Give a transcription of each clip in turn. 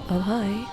Oh, hi.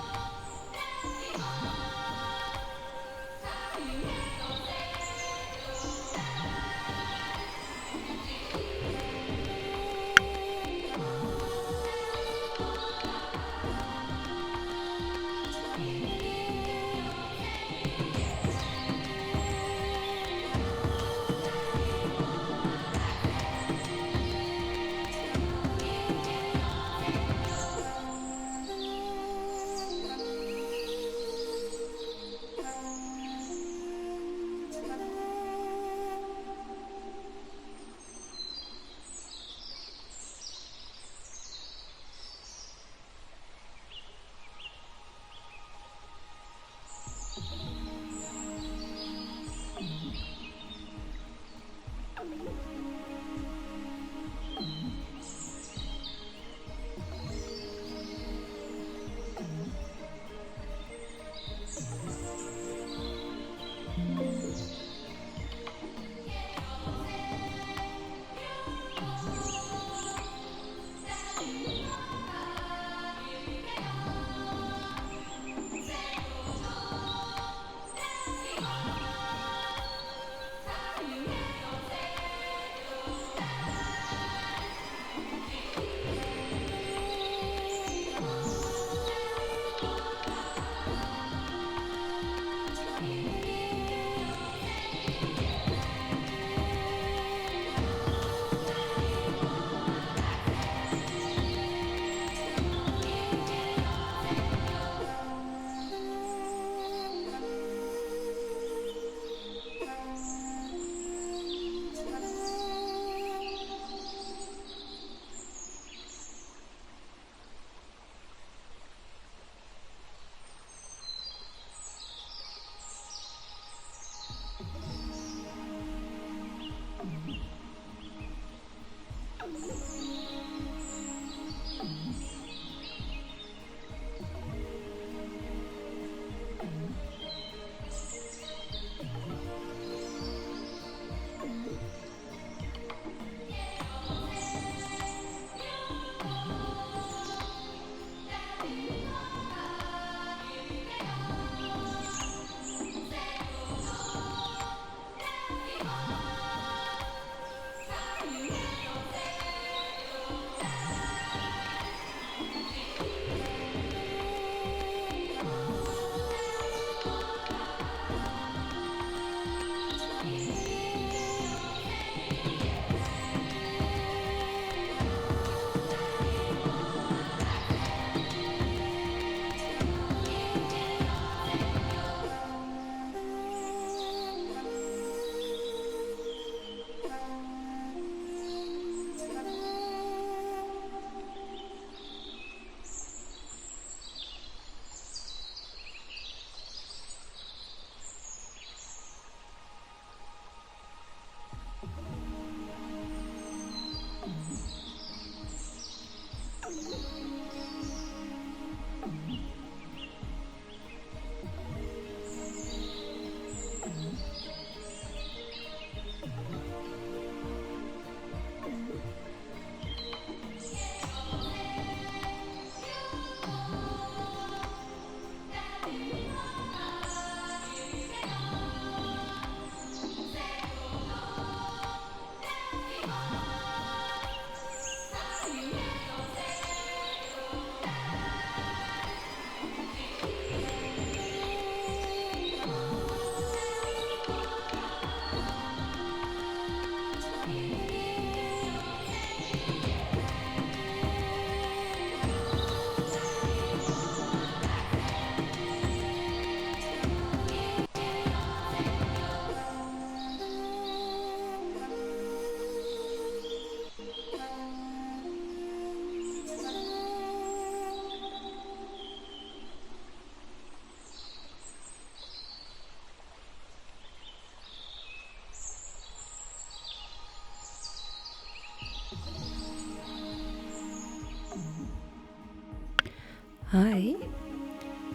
Hi,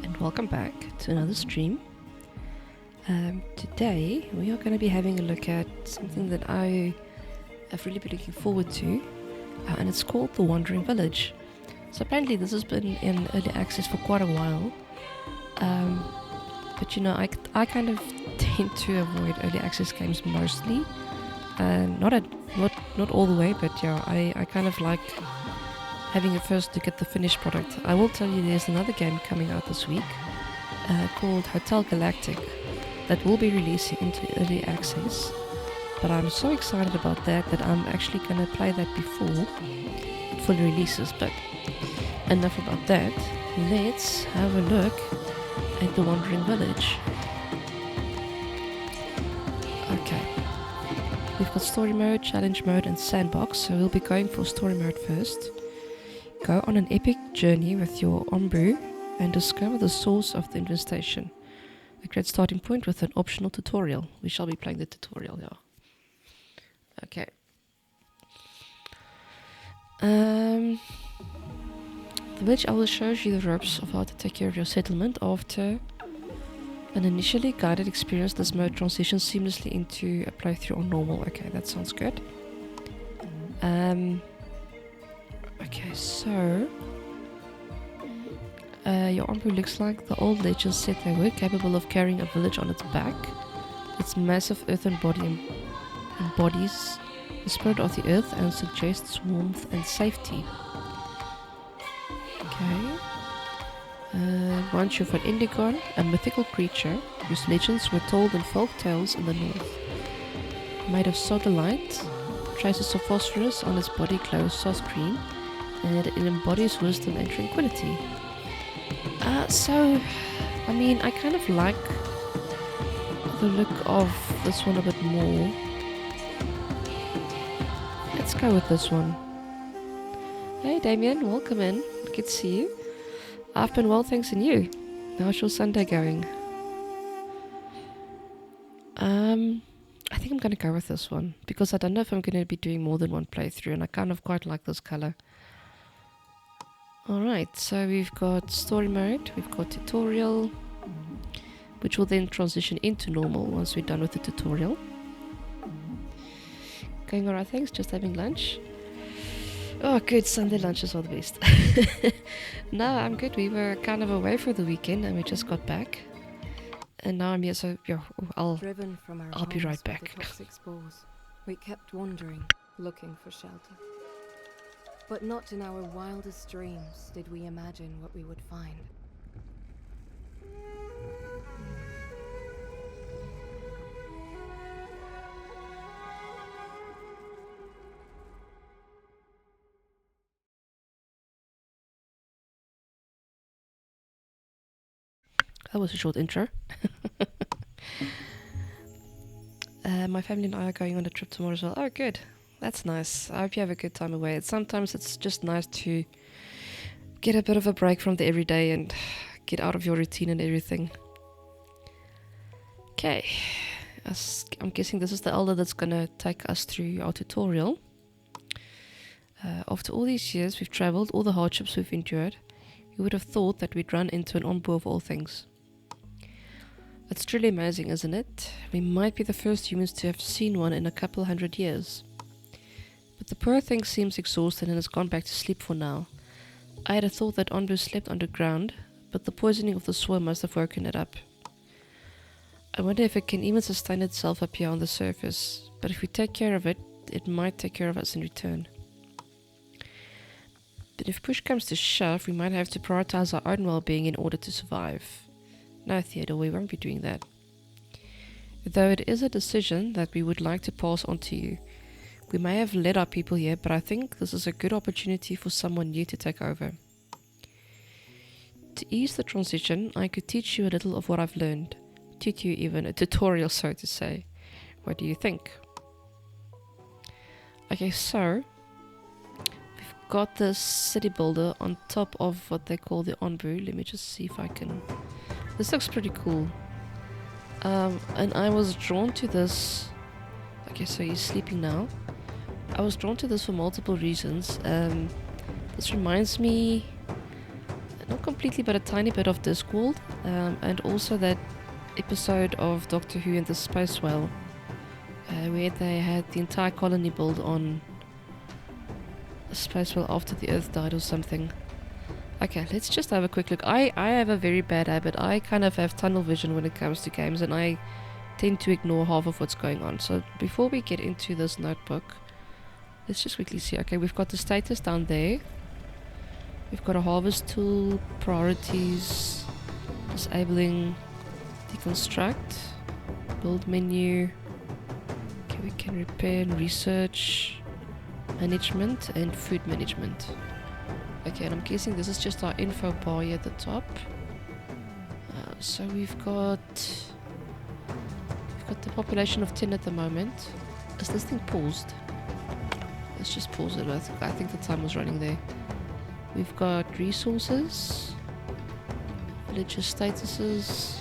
and welcome back to another stream. Today we are going to be having a look at something that I have really been looking forward to, and it's called The Wandering Village. So apparently this has been in early access for quite a while. But you know, I kind of tend to avoid early access games mostly. Not all the way, but yeah, I kind of like having a first look at the finished product. I will tell you there's another game coming out this week called Hotel Galactic that will be releasing into early access. But I'm so excited about that I'm actually going to play that before it fully releases. But enough about that. Let's have a look at the Wandering Village. Okay. We've got story mode, challenge mode and sandbox. So we'll be going for story mode first. Go on an epic journey with your Ombu and discover the source of the infestation. A great starting point with an optional tutorial. We shall be playing the tutorial, yeah. Okay. The village owl shows you the ropes of how to take care of your settlement after an initially guided experience. This mode transitions seamlessly into a playthrough on normal. Okay, that sounds good. Okay, so your Ombu looks like the old legends said they were, capable of carrying a village on its back. Its massive earthen body embodies the spirit of the earth and suggests warmth and safety. Okay. Once you've an Indigon, a mythical creature whose legends were told in folk tales in the north. Made of sodalite, traces of phosphorus on its body glow soft green, and it embodies wisdom and tranquility. So, I mean, I kind of like the look of this one a bit more. Let's go with this one. Hey Damien, welcome in. Good to see you. I've been well, thanks, and you? How's your Sunday going? I think I'm going to go with this one because I don't know if I'm going to be doing more than one playthrough, and I kind of quite like this color. Alright, so we've got story mode, we've got tutorial, which will then transition into normal once we're done with the tutorial. Going alright, thanks, just having lunch. Oh good, Sunday lunches are the best. No, I'm good, we were kind of away for the weekend and we just got back. And now I'm here, so yeah, I'll be right back. Toxic spores, we kept wandering, looking for shelter. But not in our wildest dreams did we imagine what we would find. That was a short intro. My family and I are going on a trip tomorrow as well. Oh, good. That's nice. I hope you have a good time away. Sometimes it's just nice to get a bit of a break from the everyday and get out of your routine and everything. Okay. I'm guessing this is the elder that's going to take us through our tutorial. After all these years we've travelled, all the hardships we've endured, you would have thought that we'd run into an Ombu of all things. It's truly amazing, isn't it? We might be the first humans to have seen one in a couple 100 years. But the poor thing seems exhausted and has gone back to sleep for now. I had a thought that Ombu slept underground, but the poisoning of the soil must have woken it up. I wonder if it can even sustain itself up here on the surface, but if we take care of it, it might take care of us in return. But if push comes to shove, we might have to prioritize our own well-being in order to survive. No, Theodore, we won't be doing that. Though it is a decision that we would like to pass on to you. We may have led our people here, but I think this is a good opportunity for someone new to take over. To ease the transition, I could teach you a little of what I've learned. Teach you even a tutorial, so to say. What do you think? Okay, so we've got this city builder on top of what they call the Ombu. Let me just see if I can... This looks pretty cool. And I was drawn to this... Okay, so he's sleeping now. I was drawn to this for multiple reasons. This reminds me, not completely, but a tiny bit of Discworld, and also that episode of Doctor Who and the Space Whale, where they had the entire colony built on a space whale after the Earth died or something. Okay, let's just have a quick look. I have a very bad habit. I kind of have tunnel vision when it comes to games, and I tend to ignore half of what's going on. So before we get into this notebook, let's just quickly see. Okay, we've got the status down there. We've got a harvest tool, priorities, disabling, deconstruct, build menu. Okay, we can repair and research, management, and food management. Okay, and I'm guessing this is just our info bar here at the top. So we've got the population of 10 at the moment. Is this thing paused? Let's just pause it. I think the time was running there. We've got resources, villager statuses.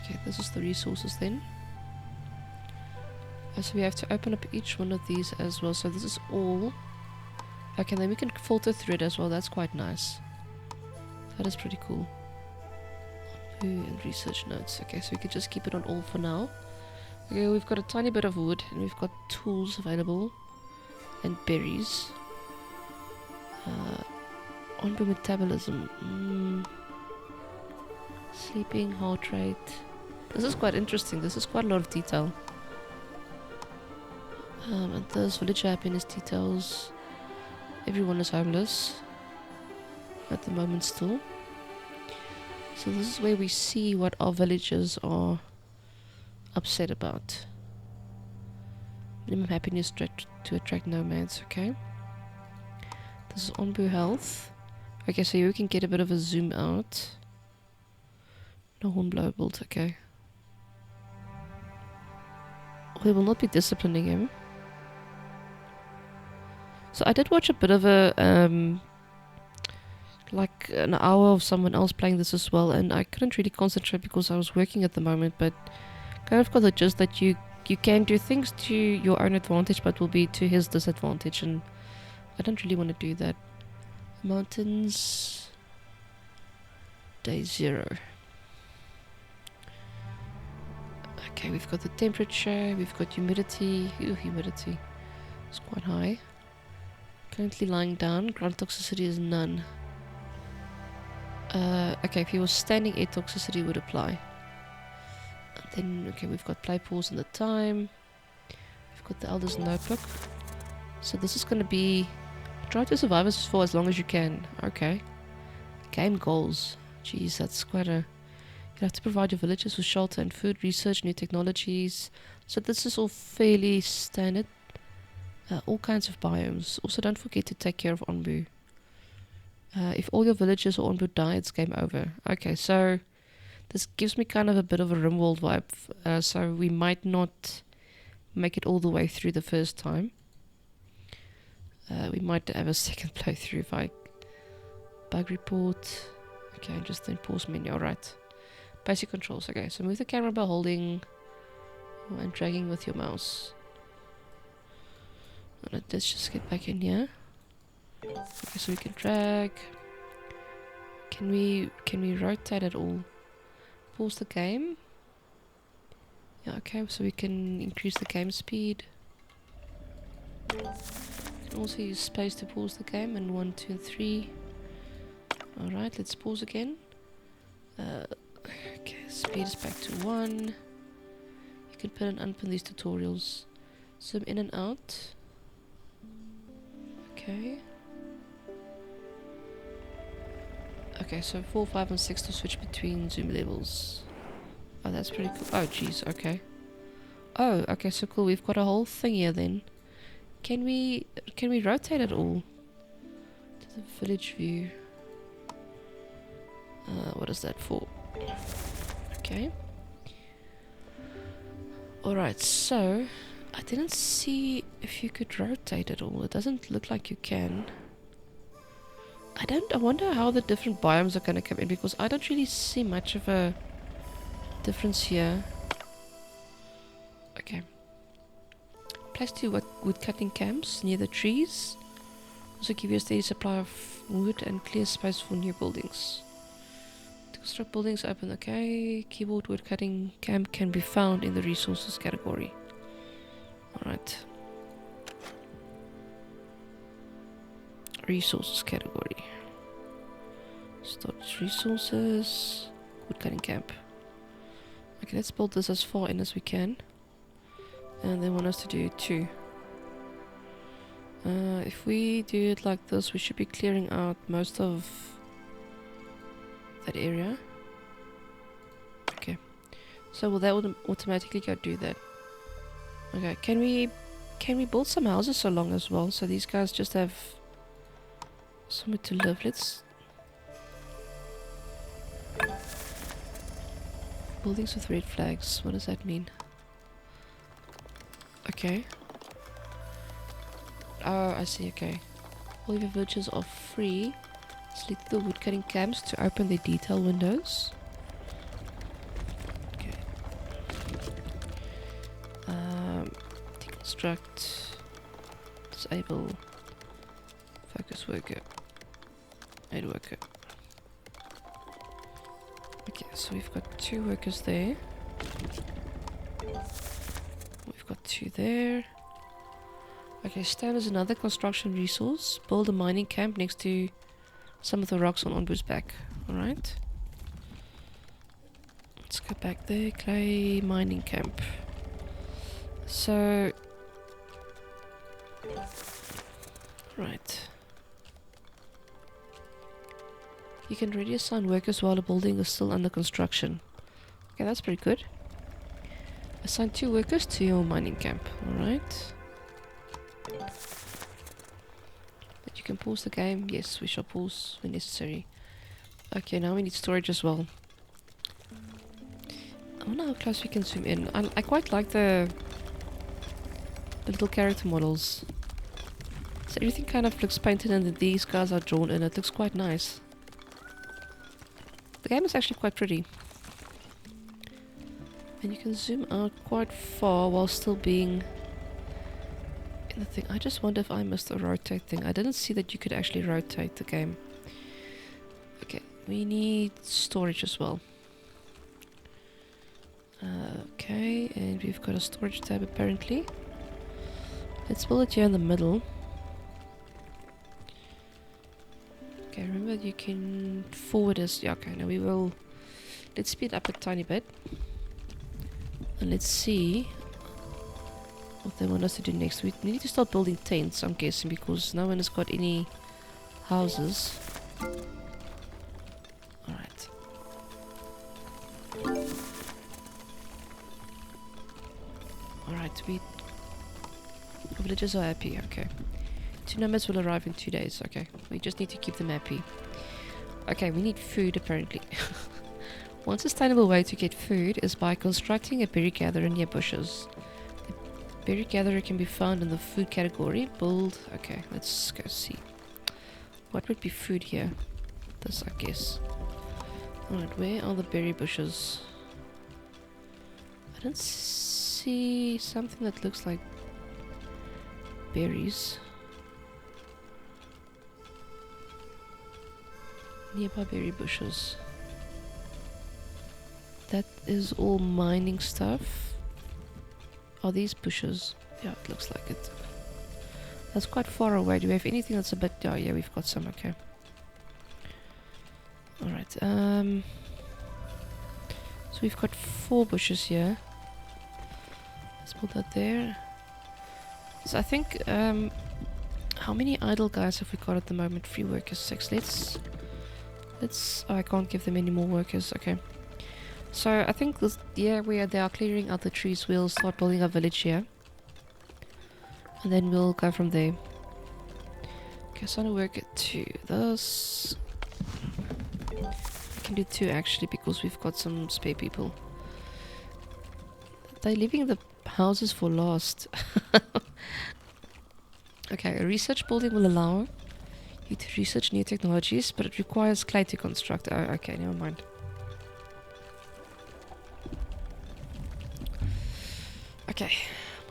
Okay, this is the resources then. So we have to open up each one of these as well. So this is all. Okay, then we can filter through it as well. That's quite nice. That is pretty cool. And research notes. Okay, so we could just keep it on all for now. Okay, we've got a tiny bit of wood, and we've got tools available, and berries. Onboard metabolism. Sleeping, heart rate. This is quite interesting. This is quite a lot of detail. And there's villager happiness details. Everyone is homeless at the moment still. So this is where we see what our villagers are upset about. Minimum happiness to attract nomads, okay. This is Onbu health. Okay, so you can get a bit of a zoom out. No hornblower built, okay. We will not be disciplining him. So I did watch a bit of a like an hour of someone else playing this as well, and I couldn't really concentrate because I was working at the moment, but kind of got the gist that you can do things to your own advantage but will be to his disadvantage, and I don't really want to do that. Mountains, day 0. Okay, we've got the temperature, we've got humidity. Ooh, humidity is quite high. Currently lying down, ground toxicity is none. Okay, if he was standing, air toxicity would apply. And then, okay, we've got play pause and the time. We've got the Elder's Notebook. So this is going to be try to survive as for as long as you can. Okay. Game goals. Jeez, that's quite a... You have to provide your villagers with shelter and food, research new technologies. So this is all fairly standard. All kinds of biomes. Also, don't forget to take care of Onbu. If all your villagers or Onbu die, it's game over. Okay, so this gives me kind of a bit of a RimWorld vibe. So we might not make it all the way through the first time. We might have a second playthrough if I... Bug report. Okay, just then pause menu. Alright. Basic controls. Okay, so move the camera by holding and dragging with your mouse. Alright, let's just get back in here. Okay, so we can drag. Can we rotate at all? Pause the game. Yeah, okay, so we can increase the game speed. Also use space to pause the game, and 1, 2, and 3. Alright, let's pause again. Okay, speed is back to 1. You can pin and unpin these tutorials. Zoom in and out. Okay. Okay, so 4, 5, and 6 to switch between zoom levels. Oh, that's pretty cool. Oh, jeez, okay. Oh, okay, so cool. We've got a whole thing here then. Can we rotate it all? To the village view. What is that for? Okay. Alright, so I didn't see if you could rotate it all. It doesn't look like you can. I wonder how the different biomes are gonna come in, because I don't really see much of a difference here. Okay. Place 2 wood cutting camps near the trees. Also give you a steady supply of wood and clear space for new buildings. To construct buildings open, okay. Keyboard wood cutting camp can be found in the resources category. Alright. Resources category. Storage resources. Woodcutting camp. Okay, let's build this as far in as we can. And they want us to do 2. If we do it like this, we should be clearing out most of that area. Okay. So will that automatically go do that? Okay, can we build some houses along as well, so these guys just have somewhere to live? Let's... Buildings with red flags, what does that mean? Okay. Oh, I see, okay. All your villagers are free. Select the woodcutting camps to open their detail windows. Okay. Deconstruct. Disable. Focus worker. Aid worker. Okay, so we've got 2 workers there. We've got 2 there. Okay, stone is another construction resource. Build a mining camp next to some of the rocks on Onbu's back. Alright. Let's go back there. Clay mining camp. So... Right. You can already assign workers while the building is still under construction. Okay, that's pretty good. Assign 2 workers to your mining camp. Alright. But you can pause the game. Yes, we shall pause when necessary. Okay, now we need storage as well. I wonder how close we can zoom in. I quite like the little character models. So everything kind of looks painted and these guys are drawn in. It looks quite nice. The game is actually quite pretty. And you can zoom out quite far while still being in the thing. I just wonder if I missed the rotate thing. I didn't see that you could actually rotate the game. Okay, we need storage as well. Okay, and we've got a storage tab apparently. Let's build it here in the middle. Okay, remember you can forward us. Yeah, okay, now we will... Let's speed up a tiny bit. And let's see what they want us to do next. We need to start building tents, I'm guessing, because no one has got any houses. Alright. Alright, villagers are happy, okay. 2 nomads will arrive in 2 days, okay. We just need to keep them happy. Okay, we need food apparently. One sustainable way to get food is by constructing a berry gatherer near bushes. The berry gatherer can be found in the food category. Build. Okay, let's go see. What would be food here? This, I guess. Alright, where are the berry bushes? I don't see something that looks like berries. Nearby berry bushes. That is all mining stuff. Are these bushes? Yeah, it looks like it. That's quite far away. Do we have anything that's a bit... Oh, yeah, we've got some. Okay. Alright. So we've got 4 bushes here. Let's put that there. So I think... how many idle guys have we got at the moment? 3 workers, 6. Let's... Oh, I can't give them any more workers. Okay. So I think this, yeah, where they are clearing out the trees, we'll start building a village here. And then we'll go from there. Okay, so I'm gonna work at 2. This... I can do 2 actually, because we've got some spare people. They're leaving the houses for last. Okay, a research building will allow you to research new technologies, but it requires clay to construct. Oh, okay, never mind. Okay,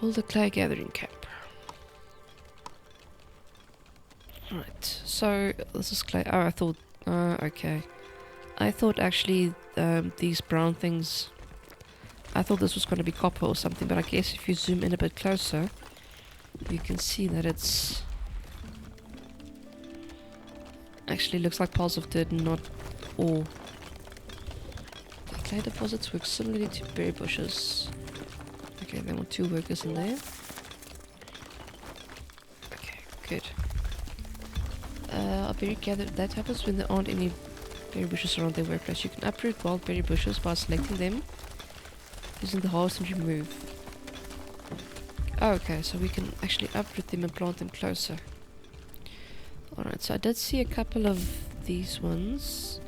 build a clay gathering camp. Right, so this is clay. Oh, I thought... okay. I thought actually these brown things... I thought this was going to be copper or something, but I guess if you zoom in a bit closer, you can see that it's... actually looks like piles of dirt, not ore. Clay deposits work similarly to berry bushes. Okay, there were 2 workers in there. Okay, good. A berry gathered. That happens when there aren't any berry bushes around their workplace. You can uproot wild berry bushes by selecting them using the harvest and remove. Oh, okay, so we can actually uproot them and plant them closer. Alright, so I did see a couple of these ones.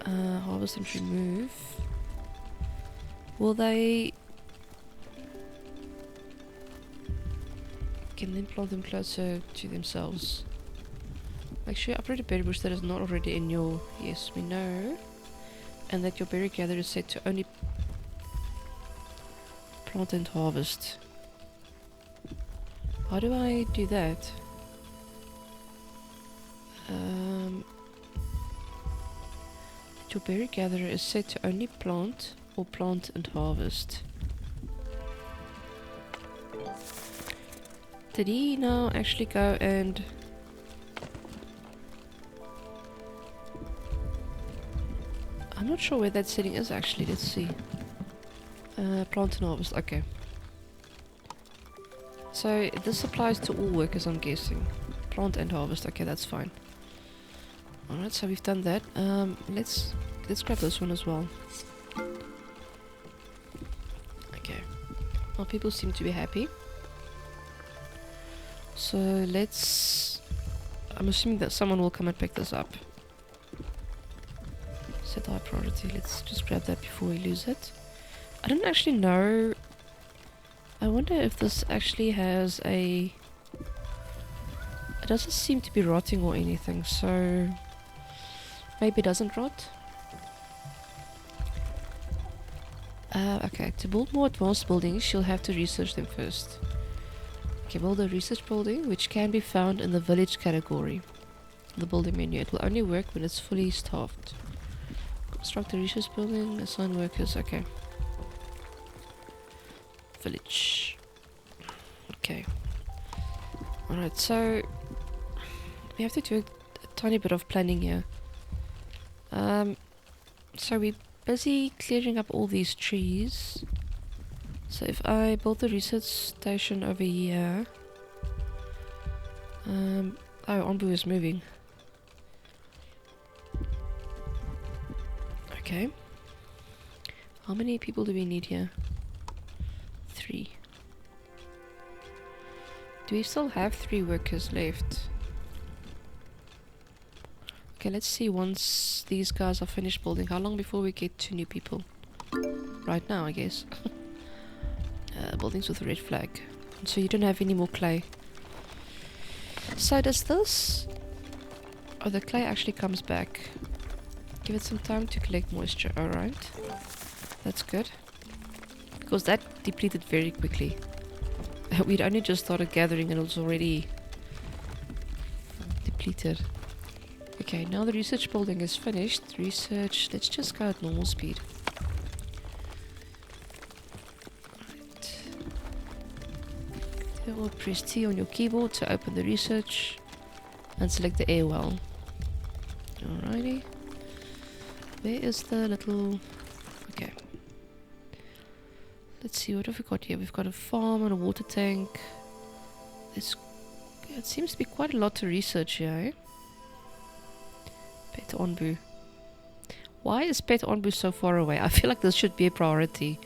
Harvest and remove. Will they... Can then plant them closer to themselves. Make sure you uproot a berry bush that is not already in your... Yes, we know. And that your berry gatherer is set to only plant and harvest. How do I do that? Your berry gatherer is set to only plant or plant and harvest. Did he now actually go and... I'm not sure where that setting is actually, let's see. Plant and harvest, okay. So this applies to all workers, I'm guessing. Plant and harvest, okay, that's fine. Alright, so we've done that. Let's grab this one as well. Okay. Well, people seem to be happy. So let's... I'm assuming that someone will come and pick this up. Set high priority. Let's just grab that before we lose it. I don't actually know... I wonder if this actually has a... It doesn't seem to be rotting or anything, so... Maybe it doesn't rot? Okay, to build more advanced buildings, you'll have to research them first. Okay, build a research building, which can be found in the village category. The building menu. It will only work when it's fully staffed. Construct a research building, assign workers, okay. Village. Okay. Alright, so... We have to do a tiny bit of planning here. So we're busy clearing up all these trees. So if I build the research station over here... oh, Onbu is moving. Okay. How many people do we need here? 3. Do we still have 3 workers left? Okay, let's see once these guys are finished building. How long before we get 2 new people? Right now, I guess. Buildings with a red flag. So you don't have any more clay. So does this... Oh, the clay actually comes back. Give it some time to collect moisture. Alright. That's good. Because that depleted very quickly. We'd only just started gathering and it was already depleted. Okay, now the research building is finished. Research, let's just go at normal speed. Right. Or press T on your keyboard to open the research and select the air well. Alrighty. Where is the little... Okay. Let's see, what have we got here? We've got a farm and a water tank. It seems to be quite a lot to research here, eh? Pet Onbu. Why is Pet Onbu so far away? I feel like this should be a priority.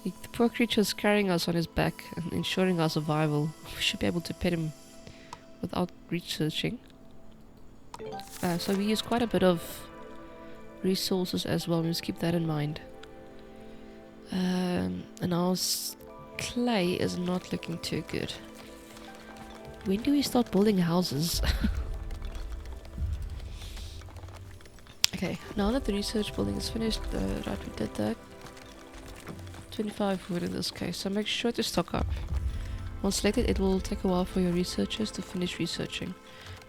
The poor creature is carrying us on his back and ensuring our survival. We should be able to pet him without researching. So we use quite a bit of resources as well. We must keep that in mind. And our clay is not looking too good. When do we start building houses? Okay, now that the research building is finished, right, we did that. 25 wood in this case, so make sure to stock up. Once selected, it will take a while for your researchers to finish researching.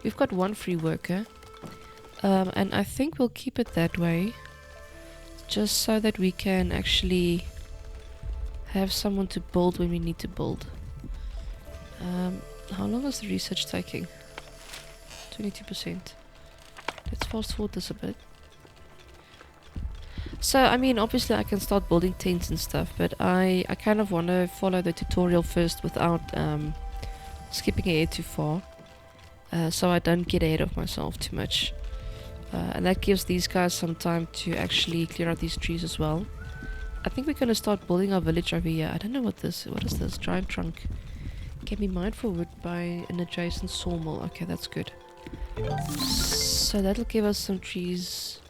We've got 1 free worker, and I think we'll keep it that way, just so that we can actually have someone to build when we need to build. How long is the research taking? 22%. Let's fast forward this a bit. So, I mean, obviously I can start building tents and stuff, but I kind of want to follow the tutorial first without skipping ahead too far. So I don't get ahead of myself too much. And that gives these guys some time to actually clear out these trees as well. I think we're going to start building our village over here. I don't know what is this? Giant trunk. Can be mined for wood by an adjacent sawmill. Okay, that's good. So that'll give us some trees.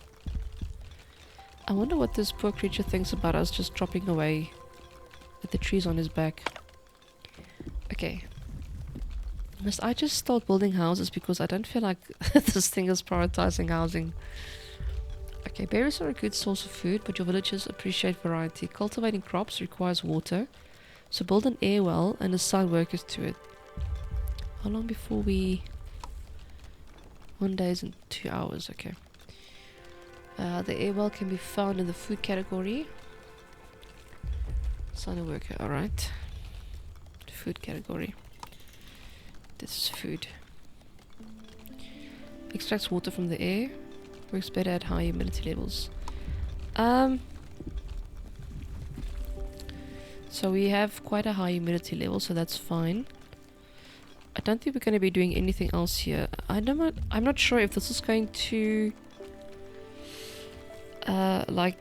I wonder what this poor creature thinks about us just dropping away with the trees on his back. Okay. Must I just start building houses because I don't feel like this thing is prioritizing housing. Okay, berries are a good source of food, but your villagers appreciate variety. Cultivating crops requires water, so build an air well and assign workers to it. How long before we... 1 day and 2 hours, okay. The air well can be found in the food category. Assign a worker, alright. Food category. This is food. Extracts water from the air. Works better at high humidity levels. So we have quite a high humidity level, so that's fine. I don't think we're going to be doing anything else here. I'm not sure if this is going to... like...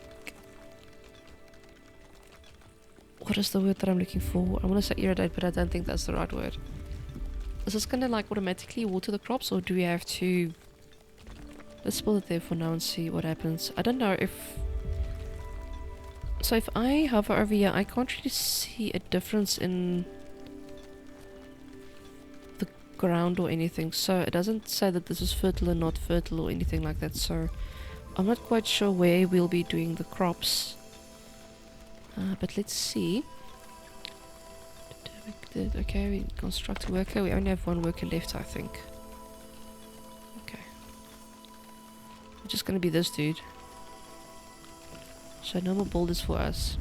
What is the word that I'm looking for? I want to say irrigate, but I don't think that's the right word. Is this going to like automatically water the crops, or do we have to... Let's build it there for now and see what happens. I don't know if... So if I hover over here, I can't really see a difference in the ground or anything. So it doesn't say that this is fertile or not fertile or anything like that. So I'm not quite sure where we'll be doing the crops. But let's see. Okay, we construct a worker. We only have one worker left, I think. Okay. We're just gonna be this dude. So no more builders for us.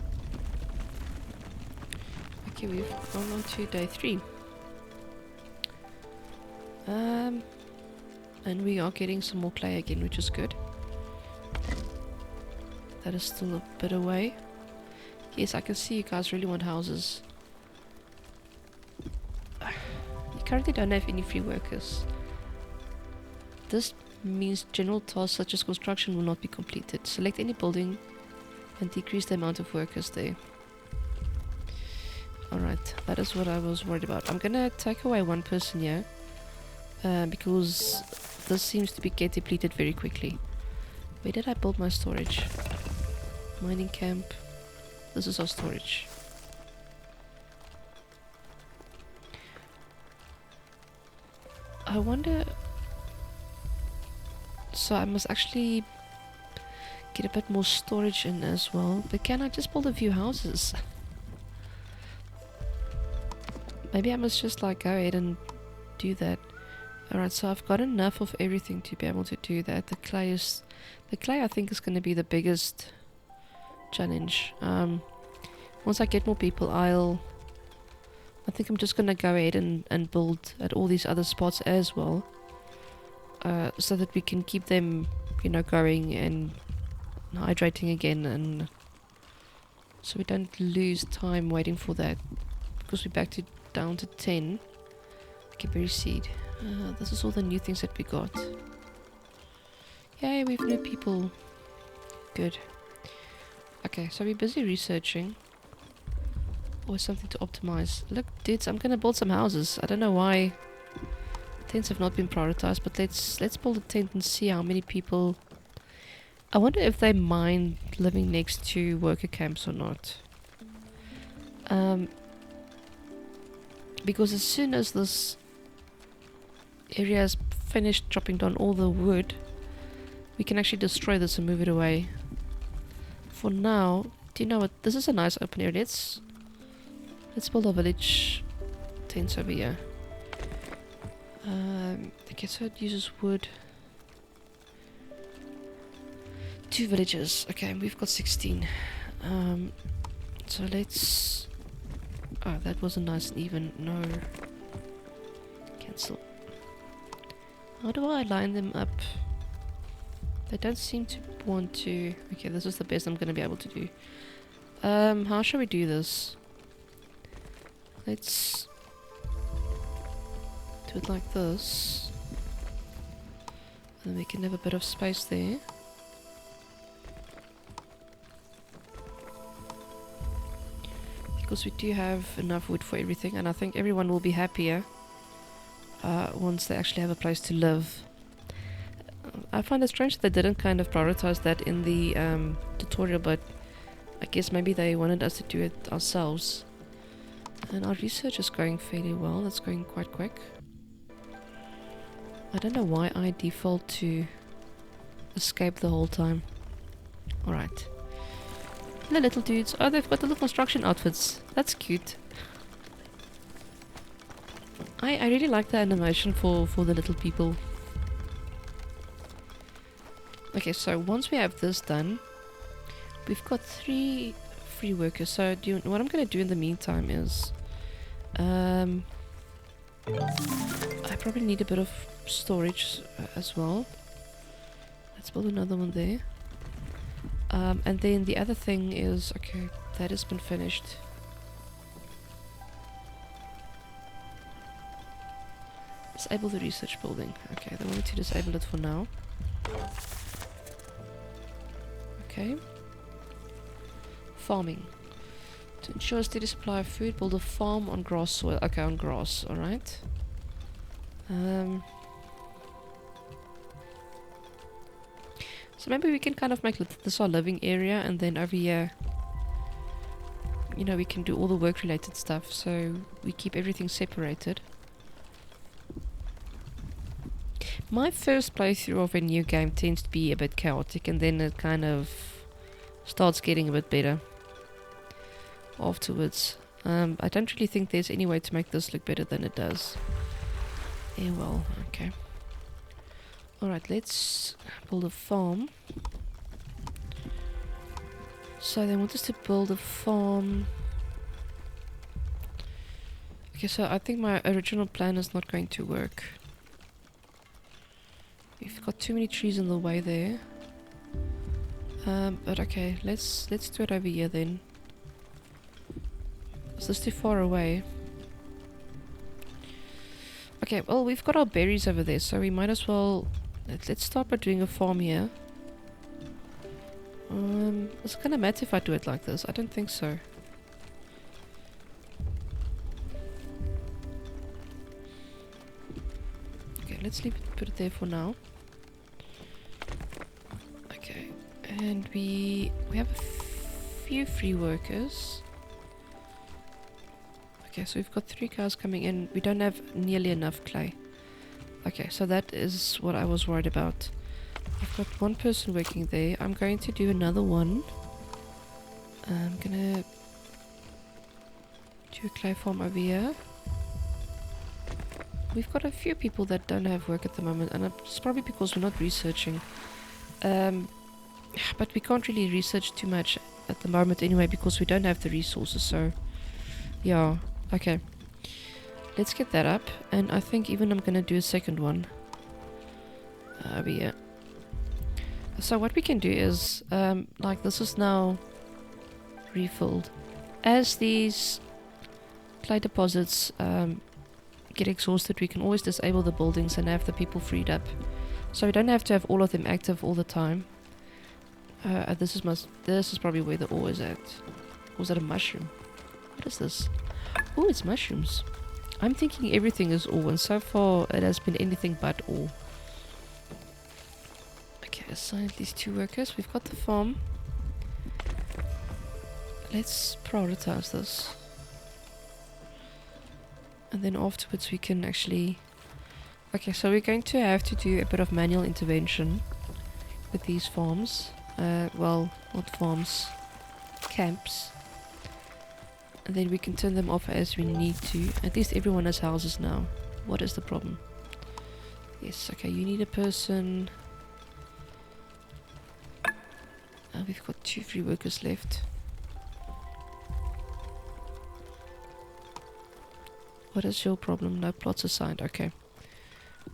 Okay, we've gone on to day 3. And we are getting some more clay again, which is good. That is still a bit away. Yes, I can see you guys really want houses. You currently don't have any free workers. This means general tasks such as construction will not be completed. Select any building and decrease the amount of workers there. Alright, that is what I was worried about. I'm gonna take away one person here. Because this seems to get depleted very quickly. Where did I build my storage? Mining camp. This is our storage. I wonder... So I must actually get a bit more storage in as well. But can I just build a few houses? Maybe I must just like go ahead and do that. Alright, so I've got enough of everything to be able to do that. The clay I think is going to be the biggest challenge. Once I get more people, I think I'm just going to go ahead and build at all these other spots as well. So that we can keep them, you know, going and hydrating again, and so we don't lose time waiting for that, because we're back to down to 10. Okay, berry seed. This is all the new things that we got. Yay, we have new people. Good. Okay, so we're busy researching. Or something to optimize. Look, dudes, I'm gonna build some houses. I don't know why tents have not been prioritized, but let's build a tent and see how many people... I wonder if they mind living next to worker camps or not. Because as soon as this area is finished chopping down all the wood, we can actually destroy this and move it away. For now, do you know what? This is a nice open area. Let's build a village tents over here. Okay, so it uses wood. 2 villages. Okay, we've got 16. So let's... Oh, that wasn't nice and even. No. Cancel. How do I line them up? They don't seem to want to... Okay, this is the best I'm going to be able to do. How shall we do this? Let's do it like this. And then we can have a bit of space there. Because we do have enough wood for everything, and I think everyone will be happier once they actually have a place to live. I find it strange that they didn't kind of prioritize that in the tutorial, but I guess maybe they wanted us to do it ourselves. And our research is going fairly well. It's going quite quick. I don't know why I default to escape the whole time. Alright. The little dudes. Oh, they've got the little construction outfits. That's cute. I really like the animation for the little people. Okay, so once we have this done, we've got 3 free workers. So what I'm going to do in the meantime is... I probably need a bit of storage as well. Let's build another one there. And then the other thing is... Okay, that has been finished. Disable the research building. Okay, they want me to disable it for now. Okay. Farming. To ensure a steady supply of food, build a farm on grass soil. Okay, on grass, alright. So maybe we can kind of make this our living area, and then over here, you know, we can do all the work related stuff, so we keep everything separated. My first playthrough of a new game tends to be a bit chaotic, and then it kind of starts getting a bit better afterwards. I don't really think there's any way to make this look better than it does. Yeah, well, okay. Alright, let's build a farm. So they want us to build a farm. Okay, so I think my original plan is not going to work. We've got too many trees in the way there. But okay, let's do it over here then. Is this too far away? Okay, well, we've got our berries over there, so we might as well... Let's start by doing a farm here. Does it kind of matter if I do it like this? I don't think so. Okay, let's put it there for now. Okay, and we have a few free workers. Okay, so we've got 3 cars coming in. We don't have nearly enough clay. Okay, so that is what I was worried about. I've got 1 person working there. I'm going to do another one. I'm gonna do a clay farm over here. We've got a few people that don't have work at the moment, and it's probably because we're not researching. But we can't really research too much at the moment anyway, because we don't have the resources, so... Yeah, okay. Let's get that up, and I think even I'm gonna do a second one. Over here. So what we can do is, like this is now refilled. As these clay deposits get exhausted, we can always disable the buildings and have the people freed up. So we don't have to have all of them active all the time. This is probably where the ore is at. Or is that a mushroom? What is this? Oh, it's mushrooms. I'm thinking everything is ore, and so far it has been anything but ore. Okay, assign these 2 workers. We've got the farm. Let's prioritize this. And then afterwards we can actually... Okay, so we're going to have to do a bit of manual intervention with these farms. Well, not farms, camps. And then we can turn them off as we need to. At least everyone has houses now. What is the problem? Yes, okay, you need a person. We've got 2 free workers left. What is your problem? No plots assigned. Okay.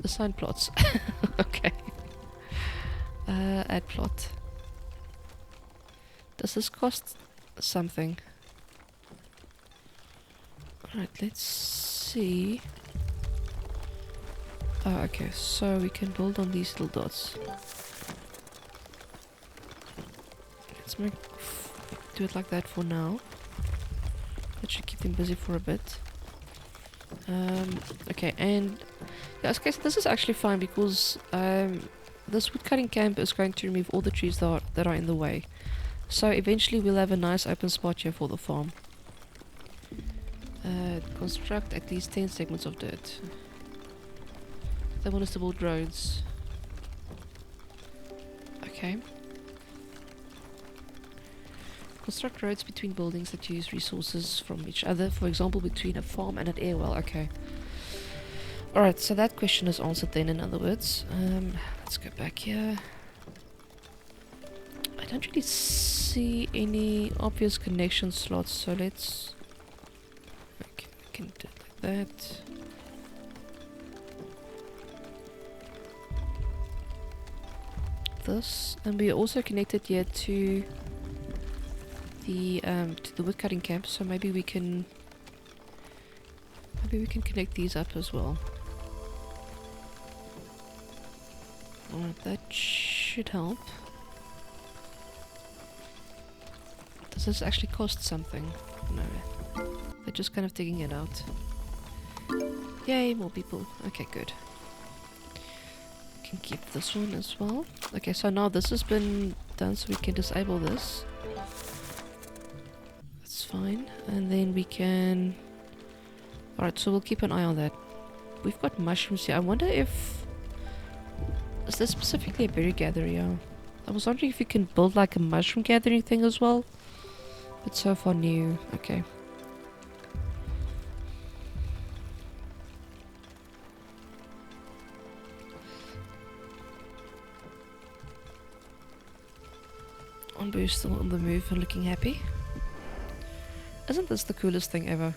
Assign plots. Okay. Add plot. Does this cost something? Alright, let's see. Oh, okay, so we can build on these little dots. Let's do it like that for now. That should keep them busy for a bit. Okay, and yeah, okay, so this is actually fine because this woodcutting camp is going to remove all the trees that are in the way. So eventually we'll have a nice open spot here for the farm. Construct at least 10 segments of dirt. They want us to build roads. Okay. Construct roads between buildings that use resources from each other. For example, between a farm and an air well. Okay. Alright, so that question is answered then, in other words. Let's go back here. I don't really see any obvious connection slots, so let's... Okay, we can do it like that. This, and we are also connected here to the woodcutting camp, so maybe we can connect these up as well. Alright, that should help. Does this actually cost something? No. They're just kind of digging it out. Yay, more people. Okay, good. We can keep this one as well. Okay, so now this has been done, so we can disable this. That's fine. And then we can... Alright, so we'll keep an eye on that. We've got mushrooms here. I wonder if... Is this specifically a berry gatherer? Yeah. I was wondering if you can build like a mushroom gathering thing as well. But so far new. Okay. Onbu is still on the move and looking happy. Isn't this the coolest thing ever?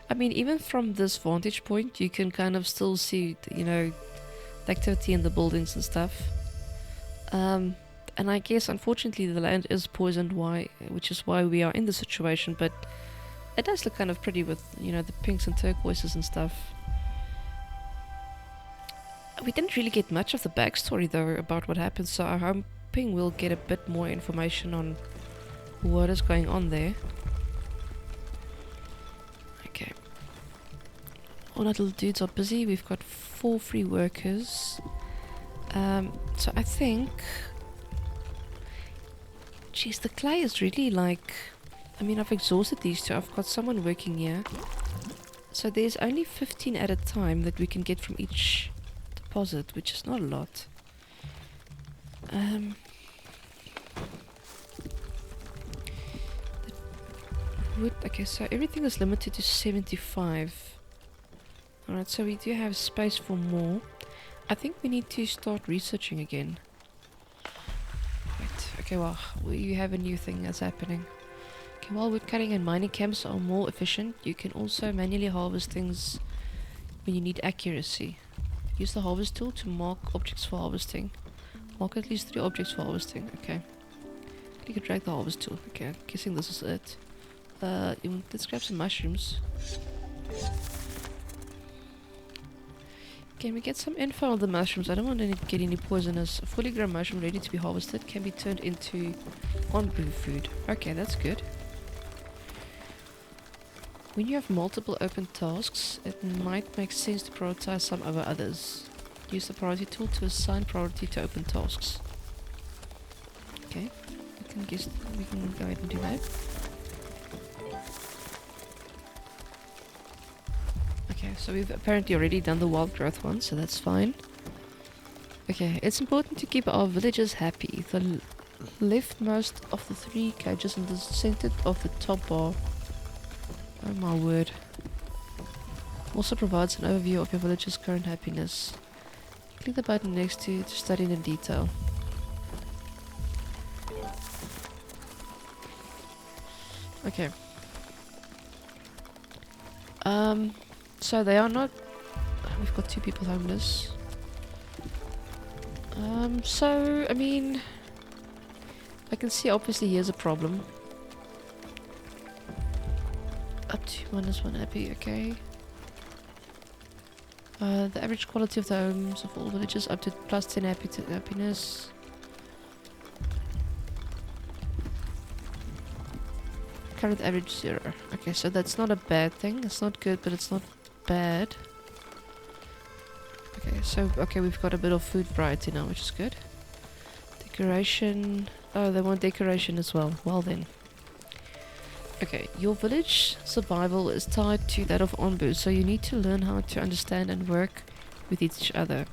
I mean, even from this vantage point, you can kind of still see, you know, the activity in the buildings and stuff. And I guess, unfortunately, the land is poisoned, which is why we are in this situation, but it does look kind of pretty with, you know, the pinks and turquoises and stuff. We didn't really get much of the backstory, though, about what happened, so I'm hoping we'll get a bit more information on what is going on there. Okay. All our little dudes are busy. We've got 4 free workers. So I think... Jeez, the clay is really like... I mean, I've exhausted these two. I've got someone working here. So there's only 15 at a time that we can get from each deposit, which is not a lot. Okay, so everything is limited to 75. Alright, so we do have space for more. I think we need to start researching again. Wait, okay, well, you have a new thing that's happening. Okay, while woodcutting and mining camps are more efficient, you can also manually harvest things when you need accuracy. Use the harvest tool to mark objects for harvesting. Mark at least 3 objects for harvesting. Okay. You can drag the harvest tool. Okay, I'm guessing this is it. Let's grab some mushrooms. Can we get some info on the mushrooms? I don't want to get any poisonous. A fully grown mushroom ready to be harvested can be turned into Onbu food. Okay, that's good. When you have multiple open tasks, it might make sense to prioritize some over others. Use the priority tool to assign priority to open tasks. Okay, we can go ahead and do that. Okay, so we've apparently already done the wild growth one, so that's fine. Okay, it's important to keep our villagers happy. The leftmost of the 3 cages in the center of the top bar. Oh my word. Also provides an overview of your village's current happiness. Click the button next to study in detail. Okay. So they are not... we've got 2 people homeless. So, I mean, I can see obviously here's a problem. Up to -1 happy, okay. The average quality of the homes of all villages up to +10 happiness. Current average 0. Okay, so that's not a bad thing. It's not good, but it's not bad. Okay, so we've got a bit of food variety now, which is good. Decoration. Oh, they want decoration as well. Well then. Okay, your village survival is tied to that of Onbu, so you need to learn how to understand and work with each other.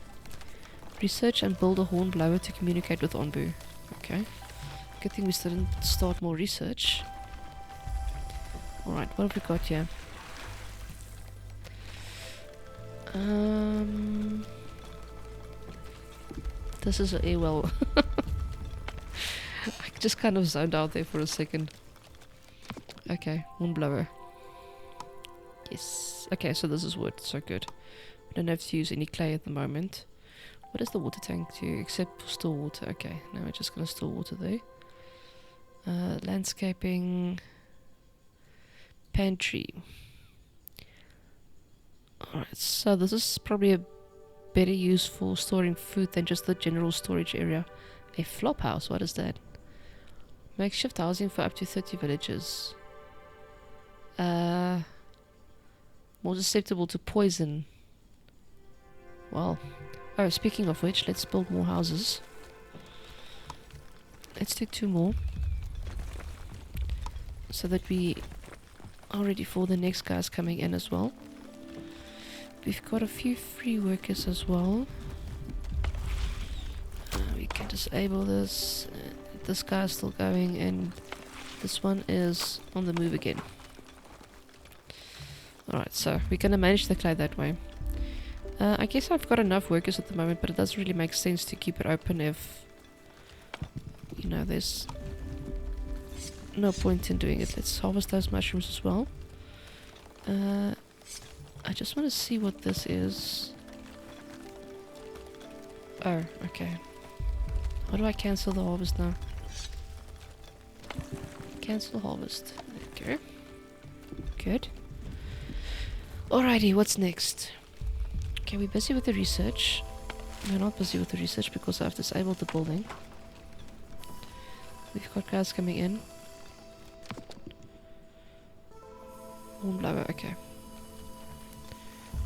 Research and build a hornblower to communicate with Onbu. Okay. Good thing we still didn't start more research. Alright, what have we got here? This is a well. I just kind of zoned out there for a second. Okay, hornblower. Yes. Okay, so this is wood, so good. We don't have to use any clay at the moment. What is the water tank to except for store water? Okay, now we're just gonna store water there. Landscaping. Pantry. Alright, so this is probably a better use for storing food than just the general storage area. A flop house, what is that? Makeshift housing for up to 30 villages. More susceptible to poison. Well. Oh, speaking of which, let's build more houses. Let's do 2 more. So that we are ready for the next guys coming in as well. We've got a few free workers as well. We can disable this. This guy's still going, and this one is on the move again. Alright, so we're gonna manage the clay that way. I guess I've got enough workers at the moment, but it doesn't really make sense to keep it open if, you know, there's no point in doing it. Let's harvest those mushrooms as well. I just want to see what this is. Oh, okay. How do I cancel the harvest now? Cancel harvest. Okay. Good. Alrighty, what's next? Okay, we're busy with the research. We're not busy with the research because I've disabled the building. We've got guys coming in. Hornblower, okay.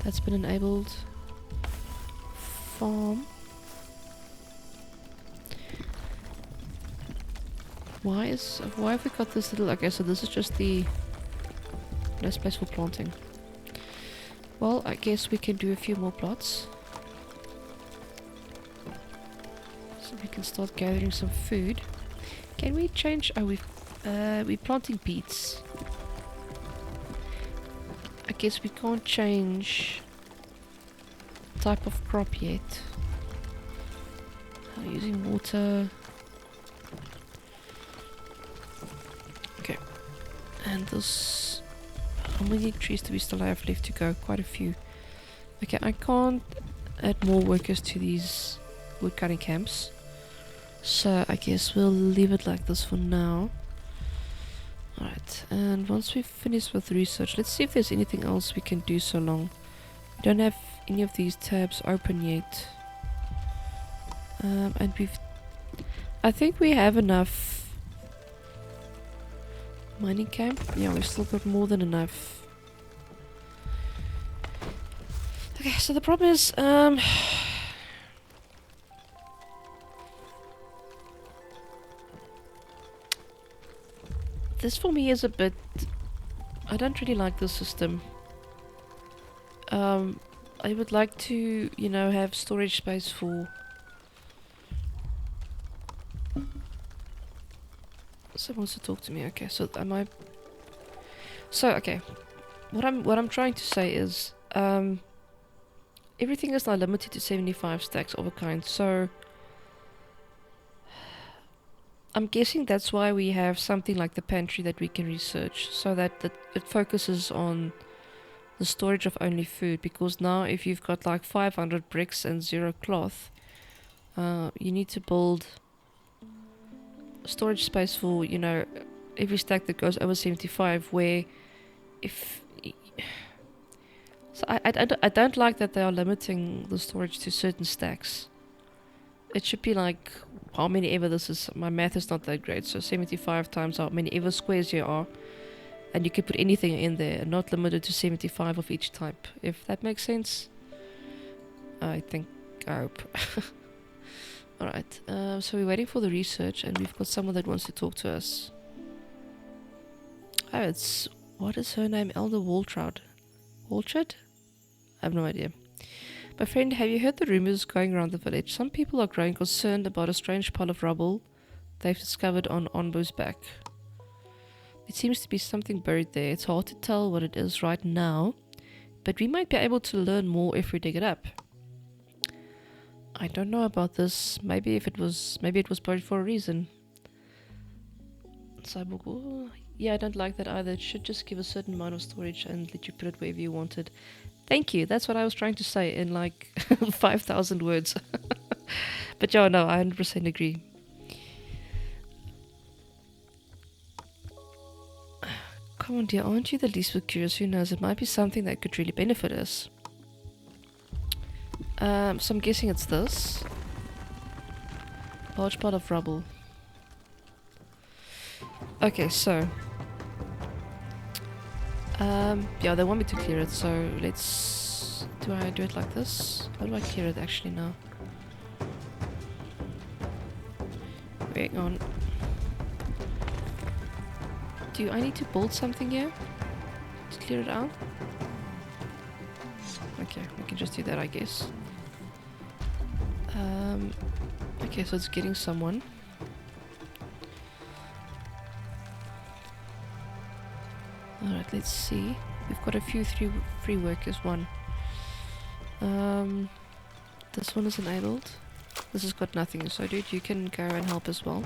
That's been enabled. Farm. Why have we got this little... Okay, so this is just the... no space for planting. Well, I guess we can do a few more plots. So we can start gathering some food. Can we change... Oh, we're planting beets. I guess we can't change type of crop yet. Using water. Okay. And this... how many trees do we still have left to go? Quite a few. Okay, I can't add more workers to these wood cutting camps. So I guess we'll leave it like this for now. Alright, and once we've finished with research, let's see if there's anything else we can do so long. We don't have any of these tabs open yet. And I think we have enough mining camp. Yeah, we've still got more than enough. Okay, so the problem is, this for me is a bit... I don't really like this system. I would like to, you know, have storage space for... Someone wants to talk to me. Okay, so am I... So, okay. What I'm trying to say is, everything is now limited to 75 stacks of a kind, so... I'm guessing that's why we have something like the pantry that we can research, so that it focuses on the storage of only food, because now if you've got like 500 bricks and 0 cloth, you need to build storage space for, you know, every stack that goes over 75, where if... So I don't like that they are limiting the storage to certain stacks. It should be like how many ever this is. My math is not that great, so 75 times how many ever squares there are, and you can put anything in there, not limited to 75 of each type. If that makes sense, I hope. Alright, so we're waiting for the research, and we've got someone that wants to talk to us. Oh, what is her name? Elder Waltraud. Waltraud? I have no idea. My friend, have you heard the rumors going around the village? Some people are growing concerned about a strange pile of rubble they've discovered on Onbu's back. There seems to be something buried there. It's hard to tell what it is right now, but we might be able to learn more if we dig it up. I don't know about this. Maybe it was buried for a reason. Cyborg. Oh, yeah, I don't like that either. It should just give a certain amount of storage and let you put it wherever you wanted. Thank you. That's what I was trying to say in like 5,000 words. But yeah, no, I 100% agree. Come on, dear, aren't you the least bit curious? Who knows? It might be something that could really benefit us. So I'm guessing it's this. Large part of rubble. Okay, so... yeah, they want me to clear it, so let's... Do I do it like this? How do I clear it actually now? Hang on. Do I need to build something here to clear it out? Okay, we can just do that, I guess. Okay, so it's getting someone. Alright, let's see. We've got a few free workers. One. This one is enabled. This has got nothing, so dude, you can go and help as well.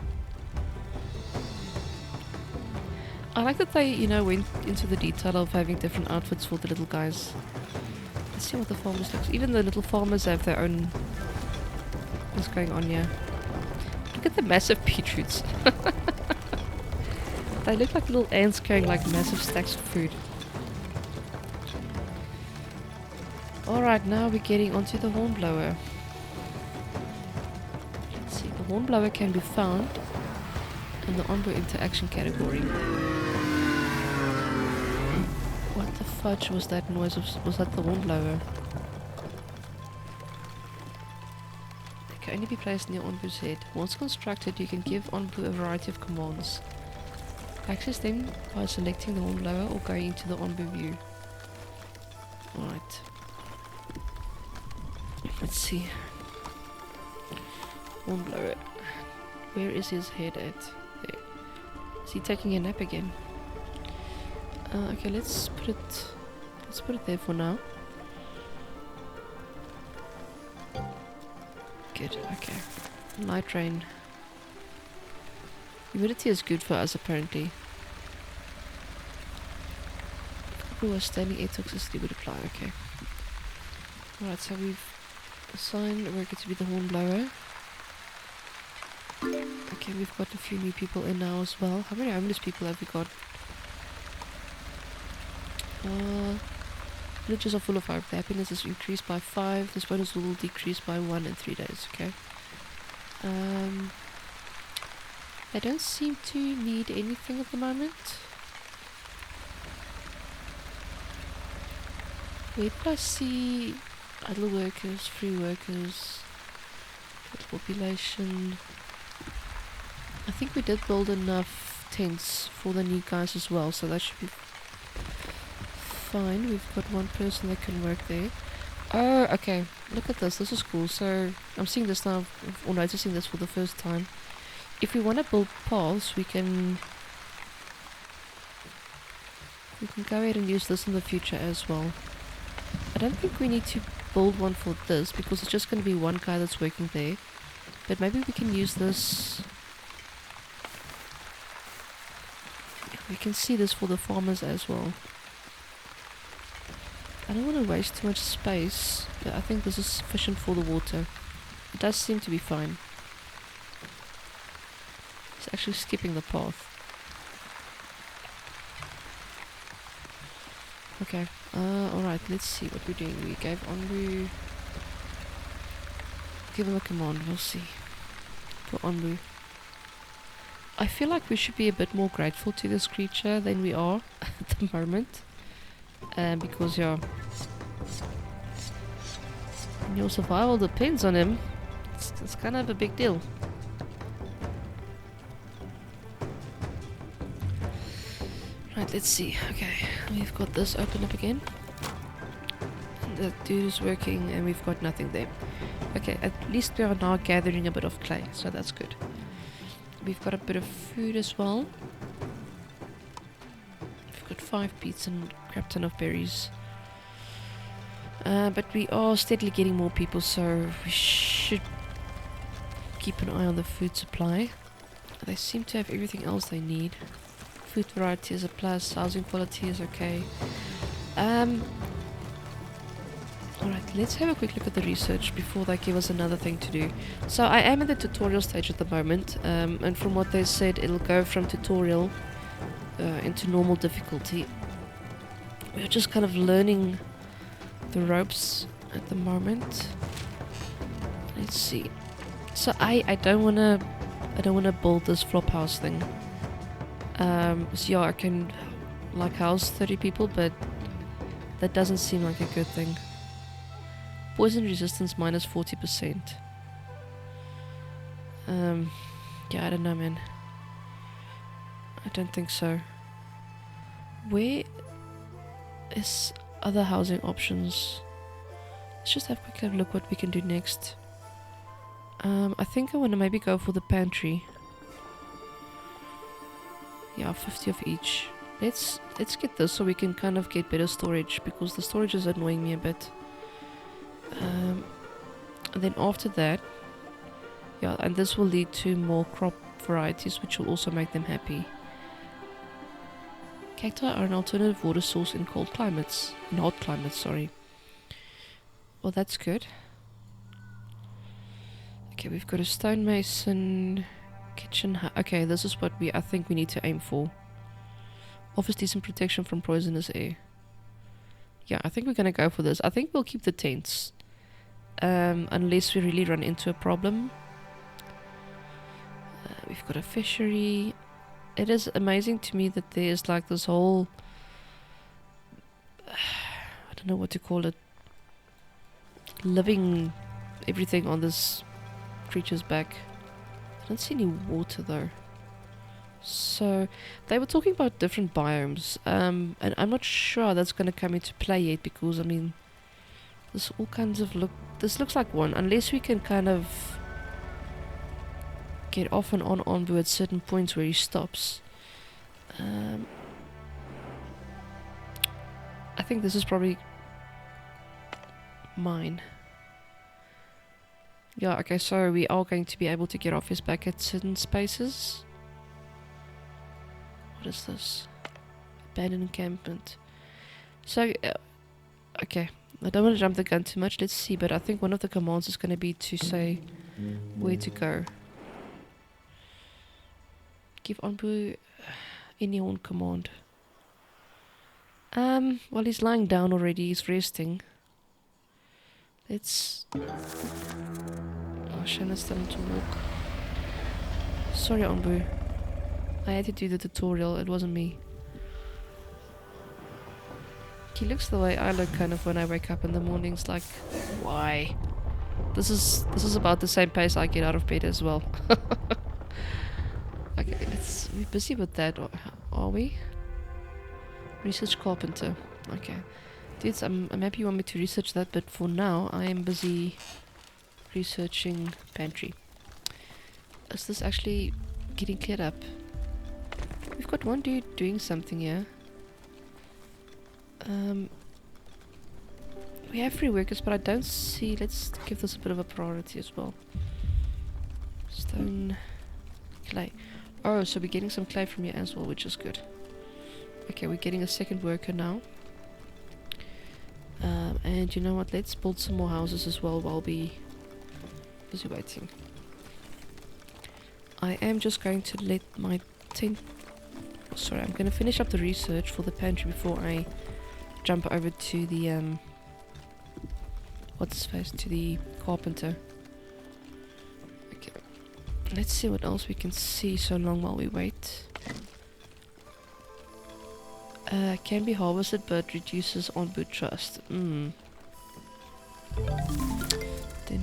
I like that they, you know, went into the detail of having different outfits for the little guys. Let's see what the farmers look. Even the little farmers have their own... What's going on here? Look at the massive beetroots. They look like little ants carrying like massive stacks of food. Alright, now we're getting onto the hornblower. Let's see, the hornblower can be found in the Onbu interaction category. What the fudge was that noise? Was that the hornblower? It can only be placed near Onbu's head. Once constructed, you can give Onbu a variety of commands. Access them by selecting the hornblower or going into the Onbu view. Alright. Let's see. Hornblower. Where is his head at? There. Is he taking a nap again? Okay, let's put it there for now. Good, okay. Light rain. Humidity is good for us, apparently. People who are standing air toxicity would apply, okay. Alright, so we've assigned a worker to be the hornblower. Okay, we've got a few new people in now as well. How many homeless people have we got? Villages are full of hope. The happiness is increased by 5. This bonus will decrease by 1 in 3 days, okay. They don't seem to need anything at the moment. Where did I see idle workers, free workers, total population? I think we did build enough tents for the new guys as well, so that should be fine. We've got one person that can work there. Oh, okay. Look at this. This is cool. So I'm seeing this now, or noticing this for the first time. If we want to build paths, we can go ahead and use this in the future as well. I don't think we need to build one for this because it's just going to be one guy that's working there. But maybe we can use this. We can see this for the farmers as well. I don't want to waste too much space, but I think this is sufficient for the water. It does seem to be fine. It's actually skipping the path. Okay, alright, let's see what we're doing. We gave Onbu... Give him a command, we'll see. For Onbu. I feel like we should be a bit more grateful to this creature than we are at the moment. Because your survival depends on him. It's kind of a big deal. Right, let's see. Okay, we've got this open up again. The dude is working and we've got nothing there. Okay, at least we are now gathering a bit of clay, so that's good. We've got a bit of food as well. We've got 5 beets and a crap ton of berries. But we are steadily getting more people, so we should keep an eye on the food supply. They seem to have everything else they need. Food variety is a plus, housing quality is okay. Alright, let's have a quick look at the research before they give us another thing to do. So I am in the tutorial stage at the moment, and from what they said, it'll go from tutorial into normal difficulty. We're just kind of learning the ropes at the moment. Let's see. So I don't wanna build this flop house thing. So yeah, I can like house 30 people, but that doesn't seem like a good thing. Poison resistance minus 40%. Yeah, I don't know, man. I don't think so. Where is other housing options? Let's just have a quick look what we can do next. I think I want to maybe go for the pantry. Yeah, 50 of each. Let's get this so we can kind of get better storage, because the storage is annoying me a bit. And then after that, yeah, and this will lead to more crop varieties, which will also make them happy. Cacti are an alternative water source in cold climates, in hot climates, sorry. Well, that's good. Okay, we've got a stonemason, kitchen. Okay, this is what I think we need to aim for. Offers decent protection from poisonous air. Yeah, I think we're gonna go for this. I think we'll keep the tents. Unless we really run into a problem. We've got a fishery. It is amazing to me that there's like this whole... I don't know what to call it. Living everything on this creature's back. I don't see any water though. So, they were talking about different biomes. And I'm not sure that's going to come into play yet, because, I mean, this all kinds of this looks like one. Unless we can kind of get off and on Onbu at certain points where he stops. I think this is probably mine. Yeah, okay, so we are going to be able to get off his back at certain spaces. What is this? Abandoned encampment. So, okay, I don't want to jump the gun too much, let's see, but I think one of the commands is going to be to say where to go. Give Onbu any one command. Well, he's lying down already, he's resting. Let's... Oh, Shanna's starting to walk. Sorry, Onbu. I had to do the tutorial, it wasn't me. He looks the way I look kind of when I wake up in the mornings, like, why? This is about the same pace I get out of bed as well. Okay, we're busy with that, are we? Research carpenter. Okay. Dudes, I'm happy you want me to research that, but for now I am busy researching pantry. Is this actually getting cleared up? We've got one dude doing something here. We have free workers, but I don't see... Let's give this a bit of a priority as well. Stone... Clay. Oh, so we're getting some clay from here as well, which is good. Okay, we're getting a second worker now. And you know what? Let's build some more houses as well while we busy waiting. I am just going to let my tent... Sorry, I'm going to finish up the research for the pantry before I jump over to the what's his face, to the carpenter. Okay, let's see what else we can see so long while we wait. Can be harvested but reduces on-boot trust. Then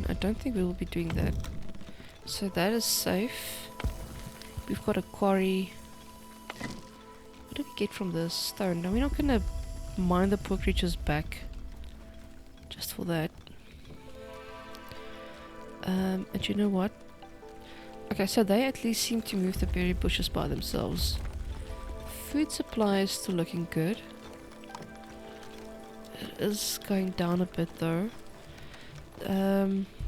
I don't think we will be doing that. So that is safe. We've got a quarry. What do we get from the stone? Now we're not gonna mine the poor creatures back just for that. And you know what? Okay, so they at least seem to move the berry bushes by themselves. Food supply is still looking good. It is going down a bit though.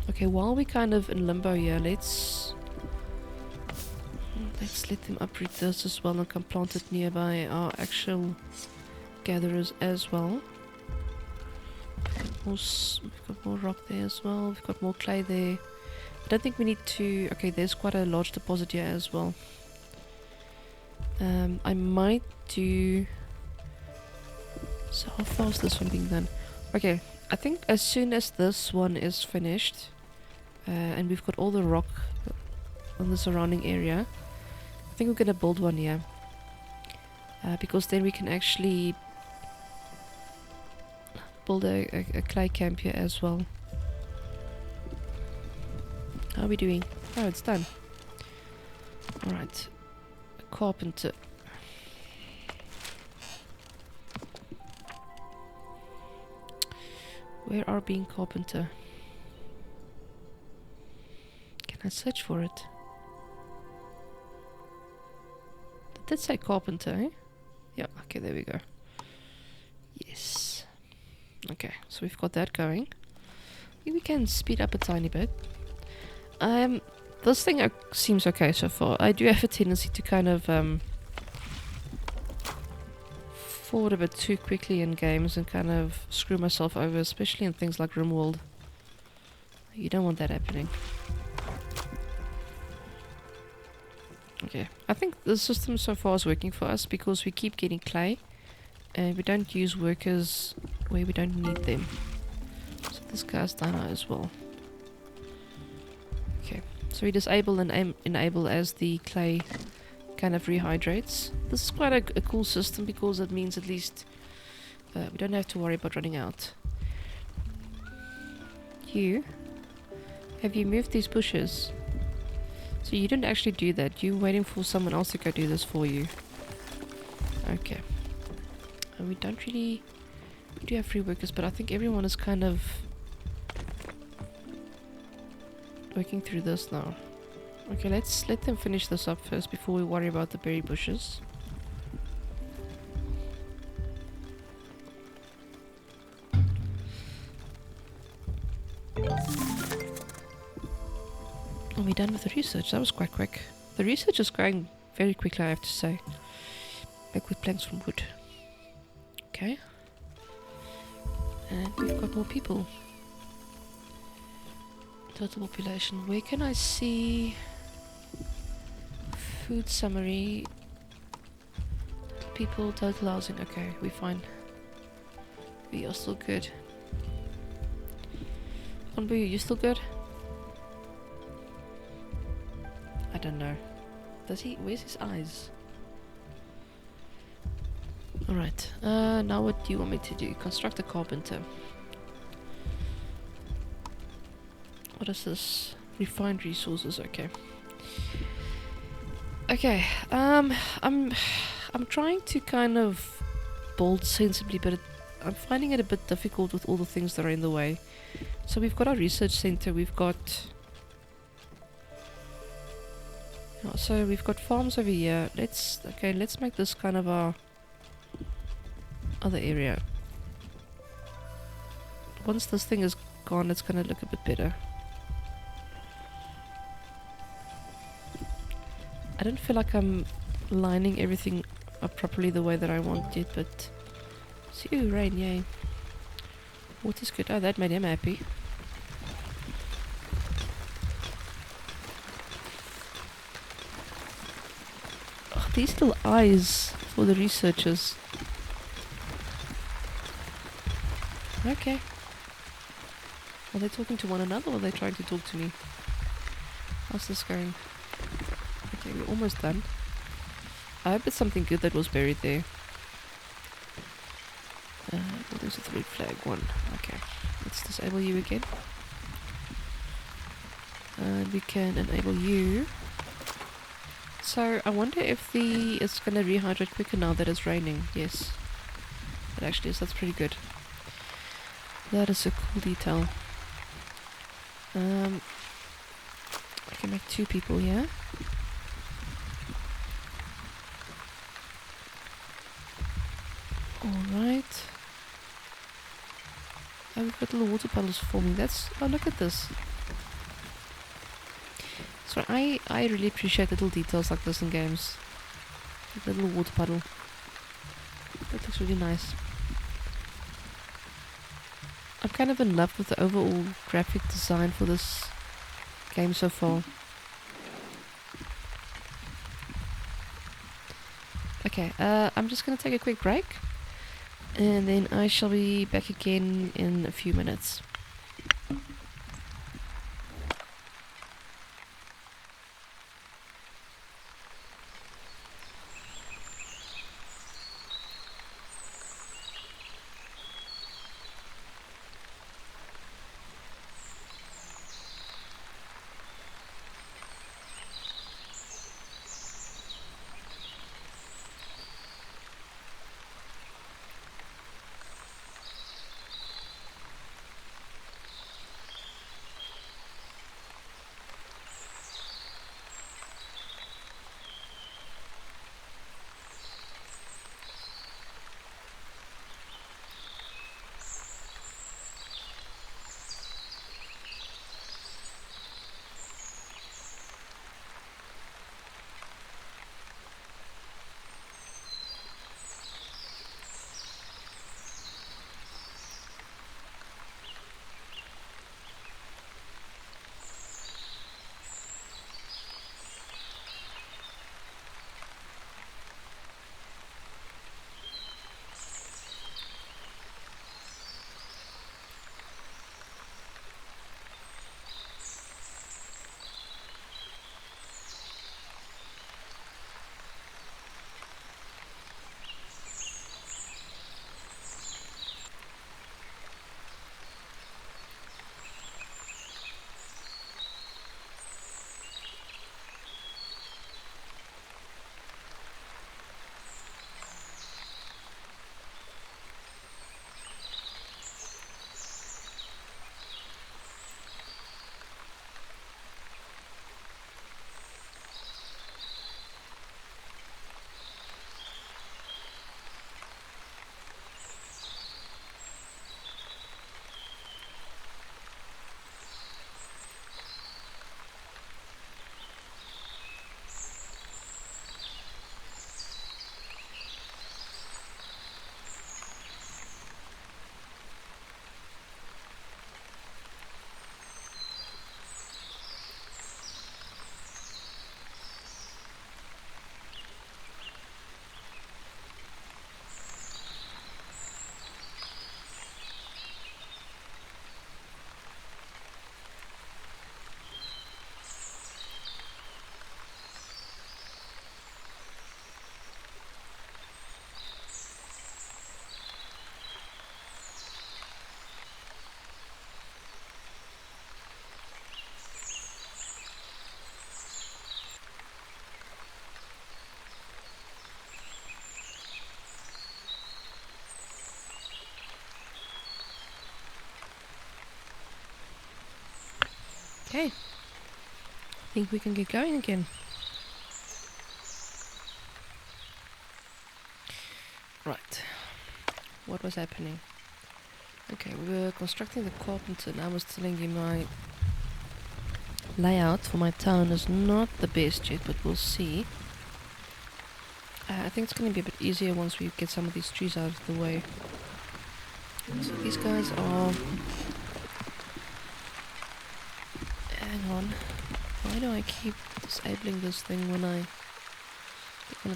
Okay, while we're kind of in limbo here, let's let them uproot this as well and come plant it nearby our actual gatherers as well. We've got more rock there as well. We've got more clay there. I don't think we need to... Okay, there's quite a large deposit here as well. I might do... So how far is this one being done? Okay, I think as soon as this one is finished, and we've got all the rock on the surrounding area, I think we're gonna build one here. Because then we can actually build a clay camp here as well. How are we doing? Oh, it's done. Alright. Carpenter. Where are being carpenter? Can I search for it? Did that say carpenter, eh? Yeah, okay, there we go. Yes. Okay, so we've got that going. Maybe we can speed up a tiny bit. This thing seems okay so far. I do have a tendency to kind of forward a bit too quickly in games and kind of screw myself over, especially in things like RimWorld. You don't want that happening. Okay, I think the system so far is working for us because we keep getting clay and we don't use workers where we don't need them. So this guy's done as well. Okay, so we disable and enable as the clay kind of rehydrates. This is quite a cool system because it means at least we don't have to worry about running out. Have you moved these bushes? So you didn't actually do that. You're waiting for someone else to go do this for you. Okay. And we don't really... We do have free workers, but I think everyone is kind of working through this now. Okay, let's let them finish this up first before we worry about the berry bushes. Are we done with the research? That was quite quick. The research is going very quickly, I have to say. Back with planks from wood. Okay. And we've got more people. Total population. Where can I see food summary? People, total housing. Okay, we're fine. We are still good. Onbu, you still good? I don't know. Does he? Where's his eyes? Alright. Now what do you want me to do? Construct a carpenter. What is this? Refined resources. Okay. Okay. I'm trying to kind of build sensibly, but I'm finding it a bit difficult with all the things that are in the way. So we've got our research center. We've got... So we've got farms over here. Let's make this kind of our other area. Once this thing is gone, it's gonna look a bit better. I don't feel like I'm lining everything up properly the way that I want it, but see, ooh, rain, yay. Water's good. Oh, that made him happy. Oh, these little eyes for the researchers. Okay. Are they talking to one another or are they trying to talk to me? How's this going? Okay, we're almost done. I hope it's something good that was buried there. Well, there's a red flag one. Okay, let's disable you again. And we can enable you. So I wonder if it's going to rehydrate quicker now that it's raining. Yes, it actually is. That's pretty good. That is a cool detail. I can make 2 people here. Alright. Oh, we've got little water puddles forming. Oh, look at this. So I really appreciate little details like this in games. Like the little water puddle. That looks really nice. I'm kind of in love with the overall graphic design for this game so far. Okay, I'm just gonna take a quick break. And then I shall be back again in a few minutes. Okay. I think we can get going again. Right. What was happening? Okay, we were constructing the carpenter and I was telling you my layout for my town is not the best yet, but we'll see. I think it's going to be a bit easier once we get some of these trees out of the way. So these guys are... Hang on. Why do I keep disabling this thing when I...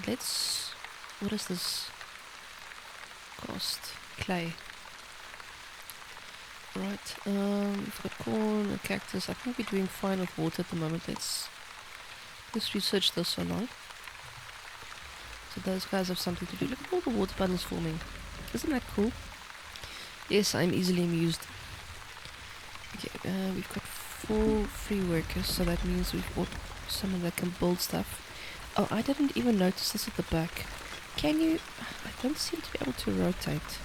Let's... What is this? Cost. Clay. Right, we've got corn and cactus. I think we're doing fine with water at the moment. Let's research this so long. So those guys have something to do. Look at all the water puddles forming. Isn't that cool? Yes, I'm easily amused. Okay, we've got 4 free workers, so that means we've got someone that can build stuff. Oh, I didn't even notice this at the back. Can you... I don't seem to be able to rotate.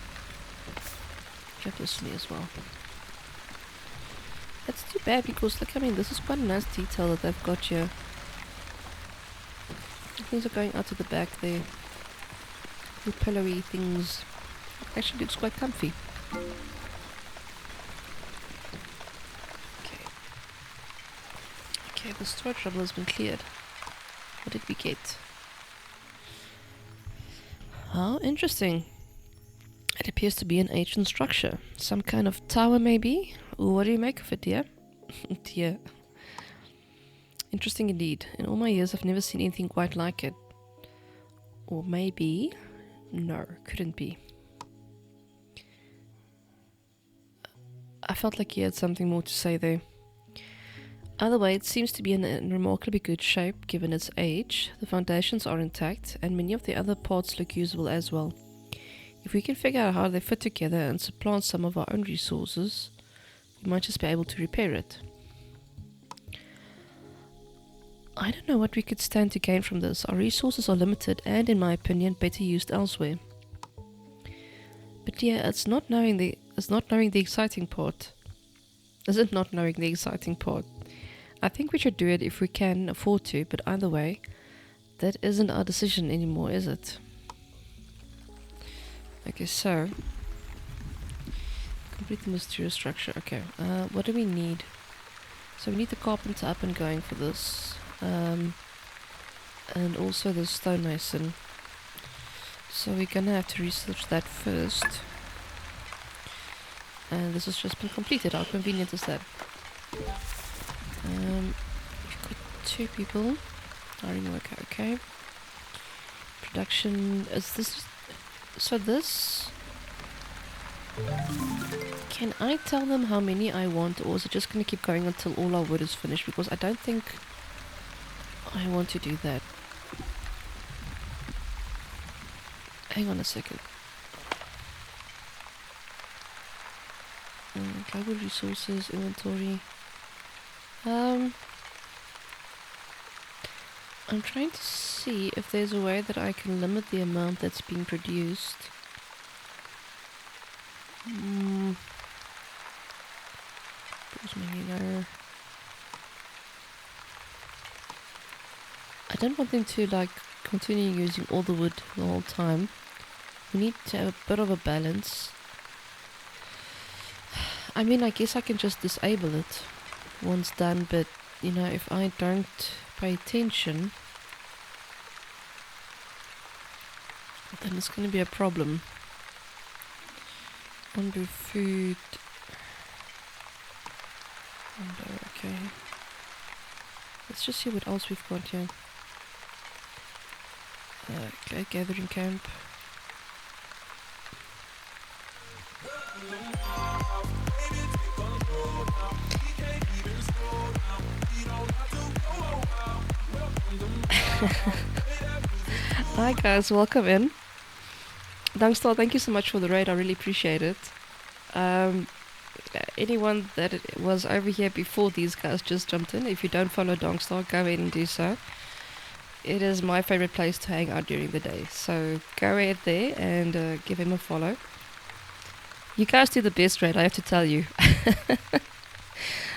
Get this to me as well. That's too bad because look, I mean, this is quite a nice detail that they've got here. Things are going out to the back there. The pillowy things. Actually looks quite comfy. Okay. Okay, the storage trouble has been cleared. What did we get? Oh, interesting. It appears to be an ancient structure. Some kind of tower, maybe? What do you make of it, dear? Dear. Interesting indeed. In all my years, I've never seen anything quite like it. Or maybe... No, couldn't be. I felt like you had something more to say there. Either way, it seems to be in remarkably good shape given its age. The foundations are intact, and many of the other parts look usable as well. If we can figure out how they fit together and supplant some of our own resources, we might just be able to repair it. I don't know what we could stand to gain from this. Our resources are limited and, in my opinion, better used elsewhere. But yeah, it's not knowing the exciting part. Is it not knowing the exciting part? I think we should do it if we can afford to, but either way, that isn't our decision anymore, is it? Okay, so complete the mysterious structure. Okay, what do we need? So we need the carpenter up and going for this, and also the stonemason. So we're gonna have to research that first. And this has just been completed. How convenient is that? We've got 2 people. Hiring worker. Okay. Production. Is this? So this... Can I tell them how many I want, or is it just going to keep going until all our wood is finished? Because I don't think I want to do that. Hang on a second. Global resources, inventory. I'm trying to see if there's a way that I can limit the amount that's being produced. I don't want them to like continue using all the wood the whole time. We need to have a bit of a balance. I mean, I guess I can just disable it once done, but you know, if I don't pay attention, then it's going to be a problem. Under food. Okay. Let's just see what else we've got here. Clay gathering camp. Hi guys, welcome in. Dangstar, thank you so much for the raid, I really appreciate it. Anyone that was over here before these guys just jumped in, if you don't follow Dangstar, go ahead and do so. It is my favorite place to hang out during the day, so go ahead there and give him a follow. You guys do the best raid, I have to tell you.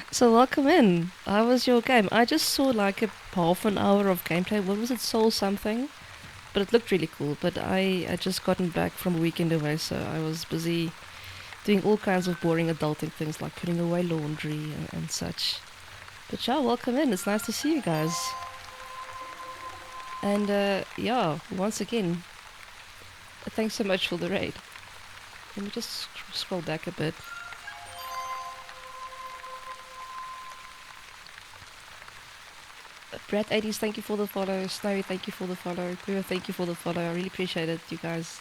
So welcome in. How was your game? I just saw like a half an hour of gameplay. What was it? Soul something? But it looked really cool. But I just gotten back from a weekend away, so I was busy doing all kinds of boring adulting things like putting away laundry and such. But yeah, welcome in. It's nice to see you guys. And yeah, once again, thanks so much for the raid. Let me just scroll back a bit. Brad80s, thank you for the follow. Snowy, thank you for the follow. Quiver, thank you for the follow. I really appreciate it, you guys.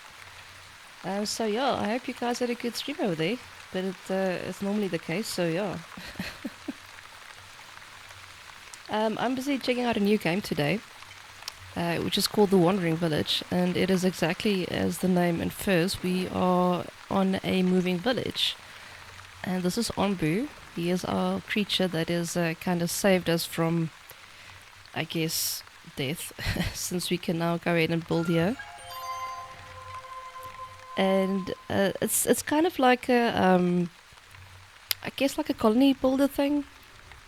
So yeah, I hope you guys had a good stream over there. But it's normally the case, so yeah. I'm busy checking out a new game today, which is called The Wandering Village, and it is exactly as the name infers. We are on a moving village, and this is Onbu. He is our creature that is kind of saved us from, I guess, death, since we can now go in and build here. And it's kind of like a I guess like a colony builder thing,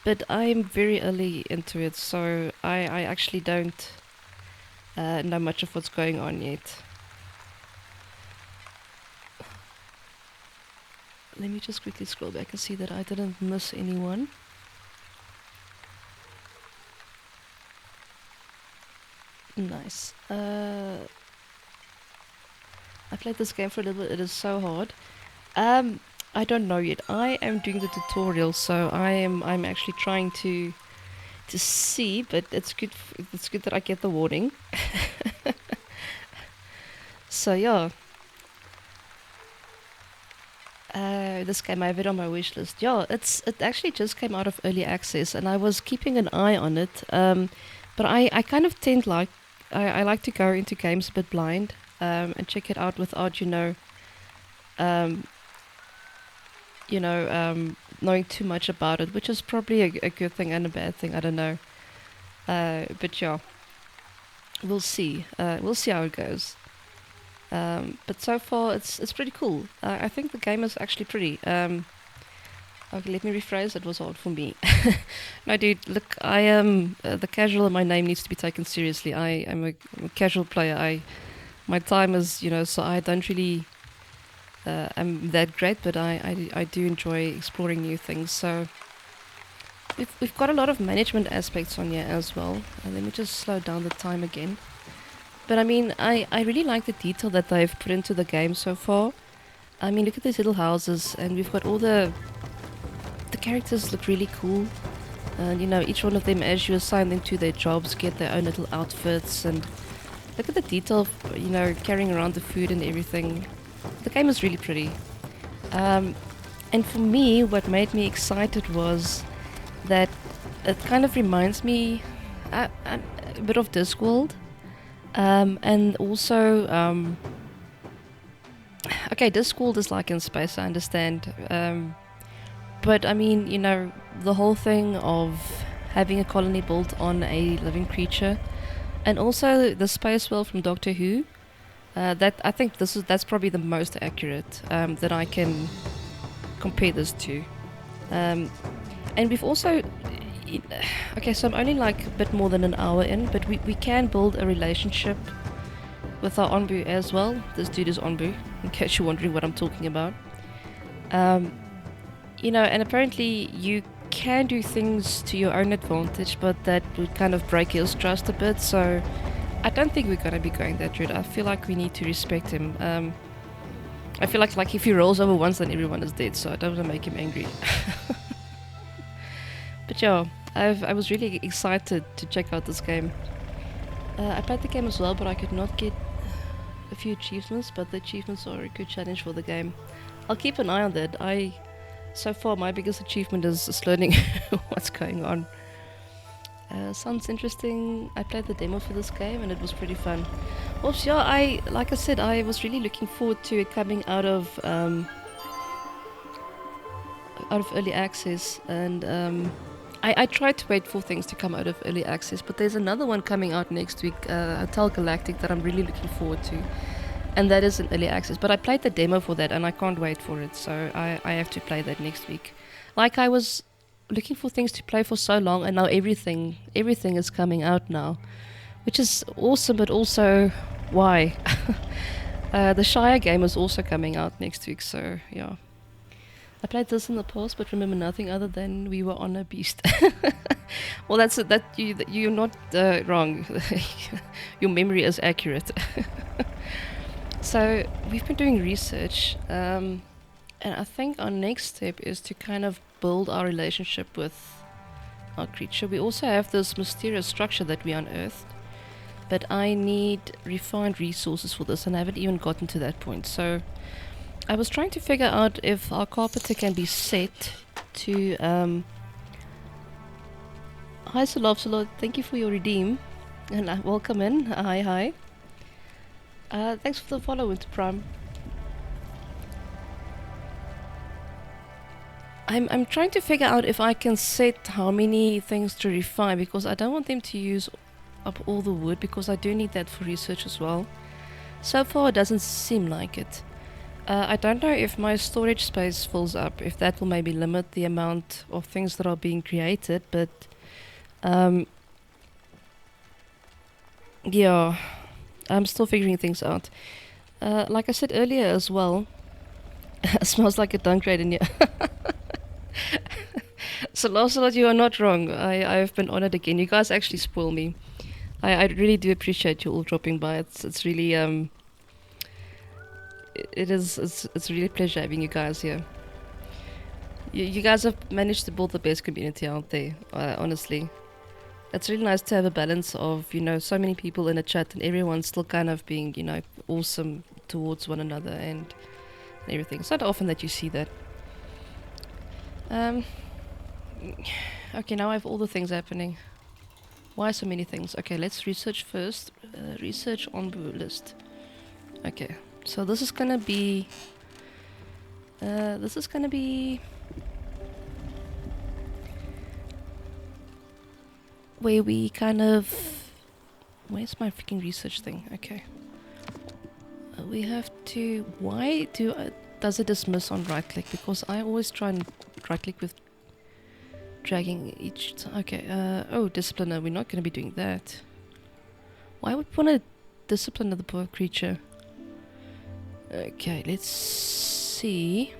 but I'm very early into it, so I actually don't know much of what's going on yet. Let me just quickly scroll back and see that I didn't miss anyone. Nice. I played this game for a little bit. It is so hard. I don't know yet. I am doing the tutorial, so I'm actually trying to see, but it's good. It's good that I get the warning. So yeah. This game I have it on my wish list. Yeah, it actually just came out of early access, and I was keeping an eye on it. But I kind of tend like I like to go into games a bit blind, and check it out without knowing too much about it, which is probably a good thing and a bad thing. I don't know. But yeah, we'll see. We'll see how it goes. But so far, it's pretty cool. I think the game is actually pretty. Okay, let me rephrase. It was hard for me. No, dude, look, I am the casual in my name needs to be taken seriously. I'm a casual player. My time is, so I don't really am that great, but I do enjoy exploring new things. So we've got a lot of management aspects on here as well. Let me just slow down the time again. But I mean, I really like the detail that they've put into the game so far. I mean, look at these little houses, and we've got all the characters look really cool. And each one of them, as you assign them to their jobs, get their own little outfits. And look at the detail of, carrying around the food and everything. The game is really pretty. And for me, what made me excited was that it kind of reminds me a bit of Discworld. And also, okay, Discworld is like in space, I understand. But I mean, the whole thing of having a colony built on a living creature, and also the space world from Doctor Who. That I think that's probably the most accurate that I can compare this to. And we've also, okay, so I'm only like a bit more than an hour in, but we can build a relationship with our Onbu as well. This dude is Onbu, in case you're wondering what I'm talking about. And apparently you can do things to your own advantage, but that would kind of break his trust a bit, so I don't think we're going to be going that route. I feel like we need to respect him. I feel like if he rolls over once, then everyone is dead, so I don't want to make him angry. But yeah, I was really excited to check out this game. I played the game as well, but I could not get a few achievements, but the achievements are a good challenge for the game. I'll keep an eye on that. So far, my biggest achievement is learning what's going on. Sounds interesting. I played the demo for this game and it was pretty fun. Also, yeah, like I said, I was really looking forward to it coming out of early access, and I tried to wait for things to come out of early access, but there's another one coming out next week, Hotel Galactic, that I'm really looking forward to, and that is in early access. But I played the demo for that and I can't wait for it, so I have to play that next week. Like, I was looking for things to play for so long, and now everything is coming out now, which is awesome, but also why? The Shire game is also coming out next week, so yeah. I played this in the past, but remember nothing other than we were on a beast. Well, that's it. You're not wrong. Your memory is accurate. So we've been doing research, and I think our next step is to kind of build our relationship with our creature. We also have this mysterious structure that we unearthed, but I need refined resources for this, and I haven't even gotten to that point. So I was trying to figure out if our carpenter can be set to. Hi, Salov. Thank you for your redeem, and welcome in. Hi. Thanks for the follow into Prime. I'm trying to figure out if I can set how many things to refine, because I don't want them to use up all the wood, because I do need that for research as well. So far it doesn't seem like it. I don't know if my storage space fills up, if that will maybe limit the amount of things that are being created, but yeah, I'm still figuring things out. Like I said earlier as well, it smells like a downgrade in here. So Lancelot, you are not wrong. I've been honored again. You guys actually spoil me. I really do appreciate you all dropping by. It's really it's really a pleasure having you guys here. You guys have managed to build the best community out there. Honestly, it's really nice to have a balance of so many people in a chat and everyone still kind of being awesome towards one another and everything. It's not often that you see that. Okay, now I have all the things happening. Why so many things? Okay, let's research first. Research on the list. Okay, so this is gonna be where we kind of, where's my freaking research thing? Okay, we have to, why does it dismiss on right click? Because I always try and right click with dragging each okay, oh, discipliner, we're not going to be doing that. Why would we want to discipline the poor creature? Okay, let's see.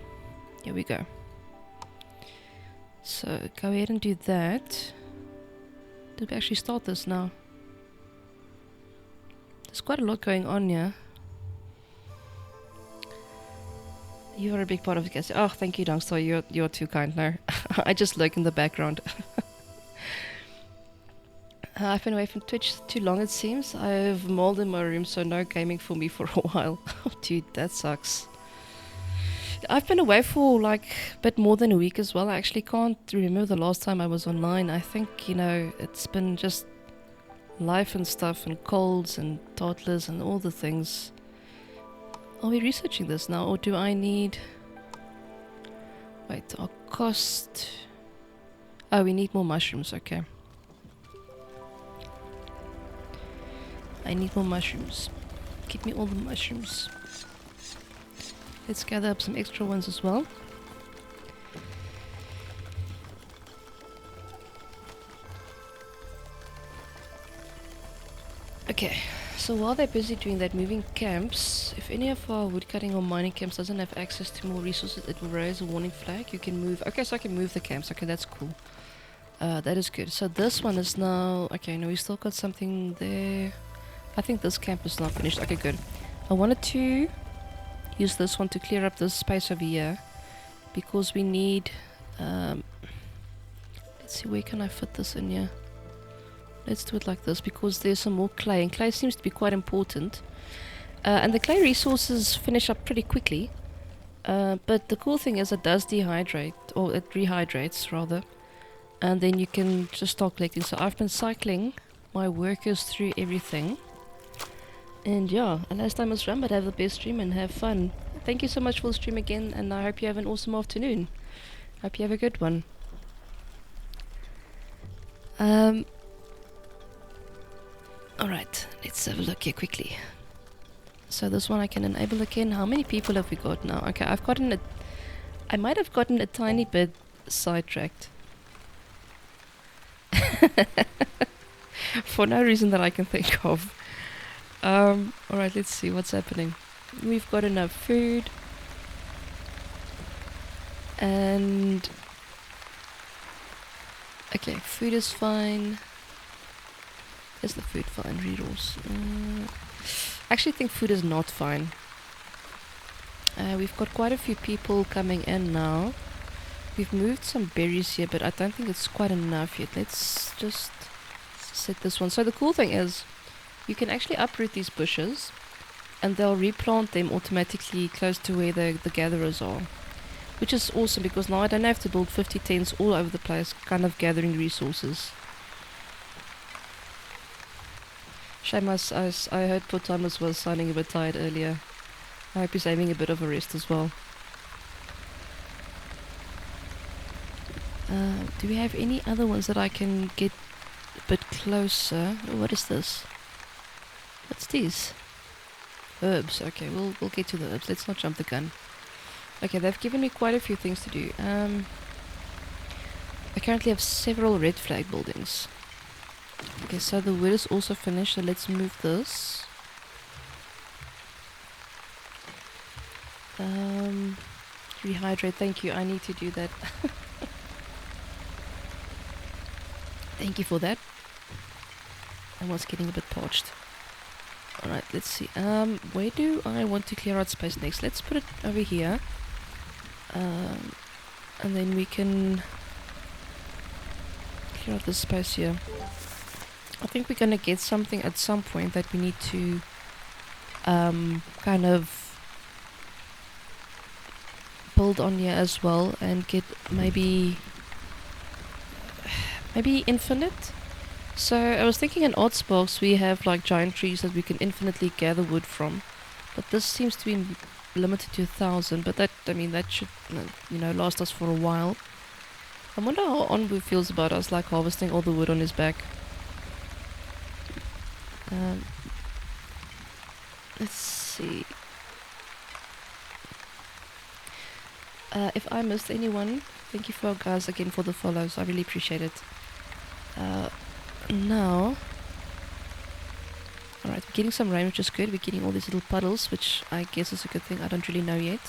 Here we go. So go ahead and do that. Did we actually start this now? There's quite a lot going on here. You are a big part of the cast. Oh, thank you, Dangstar. You're too kind now. I just lurk in the background. I've been away from Twitch too long, it seems. I've mold in my room, so no gaming for me for a while. Oh, dude, that sucks. I've been away for like a bit more than a week as well. I actually can't remember the last time I was online. I think, it's been just life and stuff and colds and toddlers and all the things. Are we researching this now, or do I need... Wait, our cost... Oh, we need more mushrooms, okay. I need more mushrooms. Give me all the mushrooms. Let's gather up some extra ones as well. Okay. So while they're busy doing that, moving camps, if any of our woodcutting or mining camps doesn't have access to more resources, it will raise a warning flag. You can move... Okay, so I can move the camps. Okay, that's cool. That is good. So this one is now... Okay, no, we still got something there. I think this camp is not finished. Okay, good. I wanted to use this one to clear up this space over here, because we need... let's see, where can I fit this in here? Let's do it like this, because there's some more clay, and clay seems to be quite important. And the clay resources finish up pretty quickly. But the cool thing is it does dehydrate, or it rehydrates rather. And then you can just start collecting. So I've been cycling my workers through everything. And yeah, and last time was run, but have the best stream and have fun. Thank you so much for the stream again, and I hope you have an awesome afternoon. Hope you have a good one. Alright, let's have a look here quickly. So this one I can enable again. How many people have we got now? Okay, I've gotten a... I might have gotten a tiny bit sidetracked. For no reason that I can think of. Alright, let's see what's happening. We've got enough food. And... Okay, food is fine. Is the food fine? Resource. I actually think food is not fine. We've got quite a few people coming in now. We've moved some berries here, but I don't think it's quite enough yet. Let's just set this one. So the cool thing is, you can actually uproot these bushes, and they'll replant them automatically close to where the gatherers are. Which is awesome, because now I don't have to build 50 tents all over the place, kind of gathering resources. Shame I heard poor Thomas was sounding a bit tired earlier. I hope he's having a bit of a rest as well. Do we have any other ones that I can get a bit closer? Oh, what is this? What's these? Herbs. Okay, we'll get to the herbs. Let's not jump the gun. Okay, they've given me quite a few things to do. I currently have several red flag buildings. Okay, so the wood is also finished, so let's move this. Rehydrate, thank you, I need to do that. Thank you for that. I was getting a bit parched. Alright, let's see. Where do I want to clear out space next? Let's put it over here. And then we can clear out this space here. I think we're gonna get something at some point that we need to kind of build on here as well, and get maybe infinite. So I was thinking in Oddsbox we have like giant trees that we can infinitely gather wood from, but this seems to be limited to 1,000. But that, I mean, that should last us for a while. I wonder how Onbu feels about us like harvesting all the wood on his back. Let's see. If I missed anyone, thank you for guys again for the follows. I really appreciate it. Now, alright, we're getting some rain, which is good. We're getting all these little puddles, which I guess is a good thing. I don't really know yet.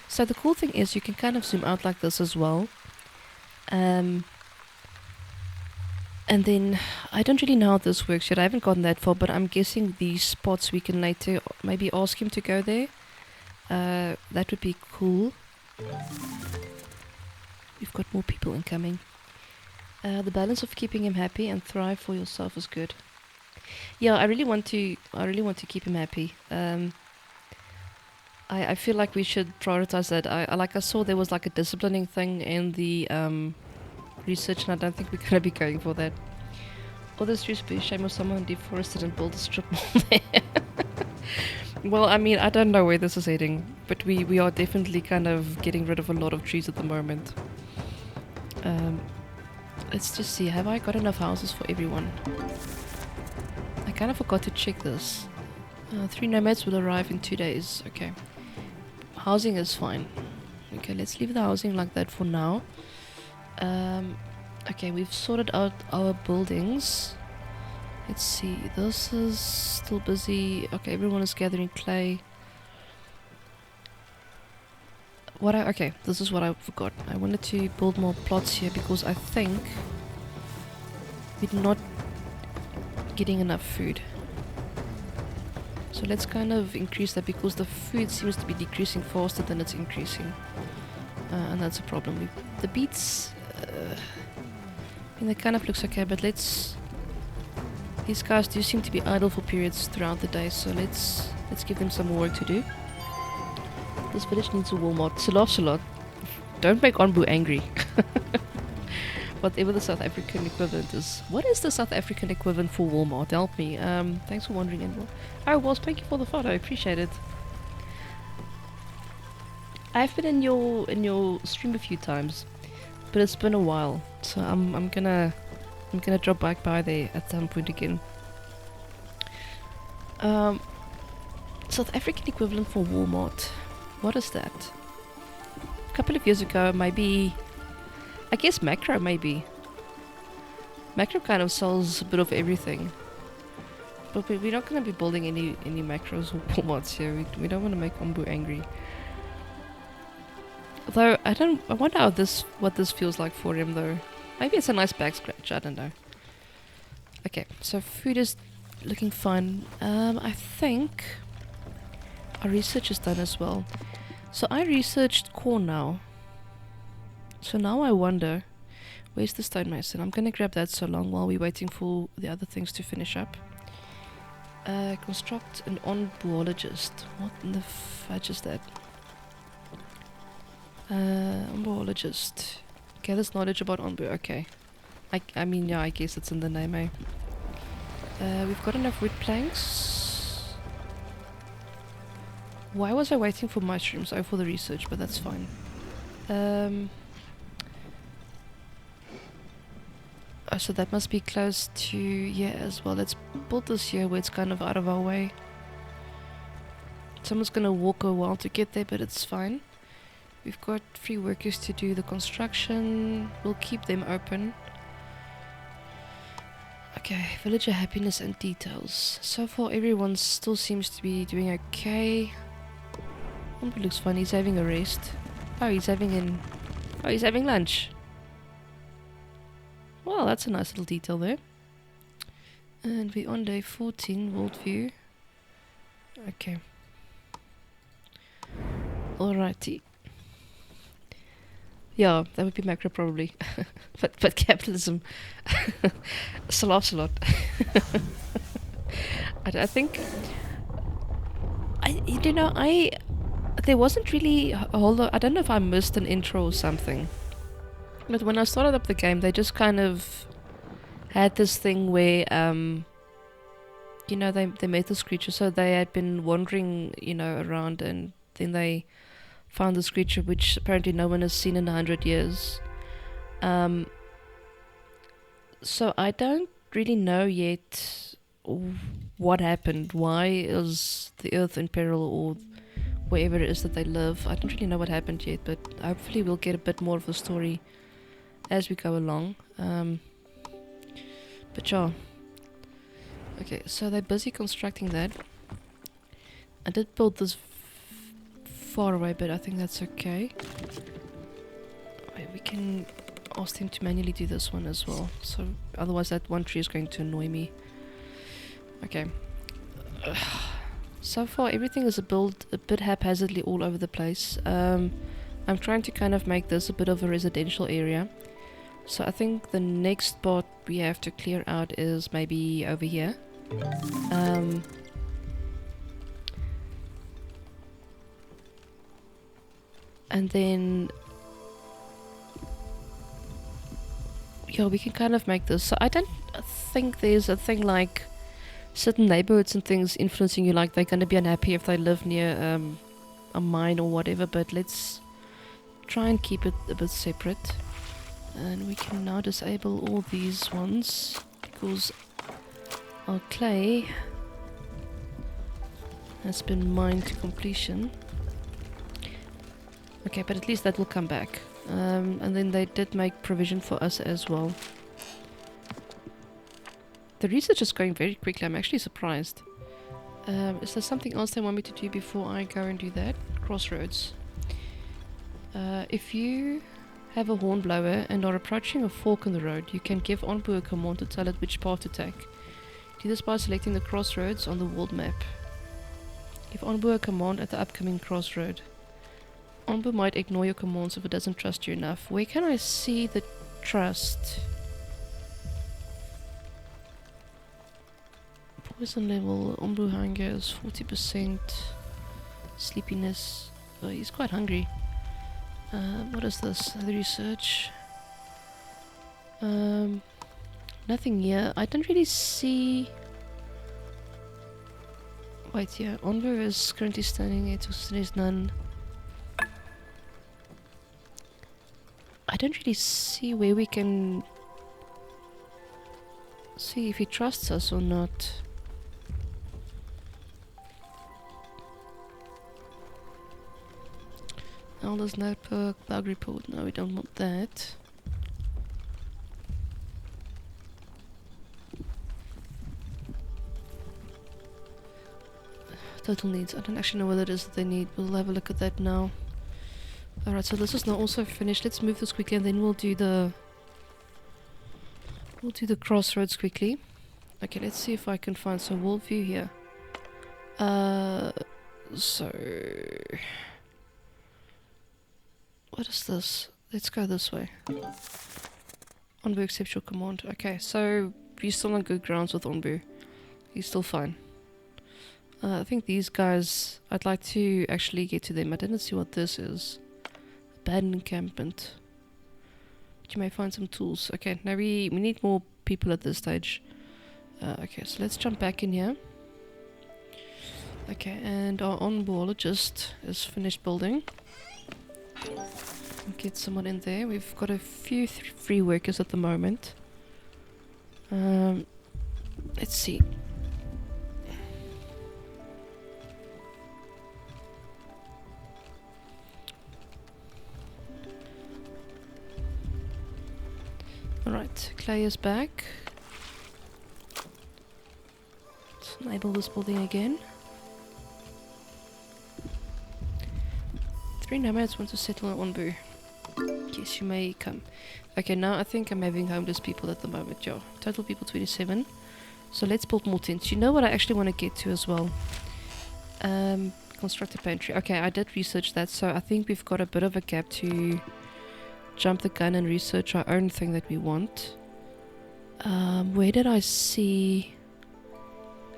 So the cool thing is you can kind of zoom out like this as well. And then, I don't really know how this works yet. I haven't gotten that far, but I'm guessing these spots we can later maybe ask him to go there. That would be cool. We've got more people incoming. The balance of keeping him happy and thrive for yourself is good. Yeah, I really want to keep him happy. I feel like we should prioritize that. I saw there was like a disciplining thing in the research, and I don't think we're gonna be going for that. All this used to be a shame if someone deforested and built a strip mall there. Well, I mean, I don't know where this is heading, but we are definitely kind of getting rid of a lot of trees at the moment. Let's just see, have I got enough houses for everyone? I kind of forgot to check this. 3 nomads will arrive in 2 days. Okay. Housing is fine. Okay, let's leave the housing like that for now. Okay, we've sorted out our buildings. Let's see, this is still busy. Okay, everyone is gathering clay. Okay, this is what I forgot. I wanted to build more plots here because I think we're not getting enough food. So let's kind of increase that, because the food seems to be decreasing faster than it's increasing. And that's a problem. The beets, I mean, they kind of looks okay, but these guys do seem to be idle for periods throughout the day, so let's give them some more work to do. This village needs a Walmart. Salot. Don't make Onbu angry. Whatever the South African equivalent is. What is the South African equivalent for Walmart? Help me. Thanks for wondering. Oh, well, thank you for the photo. I appreciate it. I've been in your stream a few times, but it's been a while, so I'm gonna drop back by there at some point again. South African equivalent for Walmart. What is that? A couple of years ago, maybe. I guess Macro, maybe. Macro kind of sells a bit of everything, but we're not going to be building any Macros or Walmarts here. We don't want to make Onbu angry. Though I wonder what this feels like for him though. Maybe it's a nice back scratch. I don't know. Okay, so food is looking fine. I think our research is done as well. So I researched corn now. So now I wonder, where's the stonemason? I'm gonna grab that so long while we're waiting for the other things to finish up. Construct an onboologist. What in the fudge is that? Onboologist. Gathers knowledge about onbo. Okay. I mean, yeah, I guess it's in the name, eh? We've got enough wood planks. Why was I waiting for mushrooms? Oh, for the research, but that's fine. Oh, so that must be close to here as well. Let's build this here where it's kind of out of our way. Someone's gonna walk a while to get there, but it's fine. We've got 3 workers to do the construction. We'll keep them open. Okay, villager happiness and details. So far everyone still seems to be doing okay. It looks fun, he's having a rest. Oh, he's having lunch. Well, that's a nice little detail there. And we're on day 14, world view. Okay. Alrighty. Yeah, that would be macro probably. but capitalism. Slots a lot. I think... there wasn't really a whole lot... I don't know if I missed an intro or something. But when I started up the game, they just kind of had this thing where, you know, they met this creature. So they had been wandering, you know, around, and then they found this creature which apparently no one has seen in 100 years. So I don't really know yet what happened. Why is the Earth in peril, or wherever it is that they live? I don't really know what happened yet, but hopefully we'll get a bit more of the story as we go along. But yeah. Okay, so they're busy constructing that. I did build this far away, but I think that's okay. Wait, we can ask them to manually do this one as well. So otherwise that one tree is going to annoy me. Okay. So far everything is built a bit haphazardly all over the place. I'm trying to kind of make this a bit of a residential area. So I think the next spot we have to clear out is maybe over here. And then... yeah, we can kind of make this. So I don't think there's a thing like certain neighborhoods and things influencing you, like they're going to be unhappy if they live near a mine or whatever, but let's try and keep it a bit separate. And we can now disable all these ones because our clay has been mined to completion. Okay, but at least that will come back. And then they did make provision for us as well. The research is going very quickly. I'm actually surprised. Is there something else they want me to do before I go and do that? Crossroads. If you have a hornblower and are approaching a fork in the road, you can give Onbu a command to tell it which path to take. Do this by selecting the crossroads on the world map. Give Onbu a command at the upcoming crossroad. Onbu might ignore your commands if it doesn't trust you enough. Where can I see the trust? Poison level, Onbu hunger is 40%. Sleepiness. Oh, he's quite hungry. What is this? The research. Nothing here. I don't really see... wait, yeah. Onbu is currently standing at... there's none. I don't really see where we can... see if he trusts us or not. Elder's notebook, bug report. No, we don't want that. Total needs. I don't actually know what it is that they need. We'll have a look at that now. Alright, so this is now also finished. Let's move this quickly and then we'll do the... we'll do the crossroads quickly. Okay, let's see if I can find some world view here. So... What is this? Let's go this way. Onbu accepts your command. Okay, so we're still on good grounds with Onbu. He's still fine. I think these guys, I'd like to actually get to them. I didn't see what this is. Abandoned encampment. But you may find some tools. Okay, now we need more people at this stage. Okay, so let's jump back in here. Okay, and our onboologist is finished building. Get someone in there. We've got a few free workers at the moment. Let's see. Alright, Clay is back. Let's enable this building again. 3 nomads want to settle on Onbu. Yes, you may come. Okay, now I think I'm having homeless people at the moment, yo. Total people 27. So let's build more tents. You know what I actually want to get to as well? Construct a pantry. Okay, I did research that, so I think we've got a bit of a gap to jump the gun and research our own thing that we want. Where did I see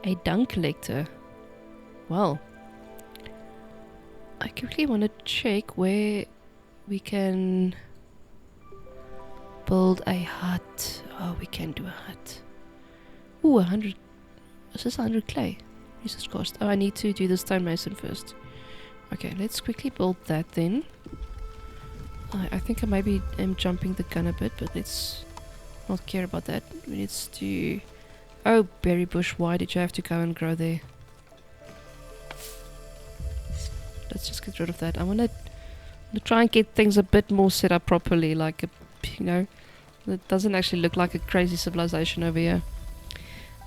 a dung collector? Well, I quickly want to check where we can build a hut. Oh, we can do a hut. Ooh, 100. Is this 100 clay? Research cost. Oh, I need to do the stonemason first. Okay, let's quickly build that then. I think I maybe am jumping the gun a bit, but let's not care about that. We need to... Oh, berry bush, why did you have to go and grow there? Let's just get rid of that. I want to try and get things a bit more set up properly, like, you know, it doesn't actually look like a crazy civilization over here.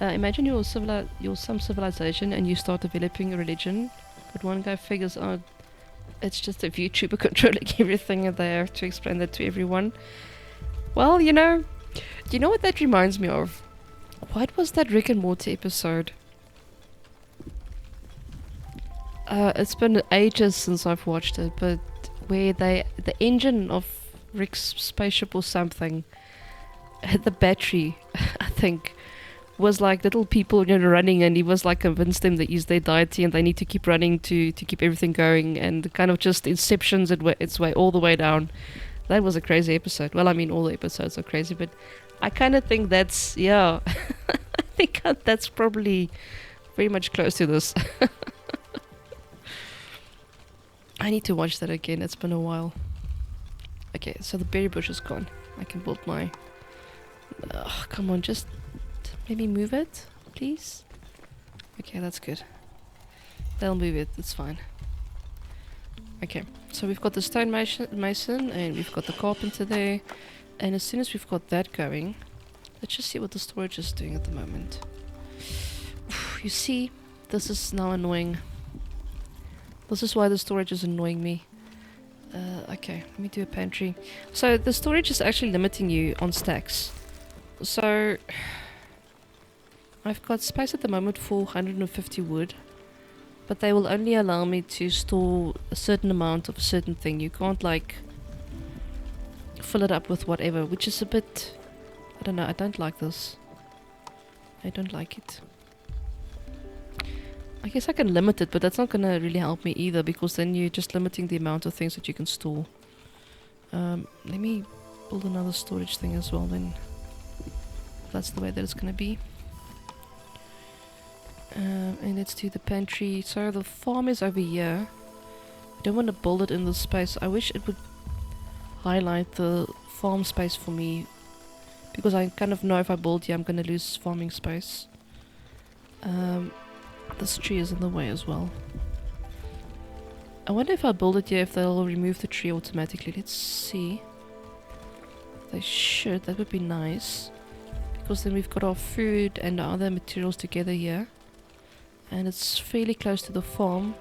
Imagine you're some civilization and you start developing a religion, but one guy figures out it's just a VTuber controlling everything and they have to explain that to everyone. Well, you know what that reminds me of? What was that Rick and Morty episode? It's been ages since I've watched it, but where the engine of Rick's spaceship or something, the battery, I think, was like little people, you know, running, and he was like convinced them that he's their deity and they need to keep running to keep everything going, and kind of just inceptions its way all the way down. That was a crazy episode. Well, I mean, all the episodes are crazy, but I kind of think that's, yeah, I think that's probably very much close to this. I need to watch that again. It's been a while. Okay, so the berry bush is gone. I can build my... Oh, come on, just maybe move it, please. Okay, that's good. They'll move it. It's fine. Okay, so we've got the stonemason and we've got the carpenter there. And as soon as we've got that going, let's just see what the storage is doing at the moment. You see, this is now annoying. This is why the storage is annoying me. Okay, let me do a pantry. So the storage is actually limiting you on stacks. So I've got space at the moment for 150 wood, but they will only allow me to store a certain amount of a certain thing. You can't like fill it up with whatever, which is a bit... I don't know, I don't like this. I don't like it. I guess I can limit it, but that's not going to really help me either, because then you're just limiting the amount of things that you can store. Let me build another storage thing as well then. That's the way that it's going to be. And let's do the pantry. So the farm is over here. I don't want to build it in this space. I wish it would highlight the farm space for me, because I kind of know if I build here I'm going to lose farming space. This tree is in the way as well. I wonder if I build it here if they'll remove the tree automatically. Let's see. They should. That would be nice, because then we've got our food and our other materials together here, and it's fairly close to the farm.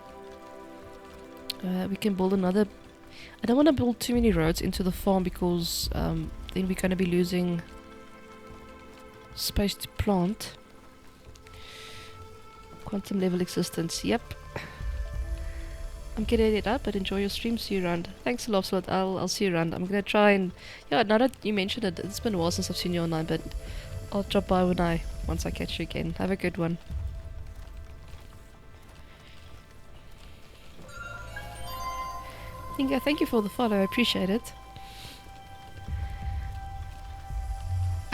We can build another... I don't want to build too many roads into the farm, because then we're going to be losing space to plant. Quantum level existence, yep. I'm getting it up, but enjoy your stream. See you around. Thanks a lot, Slot. I'll see you around. I'm gonna try and yeah. Now that you mentioned it, it's been a while since I've seen you online, but I'll drop by once I catch you again. Have a good one. Inga, thank you for the follow. I appreciate it.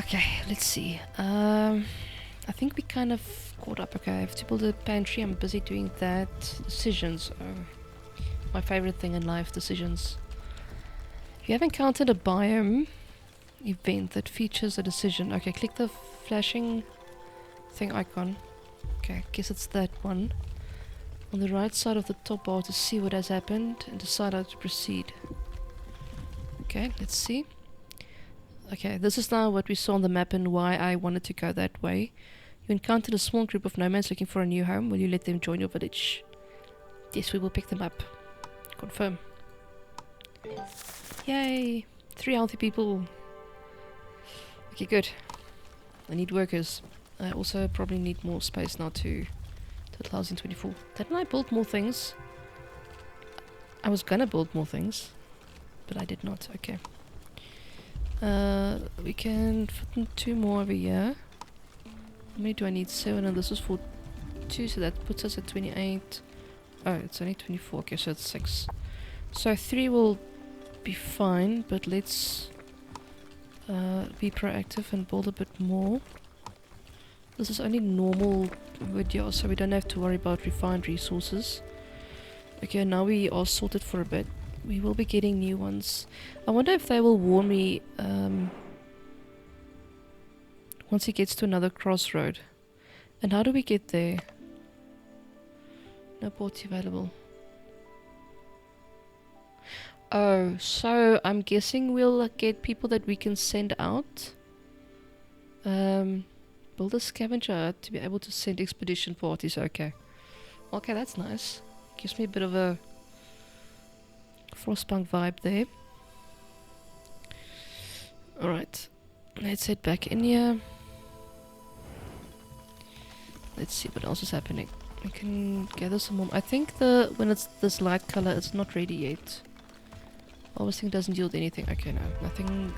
Okay, let's see. I think we kind of caught up. Okay, I have to build a pantry. I'm busy doing that. Decisions. My favorite thing in life, decisions. If you have encountered a biome event that features a decision. Okay, click the flashing thing icon. Okay, guess it's that one. On the right side of the top bar to see what has happened and decide how to proceed. Okay, let's see. Okay, this is now what we saw on the map and why I wanted to go that way. You encountered a small group of nomads looking for a new home. Will you let them join your village? Yes, we will pick them up. Confirm. Yay! 3 healthy people. Okay, good. I need workers. I also probably need more space now to 2024. Didn't I build more things? I was gonna build more things, but I did not. Okay. We can fit in 2 more over here. How many do I need? 7, and this is for 2, so that puts us at 28. Oh, it's only 24. Okay, so it's 6. So 3 will be fine, but let's be proactive and build a bit more. This is only normal wood, yeah, so we don't have to worry about refined resources. Okay, now we are sorted for a bit. We will be getting new ones. I wonder if they will warn me once he gets to another crossroad. And how do we get there? No ports available. Oh, so I'm guessing we'll get people that we can send out. Build a scavenger to be able to send expedition parties. Okay. Okay, that's nice. Gives me a bit of a Frostpunk vibe there. Alright. Let's head back in here. Let's see what else is happening. I can gather some more. I think when it's this light color, it's not ready yet. Harvesting doesn't yield anything. Okay, no, nothing.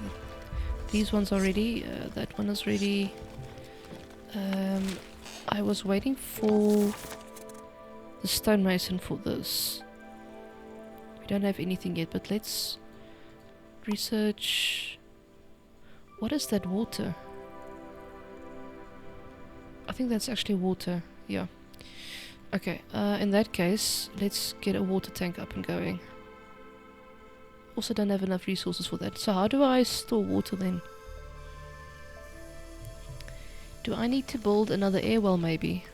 These ones are ready. That one is ready. I was waiting for the stonemason for this. We don't have anything yet, but let's research. What is that water? I think that's actually water. Yeah. Okay, in that case, let's get a water tank up and going. Also don't have enough resources for that. So how do I store water then? Do I need to build another air well maybe?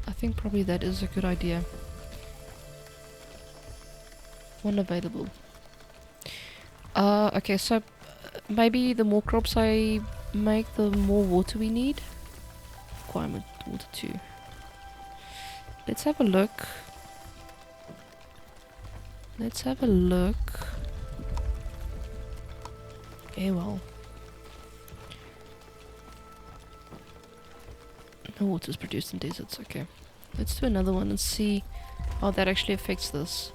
I think probably that is a good idea. One available. Okay, so maybe the more crops I make, the more water we need. Requirement water 2. Let's have a look. Let's have a look. Okay, well. No water is produced in deserts, okay. Let's do another one and see how that actually affects this.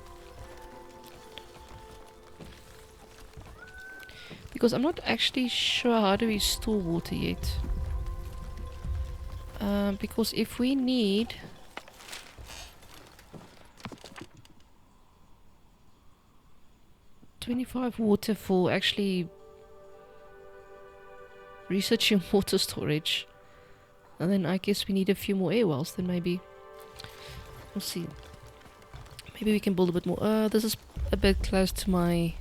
Because I'm not actually sure how do we store water yet. Because if we need 25 water for actually researching water storage, and then I guess we need a few more air wells, then maybe we'll see. Maybe we can build a bit more. This is a bit close to my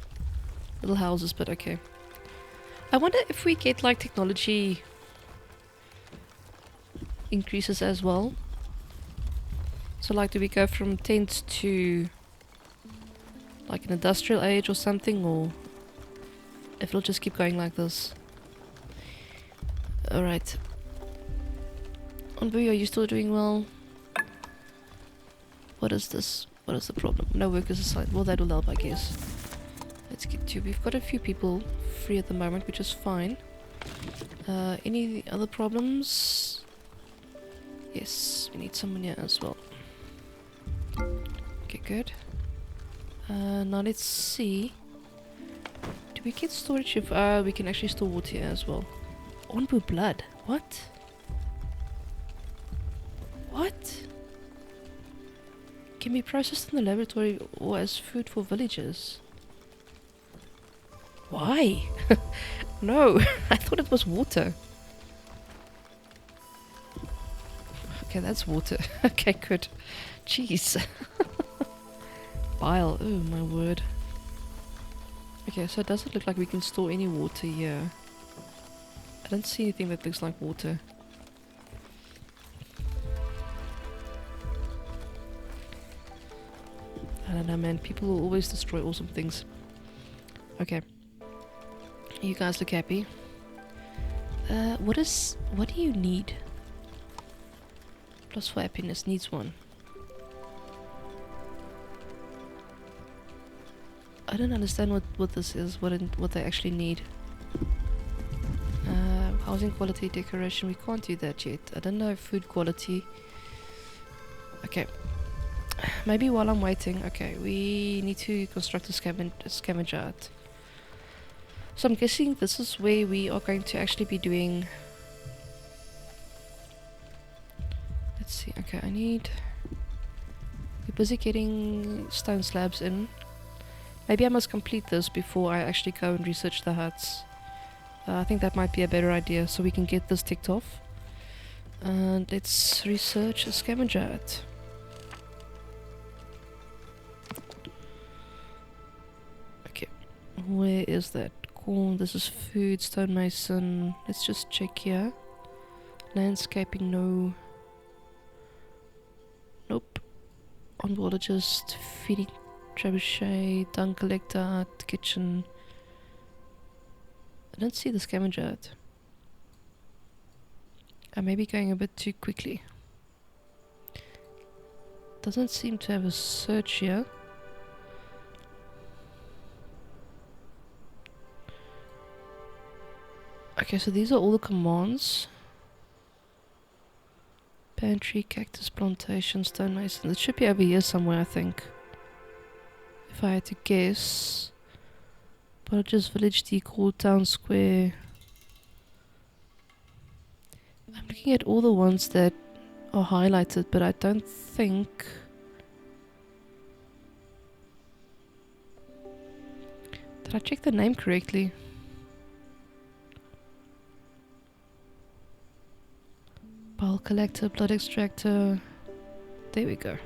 little houses, but okay. I wonder if we get like technology increases as well. So like do we go from tents to like an industrial age or something, or if it'll just keep going like this. Alright. Onbu, are you still doing well? What is this? What is the problem? No workers assigned. Well, that will help, I guess. Let's get to. We've got a few people free at the moment, which is fine. Any other problems? Yes, we need someone here as well. Okay, good. Now let's see. Do we get storage if we can actually store water here as well? Onbu blood. What? What? Can be processed in the laboratory or as food for villagers. Why? No, I thought it was water. Okay, that's water. Okay, good. Jeez. Bile. Oh, my word. Okay, so it doesn't look like we can store any water here. I don't see anything that looks like water. I don't know, man. People will always destroy awesome things. Okay. You guys look happy. What do you need? Plus for happiness needs one. I don't understand what this is, what they actually need. Housing quality, decoration, we can't do that yet. I don't know food quality. Okay. Maybe while I'm waiting, okay, we need to construct a scavenger hunt. So I'm guessing this is where we are going to actually be doing... Let's see, okay, we're busy getting stone slabs in. Maybe I must complete this before I actually go and research the huts. I think that might be a better idea, so we can get this ticked off. And let's research a scavenger hut. Okay, where is that? Corn, this is food, stonemason. Let's just check here. Landscaping, no. Nope. Onbologist, feeding trebuchet, dung collector, hut, kitchen. I don't see the scavenger hut. I may be going a bit too quickly. Doesn't seem to have a search here. Okay, so these are all the commands. Pantry, cactus plantation, stonemason. It should be over here somewhere, I think. If I had to guess. Villagers, village decor, town square. I'm looking at all the ones that are highlighted, but I don't think... Did I check the name correctly? Bile collector, blood extractor. There we go.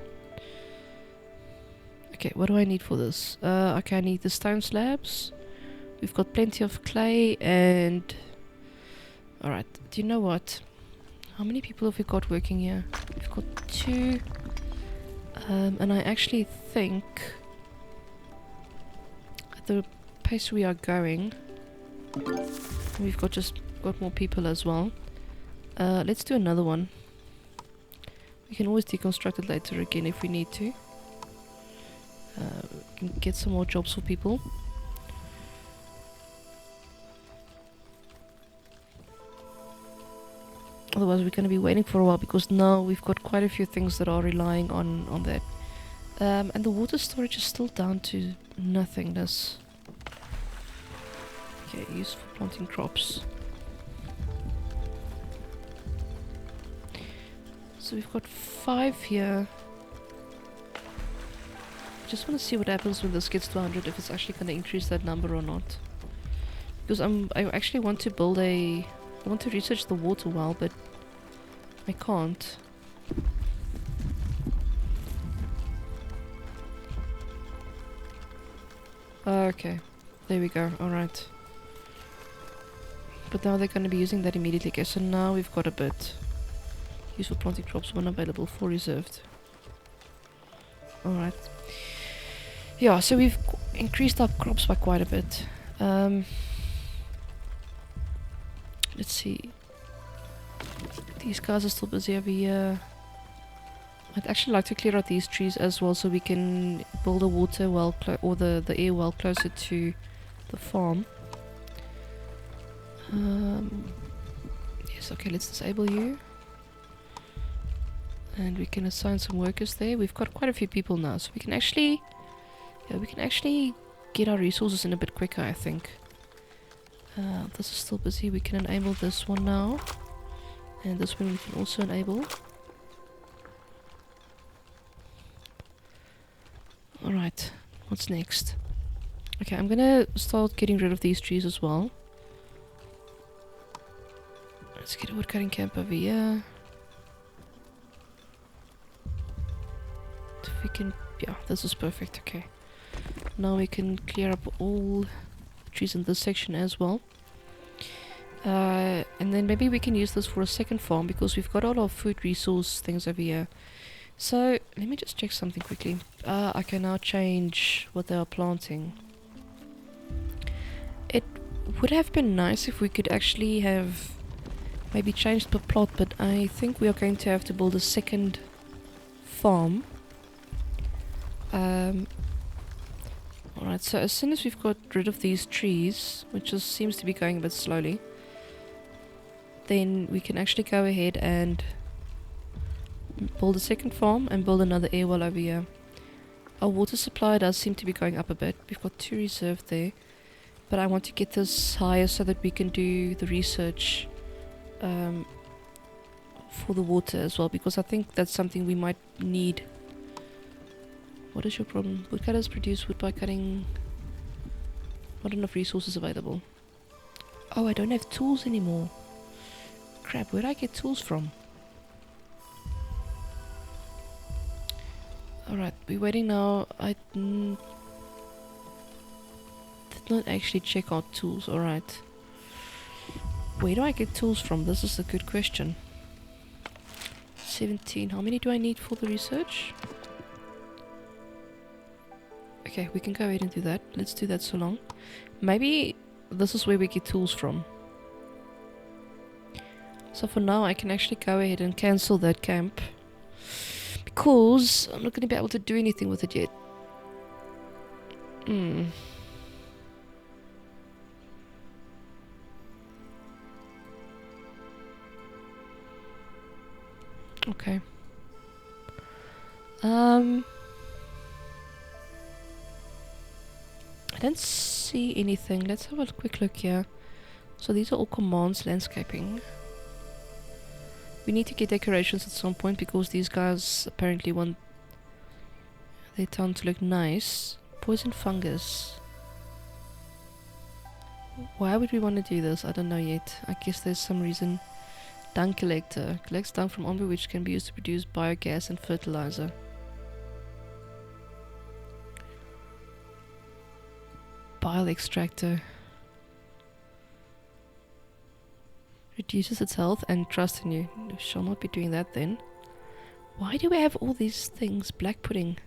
Okay, what do I need for this? Okay, I need the stone slabs. We've got plenty of clay and... Alright, do you know what? How many people have we got working here? We've got 2. And I actually think... At the pace we are going... We've got more people as well. Let's do another one. We can always deconstruct it later again if we need to. We can get some more jobs for people. Otherwise we're going to be waiting for a while because now we've got quite a few things that are relying on that. And the water storage is still down to nothingness. Okay, used for planting crops. So we've got 5 here. Just want to see what happens when this gets to 100, if it's actually going to increase that number or not. Because I actually want to build I want to research the water well, but I can't. Okay, there we go, alright. But now they're going to be using that immediately. Okay, so now we've got a bit. Use for planting crops, 1 available, 4 reserved. Alright. Yeah, so we've increased our crops by quite a bit. Let's see. These guys are still busy over here. I'd actually like to clear out these trees as well so we can build a water well or the air well closer to the farm. Yes, okay, let's disable you. And we can assign some workers there. We've got quite a few people now, so we can actually... Yeah, we can actually get our resources in a bit quicker, I think. This is still busy. We can enable this one now. And this one we can also enable. Alright, what's next? Okay, I'm gonna start getting rid of these trees as well. Let's get a woodcutting camp over here. If we can... Yeah, this is perfect, okay. Now we can clear up all trees in this section as well. And then maybe we can use this for a second farm because we've got all our food resource things over here. So, let me just check something quickly. I can now change what they are planting. It would have been nice if we could actually have maybe changed the plot, but I think we are going to have to build a second farm. Alright, so as soon as we've got rid of these trees, which just seems to be going a bit slowly, then we can actually go ahead and build a second farm and build another air well over here. Our water supply does seem to be going up a bit. We've got 2 reserved there, but I want to get this higher so that we can do the research for the water as well, because I think that's something we might need. What is your problem? Woodcutters produce wood by cutting. Not enough resources available. Oh, I don't have tools anymore. Crap, where do I get tools from? Alright, we're waiting now. I did not actually check out tools. Alright. Where do I get tools from? This is a good question. 17. How many do I need for the research? Okay, we can go ahead and do that. Let's do that so long. Maybe this is where we get tools from. So for now I can actually go ahead and cancel that camp, because I'm not going to be able to do anything with it yet. Okay. I don't see anything. Let's have a quick look here. So these are all commands, landscaping. We need to get decorations at some point because these guys apparently want their town to look nice. Poison fungus. Why would we want to do this? I don't know yet. I guess there's some reason. Dung collector. Collects dung from ombre which can be used to produce biogas and fertilizer. Bile extractor. Reduces its health and trust in you. We shall not be doing that then. Why do we have all these things? Black pudding.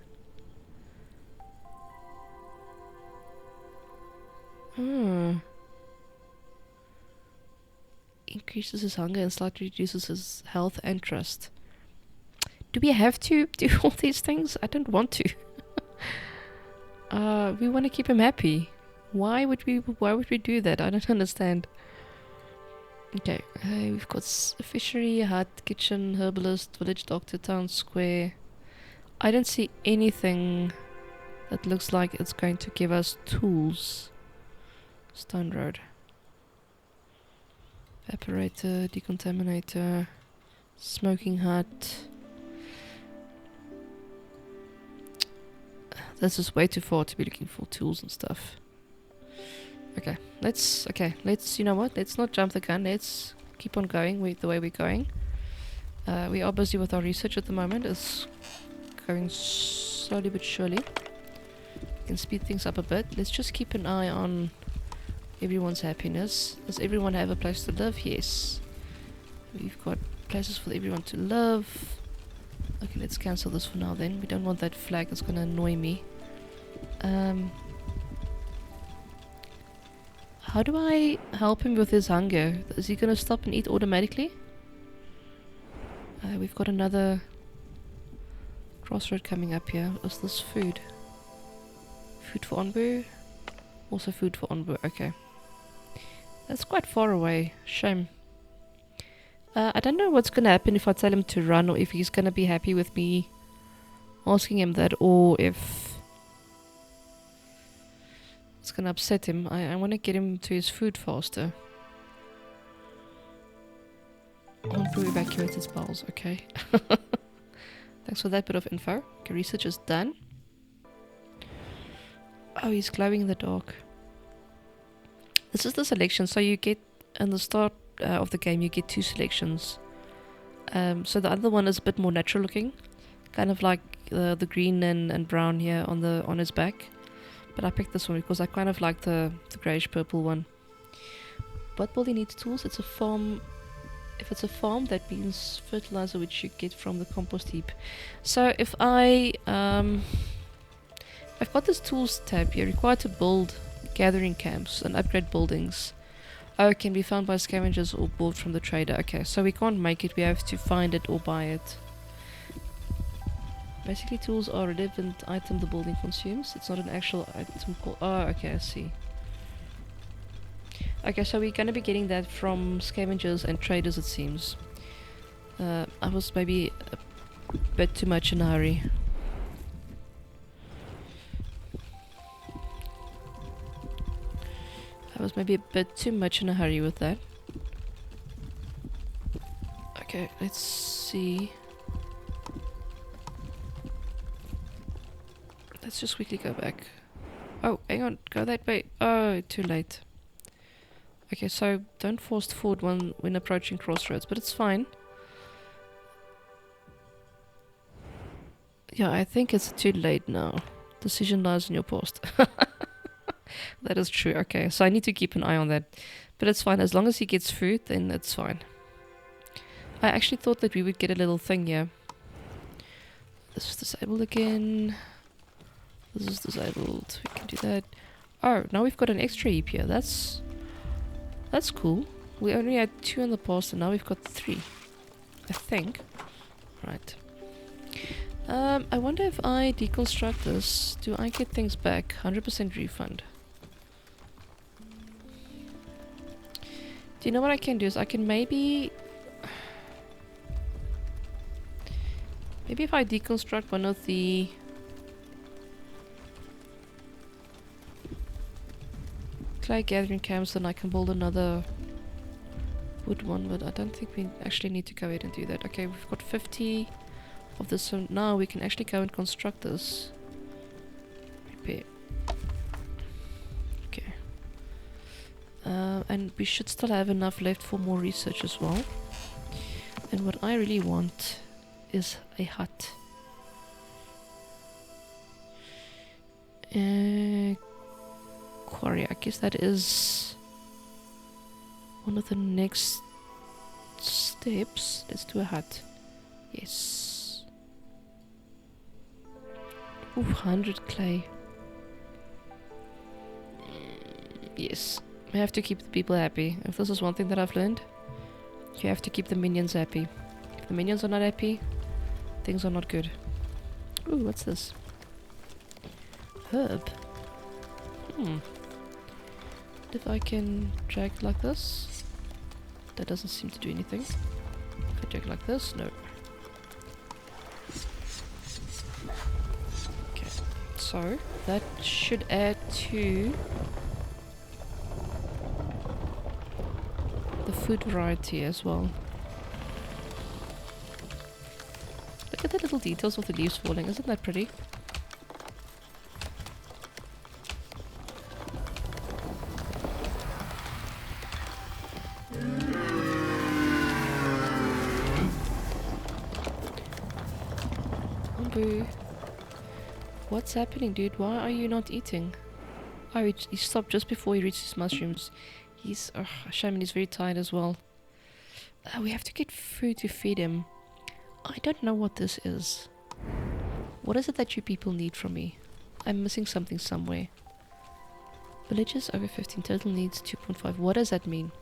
Increases his hunger and slightly reduces his health and trust. Do we have to do all these things? I don't want to. We want to keep him happy. Why would we do that? I don't understand. Okay, we've got a fishery, a hut, kitchen, herbalist, village doctor, town square. I don't see anything that looks like it's going to give us tools. Stone road. Evaporator, decontaminator, smoking hut. This is way too far to be looking for tools and stuff. Okay, let's, you know what, let's not jump the gun, let's keep on going with the way we're going. We are busy with our research at the moment, it's going slowly but surely. We can speed things up a bit. Let's just keep an eye on everyone's happiness. Does everyone have a place to live? Yes. We've got places for everyone to live. Okay, let's cancel this for now then. We don't want that flag, that's gonna annoy me. How do I help him with his hunger? Is he gonna stop and eat automatically? We've got another crossroad coming up here. Is this food? Food for Onbu? Also food for Onbu, okay. That's quite far away. Shame. I don't know what's gonna happen if I tell him to run, or if he's gonna be happy with me asking him that, or if it's gonna upset him. I want to get him to his food faster. I want to evacuate his bowels, okay. Thanks for that bit of info. Okay, research is done. Oh, he's glowing in the dark. This is the selection, so you get, in the start of the game, you get 2 selections. So the other one is a bit more natural looking, kind of like the green and brown here on his back. But I picked this one because I kind of like the greyish purple one. What will he need tools? It's a farm. If it's a farm, that means fertilizer, which you get from the compost heap. So if I've got this tools tab here, required to build gathering camps and upgrade buildings. Oh, it can be found by scavengers or bought from the trader. Okay, so we can't make it, we have to find it or buy it. Basically, tools are a relevant item the building consumes. It's not an actual item called... Oh, okay, I see. Okay, so we're going to be getting that from scavengers and traders, it seems. I was maybe a bit too much in a hurry. I was maybe a bit too much in a hurry with that. Okay, let's see. Let's just quickly go back. Oh, hang on, go that way. Oh, too late. Okay, so don't fast forward when approaching crossroads, but it's fine. Yeah, I think it's too late now. Decision lies in your past. That is true. Okay, so I need to keep an eye on that. But it's fine. As long as he gets food, then it's fine. I actually thought that we would get a little thing here. This is disabled again. This is disabled. We can do that. Oh, now we've got an extra heap here. That's cool. We only had 2 in the past, and now we've got 3. I think. Right. I wonder if I deconstruct this, do I get things back? 100% refund. Do you know what I can do is I can maybe if I deconstruct one of the clay gathering camps, then I can build another wood one, but I don't think we actually need to go ahead and do that. Okay, we've got 50 of this, so now we can actually go and construct this. Repair. Okay. And we should still have enough left for more research as well. And what I really want is a hut. Quarry, I guess that is one of the next steps. Let's do a hut. Yes. Ooh, 100 clay. Yes. We have to keep the people happy. If this is one thing that I've learned, you have to keep the minions happy. If the minions are not happy, things are not good. Ooh, what's this? Herb. If I can drag it like this, that doesn't seem to do anything. If I drag it like this, no. Okay, so that should add to the food variety as well. Look at the little details of the leaves falling, isn't that pretty? What's happening, dude? Why are you not eating? Oh, he stopped just before he reached his mushrooms. He's... Shaman is very tired as well. We have to get food to feed him. I don't know what this is. What is it that you people need from me? I'm missing something somewhere. Villagers over 15, total needs 2.5. What does that mean?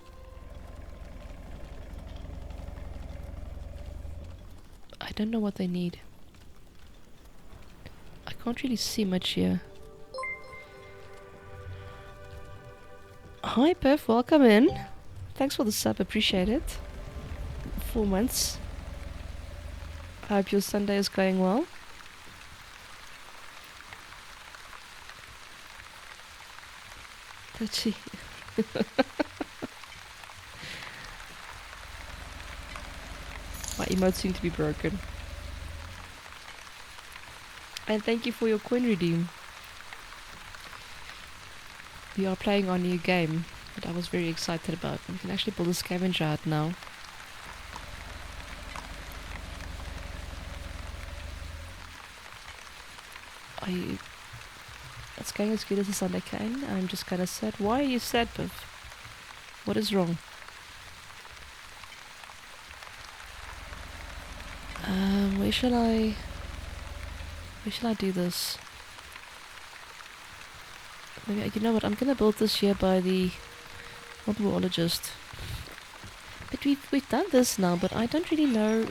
I don't know what they need. I can't really see much here. Hi Perf, welcome in. Thanks for the sub, appreciate it. 4 months. I hope your Sunday is going well. Touchy. My emotes seem to be broken. And thank you for your coin redeem. We are playing our new game that I was very excited about. We can actually build a scavenger hunt now. It's going as good as the Sunday can. I'm just kind of sad. Why are you sad, Biff? What is wrong? Where shall I do this? Maybe, you know what? I'm gonna build this here by the Ontboologist. But we've done this now, but I don't really know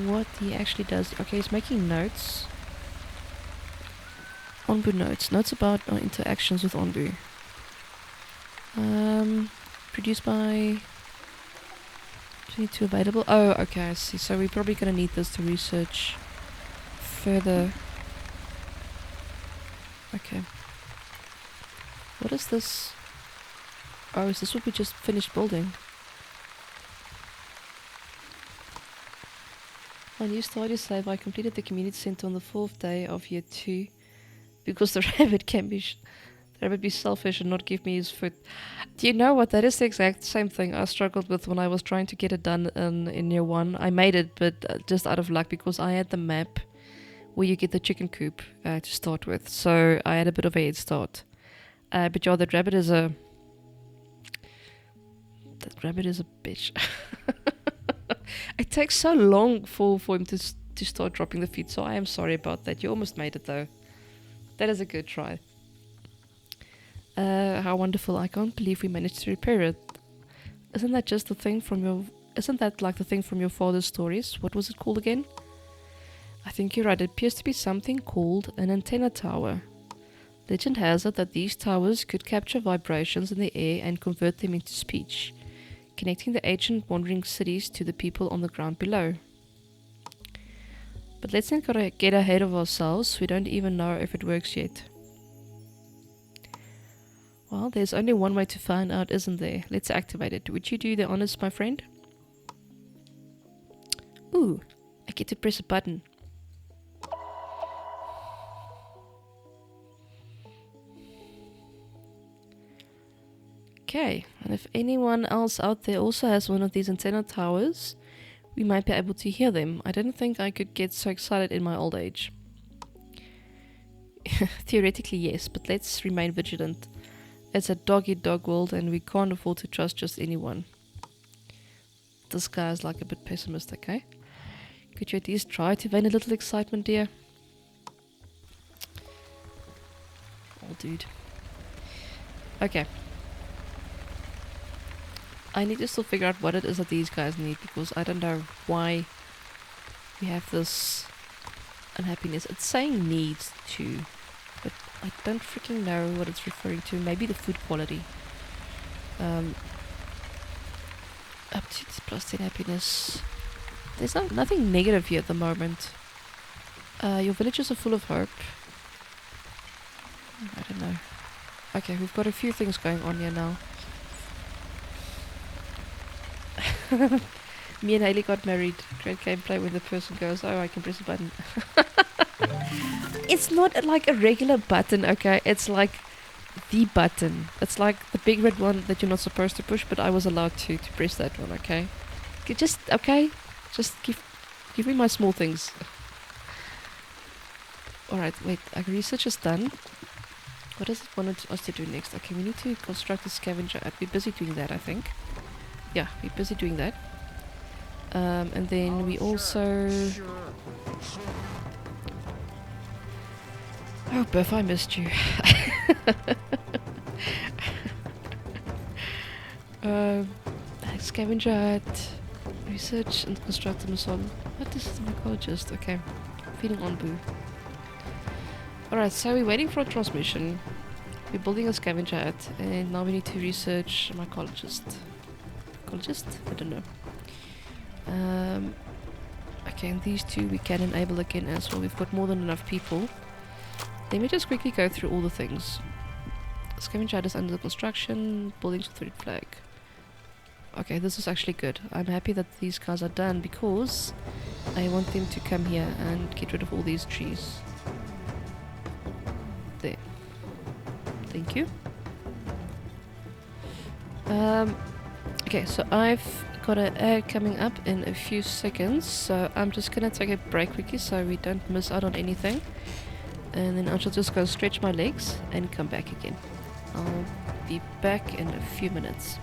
what he actually does. Okay, he's making notes. Onbu notes. Notes about our interactions with Onbu. Produced by 22 available. Oh, okay, I see. So we're probably gonna need this to research further. Okay. What is this? Oh, is this what we just finished building? My new starter save, I completed the community center on the 4th day of year 2 because the rabbit can be the rabbit be selfish and not give me his food. Do you know what? That is the exact same thing I struggled with when I was trying to get it done in year 1. I made it, but just out of luck because I had the map where you get the chicken coop to start with. So I had a bit of a head start. But yeah, that rabbit is a bitch. It takes so long for him to start dropping the feed, so I am sorry about that. You almost made it though. That is a good try. How wonderful. I can't believe we managed to repair it. Isn't that just the thing from your... Isn't that like the thing from your father's stories? What was it called again? I think you're right. It appears to be something called an antenna tower. Legend has it that these towers could capture vibrations in the air and convert them into speech, connecting the ancient wandering cities to the people on the ground below. But let's not get ahead of ourselves. We don't even know if it works yet. Well, there's only one way to find out, isn't there? Let's activate it. Would you do the honors, my friend? Ooh, I get to press a button. Okay, and if anyone else out there also has one of these antenna towers, we might be able to hear them. I didn't think I could get so excited in my old age. Theoretically, yes, but let's remain vigilant. It's a dog-eat-dog world and we can't afford to trust just anyone. This guy is like a bit pessimistic, eh? Could you at least try to vein a little excitement, dear? Oh, dude. Okay. I need to still figure out what it is that these guys need because I don't know why we have this unhappiness. It's saying needs to, but I don't freaking know what it's referring to. Maybe the food quality. Up to +10 happiness. There's nothing negative here at the moment. Your villages are full of hope. I don't know. Okay, we've got a few things going on here now. Me and Haley got married. Great gameplay when the person goes, oh, I can press a button. It's not like a regular button, okay? It's like the button. It's like the big red one that you're not supposed to push, but I was allowed to press that one, okay? Just give me my small things. Alright, wait, our research is done. What does it want us to do next? Okay, we need to construct a scavenger. I'd be busy doing that, I think. Yeah, we're busy doing that. And then we also... Oh, Biff, I missed you. Scavenger hut, research and construct a mason. What is the mycologist? Okay, feeding Onbu. Alright, so we're waiting for a transmission. We're building a scavenger hut, and now we need to research a mycologist. Mycologist? I don't know. Okay, and these two we can enable again as well. We've got more than enough people. Let me just quickly go through all the things. Scavenger is under construction, buildings with red flag. Okay, this is actually good. I'm happy that these guys are done because I want them to come here and get rid of all these trees. There. Thank you. Okay, so I've got an ad coming up in a few seconds, so I'm just gonna take a break quickly so we don't miss out on anything. And then I shall just go stretch my legs and come back again. I'll be back in a few minutes.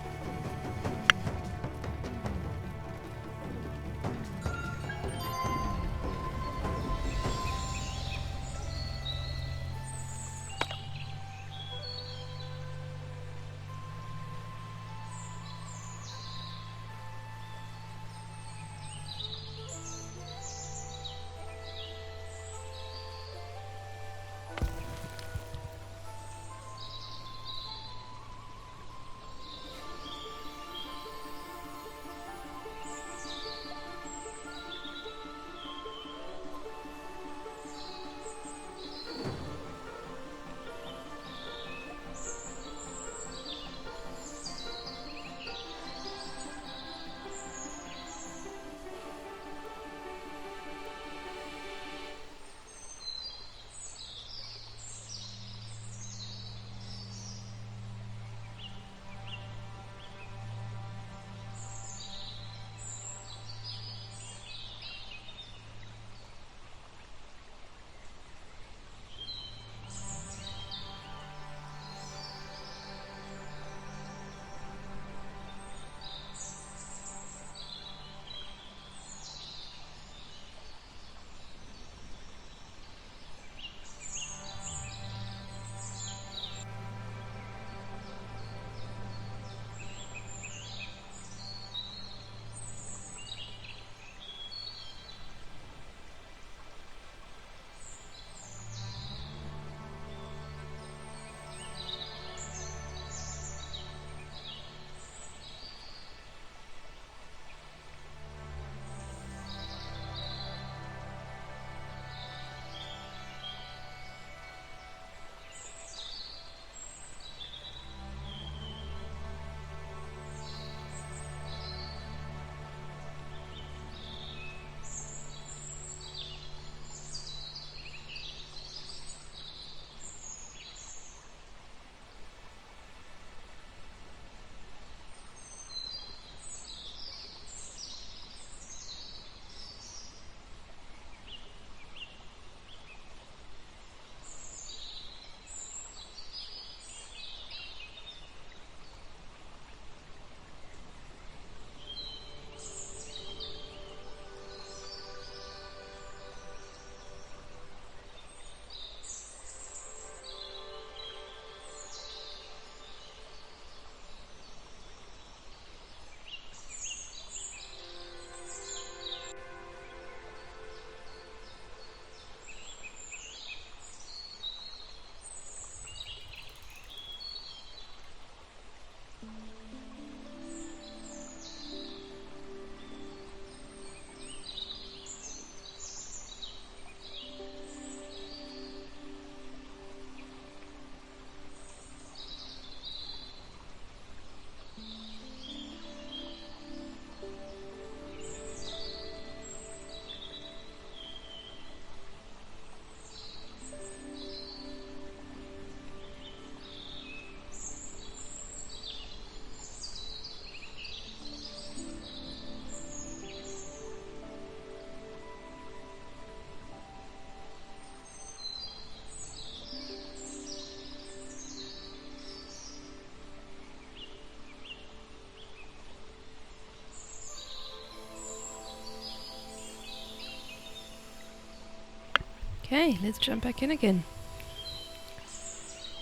Okay, let's jump back in again.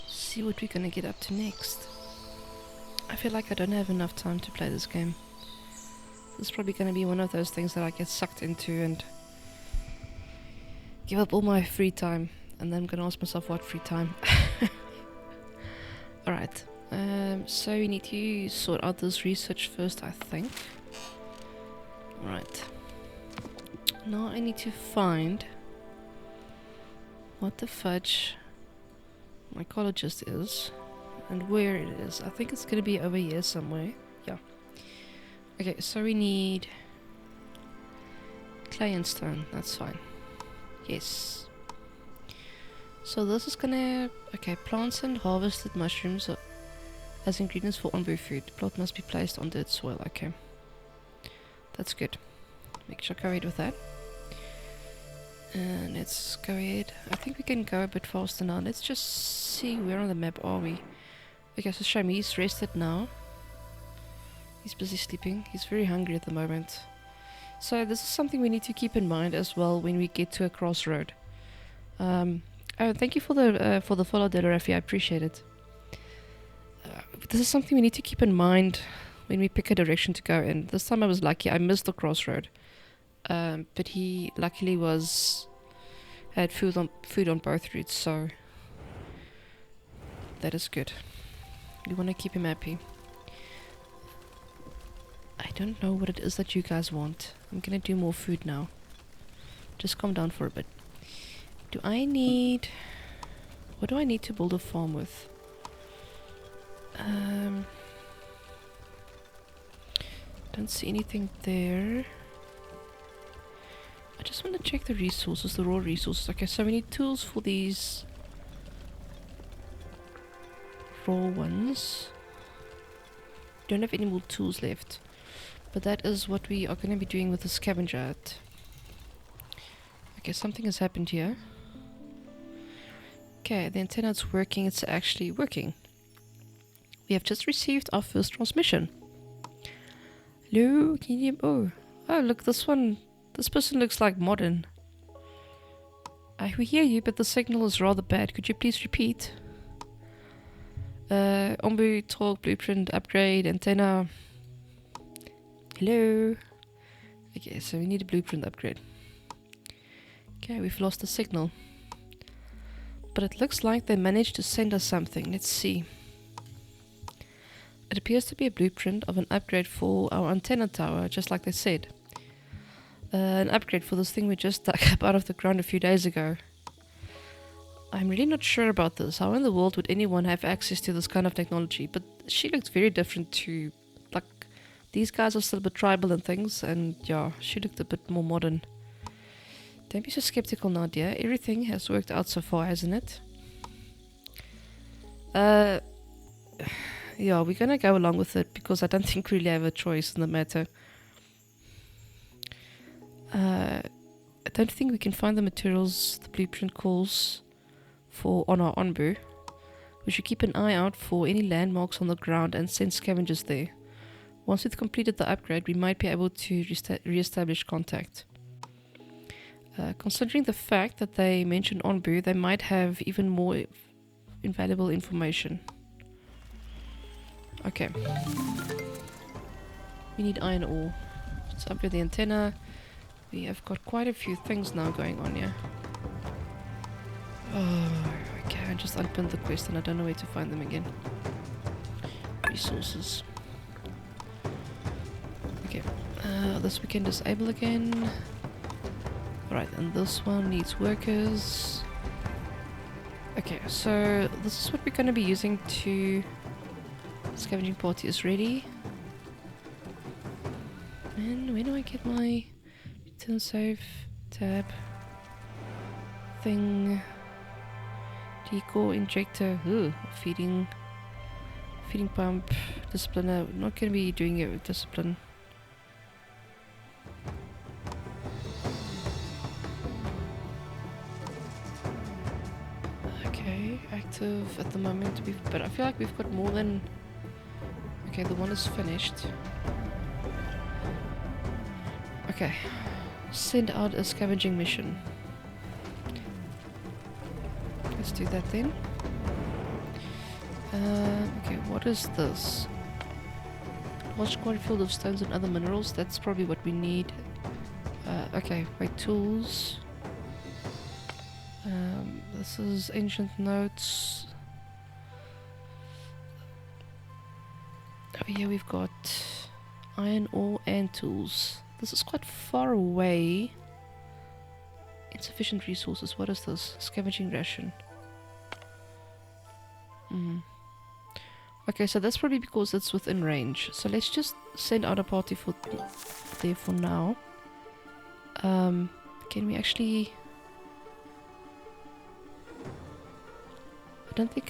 See what we're gonna get up to next. I feel like I don't have enough time to play this game. This is probably gonna be one of those things that I get sucked into and give up all my free time, and then I'm gonna ask myself what free time. Alright, so we need to sort out this research first, I think. Right. Now I need to find what the fudge mycologist is and where it is. I think it's gonna be over here somewhere. Yeah. Okay, so we need clay and stone. That's fine. Yes. So this is gonna... Okay, plants and harvested mushrooms as ingredients for Onbu food. The plot must be placed on dirt soil. Okay. That's good. Make sure I go ahead with that. And let's go ahead. I think we can go a bit faster now. Let's just see where on the map are we. Okay, so Shami, he's rested now. He's busy sleeping. He's very hungry at the moment. So this is something we need to keep in mind as well when we get to a crossroad. Oh, thank you for the follow, Delarafi. I appreciate it. This is something we need to keep in mind when we pick a direction to go in. This time I was lucky. I missed the crossroad. But he luckily had food on both routes, so that is good. We want to keep him happy. I don't know what it is that you guys want. I'm gonna do more food now. Just calm down for a bit. What do I need to build a farm with? Don't see anything there. I just want to check the resources, the raw resources. Okay, so we need tools for these raw ones. Don't have any more tools left. But that is what we are going to be doing with the scavenger. Okay, something has happened here. Okay, the antenna is working. It's actually working. We have just received our first transmission. Hello, can you... Oh, look, this one... This person looks like modern. We hear you, but the signal is rather bad. Could you please repeat? Onbu, talk, blueprint, upgrade, antenna. Hello? Okay, so we need a blueprint upgrade. Okay, we've lost the signal. But it looks like they managed to send us something. Let's see. It appears to be a blueprint of an upgrade for our antenna tower, just like they said. An upgrade for this thing we just dug up out of the ground a few days ago. I'm really not sure about this. How in the world would anyone have access to this kind of technology? But she looked very different to... Like, these guys are still a bit tribal and things, and yeah, she looked a bit more modern. Don't be so skeptical now, dear. Everything has worked out so far, hasn't it? Yeah, we're gonna go along with it, because I don't think we really have a choice in the matter. I don't think we can find the materials the blueprint calls for on our Onbu. We should keep an eye out for any landmarks on the ground and send scavengers there. Once we've completed the upgrade, we might be able to re-establish contact. Considering the fact that they mentioned Onbu, they might have even more invaluable information. Okay. We need iron ore. Let's upgrade the antenna. We have got quite a few things now going on here. Oh, okay, I just opened the quest and I don't know where to find them again. Resources. Okay, this we can disable again. Alright, and this one needs workers. Okay, so this is what we're going to be using to... Scavenging party is ready. And where do I get my... Return save, tab, thing, deco, injector, feeding pump, discipliner. We're not going to be doing it with discipline. Okay, active at the moment, but I feel like we've got more than... Okay, the one is finished. Okay. Send out a scavenging mission. Let's do that then. Okay, what is this? Large quantity field of stones and other minerals. That's probably what we need. Okay, wait, tools. This is ancient notes. Over here we've got iron ore and tools. This is quite far away. Insufficient resources. What is this? Scavenging ration. Okay, so that's probably because it's within range. So let's just send out a party for there for now. Can we actually...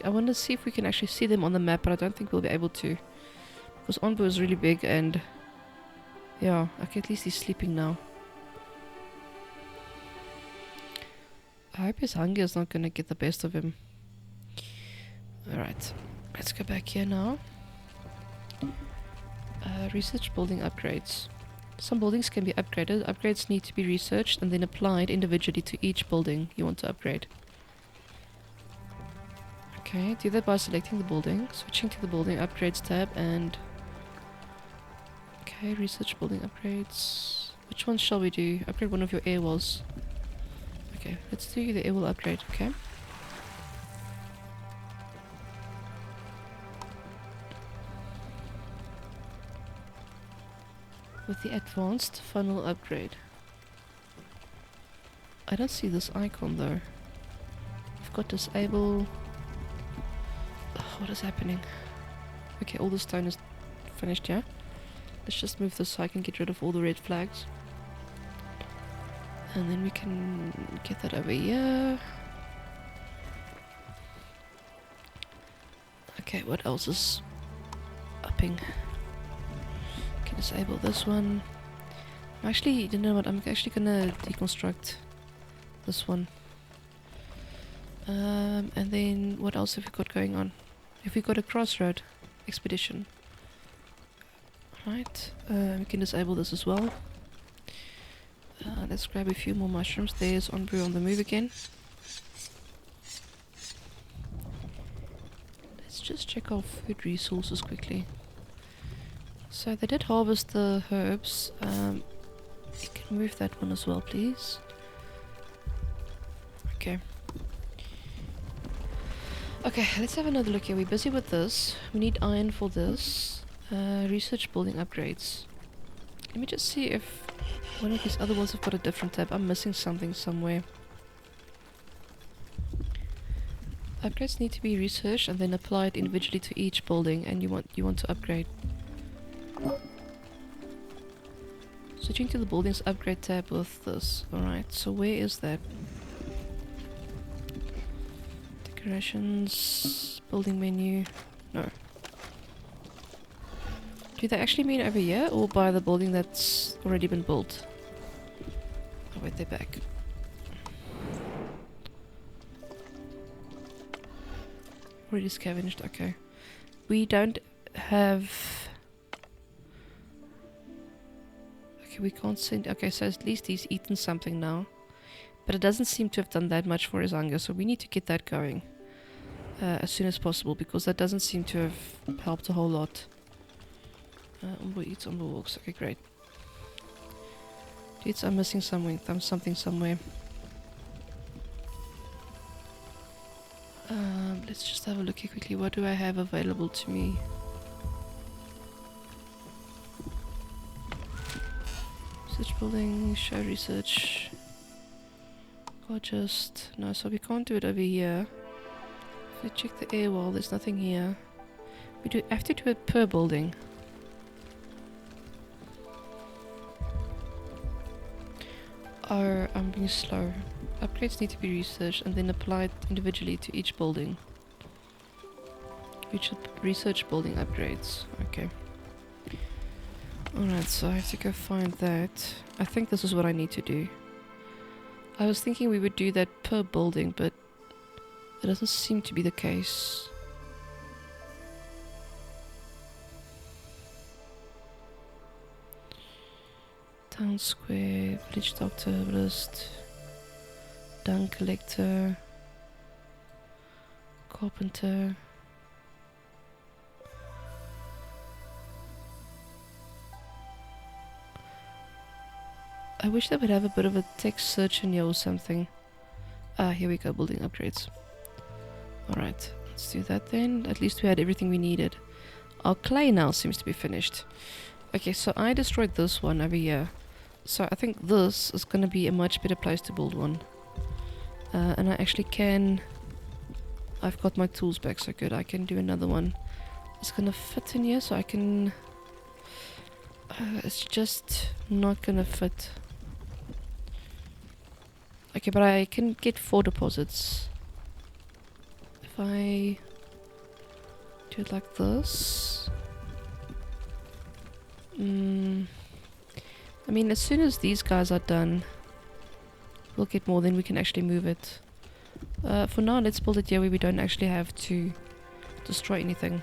I want to see if we can actually see them on the map, but I don't think we'll be able to. Because Onbu is really big and... yeah, okay, at least he's sleeping now. I hope his hunger is not going to get the best of him. Alright, let's go back here now. Research building upgrades. Some buildings can be upgraded. Upgrades need to be researched and then applied individually to each building you want to upgrade. Okay, do that by selecting the building, switching to the building upgrades tab, and... okay, research building upgrades. Which ones shall we do? Upgrade one of your air walls. Okay, let's do the air wall upgrade, okay? With the advanced funnel upgrade. I don't see this icon though. We've got disable... what is happening? Okay, all the stone is finished here. Let's just move this so I can get rid of all the red flags. And then we can get that over here. Okay, what else is upping? Can disable this one. Actually, you know what? I'm actually gonna deconstruct this one. And then what else have we got going on? If we got a crossroad expedition. Right, we can disable this as well. Let's grab a few more mushrooms. There's Onbu on the move again. Let's just check our food resources quickly. So they did harvest the herbs. You can move that one as well, please. Okay. Okay, let's have another look here. We're busy with this. We need iron for this. Research building upgrades. Let me just see if one of these other ones have got a different tab. I'm missing something somewhere. Upgrades need to be researched and then applied individually to each building, and you want to upgrade. Switching to the buildings upgrade tab with this. Alright, so where is that? Decorations, building menu. No. Do they actually mean over here or by the building that's already been built? Oh wait, they're back. Already scavenged, okay. We don't have... okay, we can't send... okay, so at least he's eaten something now. But it doesn't seem to have done that much for his hunger, so we need to get that going. As soon as possible, because that doesn't seem to have helped a whole lot. Onbu eats, Onbu walks. Okay, great. Dudes, I'm missing something somewhere. Let's just have a look here quickly. What do I have available to me? Research building, show research. Gorgeous. No, so we can't do it over here. If we check the air wall, there's nothing here. We do have to do it per building. I'm being slow. Upgrades need to be researched and then applied individually to each building. We should research building upgrades. Okay. Alright, so I have to go find that. I think this is what I need to do. I was thinking we would do that per building, but it doesn't seem to be the case. Town square, village doctor, list, dung collector, carpenter. I wish they would have a bit of a text search in here or something. Ah, here we go, building upgrades. Alright, let's do that then. At least we had everything we needed. Our clay now seems to be finished. Okay, so I destroyed this one over here. So I think this is going to be a much better place to build one. And I actually can... I've got my tools back, so good. I can do another one. It's going to fit in here, so I can... it's just not going to fit. Okay, but I can get 4 deposits. If I do it like this... I mean, as soon as these guys are done, we'll get more, then we can actually move it. For now, let's build it here where we don't actually have to destroy anything.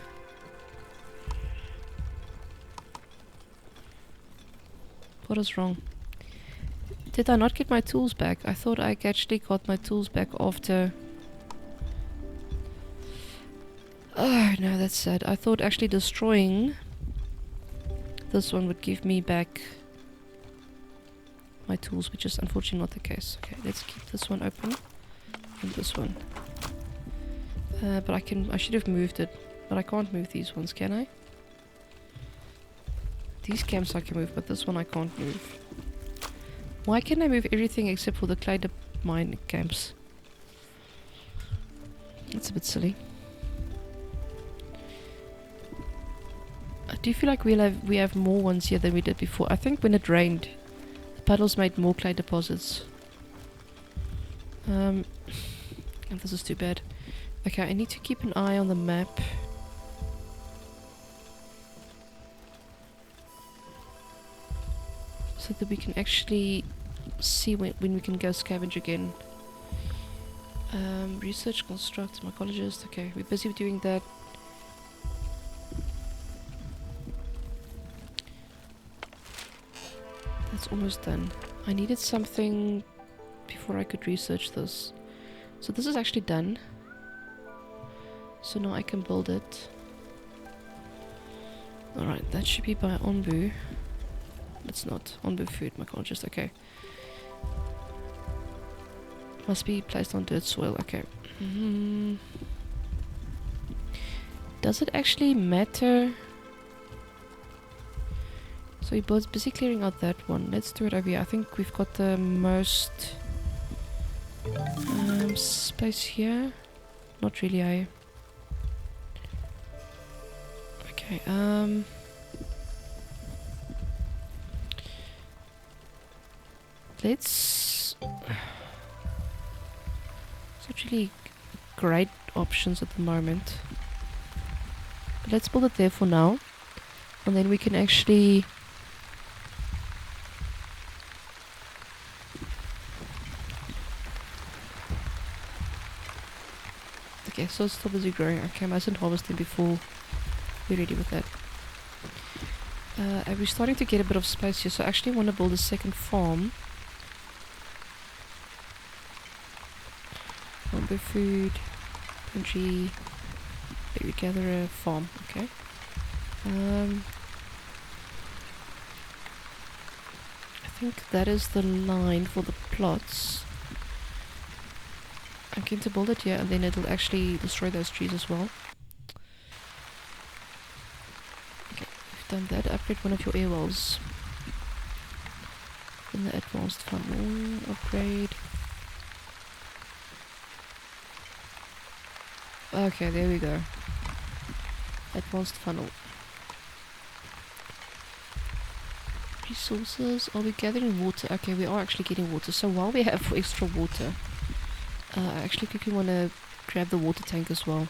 What is wrong? Did I not get my tools back? I thought I actually got my tools back after... Oh, no, that's sad. I thought actually destroying this one would give me back my tools, which is unfortunately not the case. Okay, let's keep this one open and this one. But I should have moved it, but I can't move these ones, can I? These camps I can move, but this one I can't move. Why can I move everything except for the clay mine camps? That's a bit silly. I do feel like we have more ones here than we did before. I think when it rained, the puddles made more clay deposits. And this is too bad. Okay, I need to keep an eye on the map. So that we can actually see when we can go scavenge again. Research, construct, mycologist. Okay, we're busy doing that. That's almost done. I needed something before I could research this. So this is actually done. So now I can build it. Alright, that should be by Onbu. It's not. Onbu food, mycologist, okay. Must be placed on dirt soil, okay. Does it actually matter? So we're busy clearing out that one. Let's do it over here. I think we've got the most space here. Not really, Okay, let's... It's not really great options at the moment. But let's build it there for now. And then we can actually... Okay, so it's still busy growing. Okay, I mustn't harvest them before we're ready with that. And we're starting to get a bit of space here, so I actually want to build a second farm. Lumber food, country, berry gatherer, farm, okay. I think that is the line for the plots. I'm going to build it here and then it'll actually destroy those trees as well. Okay, we've done that. Upgrade one of your air wells. In the advanced funnel, upgrade. Okay, there we go. Advanced funnel. Resources. Are we gathering water? Okay, we are actually getting water. So while we have extra water, I actually quickly want to grab the water tank as well.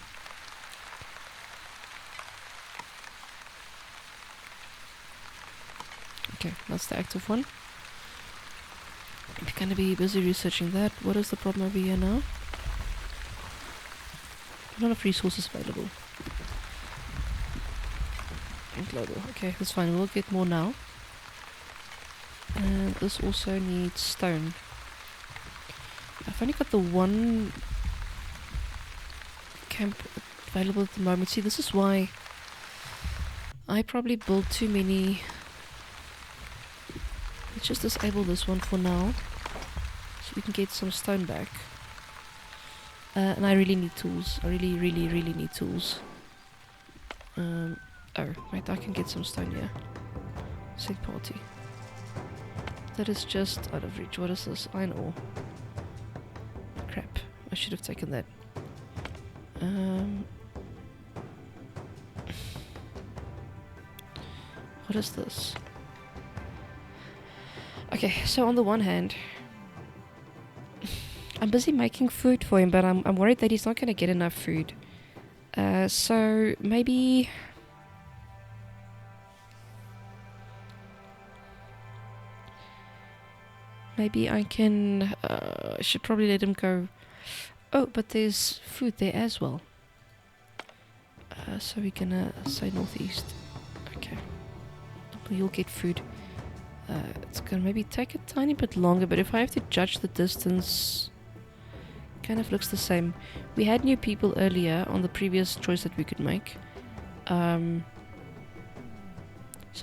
Okay, that's the active one. We're going to be busy researching that. What is the problem over here now? A lot of resources available. And global. Okay, that's fine. We'll get more now. And this also needs stone. I've only got the one camp available at the moment. See, this is why I probably built too many. Let's just disable this one for now, so we can get some stone back. And I really need tools. I really need tools. Oh, wait, I can get some stone here. Set party. That is just out of reach. What is this? Iron ore. Crap. I should have taken that. What is this? Okay, so on the one hand, I'm busy making food for him, but I'm worried that he's not going to get enough food. So maybe... Maybe I can... I should probably let him go... Oh, but there's food there as well. So we're gonna say northeast. Okay. You'll get food. It's gonna maybe take a tiny bit longer, but if I have to judge the distance... Kind of looks the same. We had new people earlier on the previous choice that we could make. So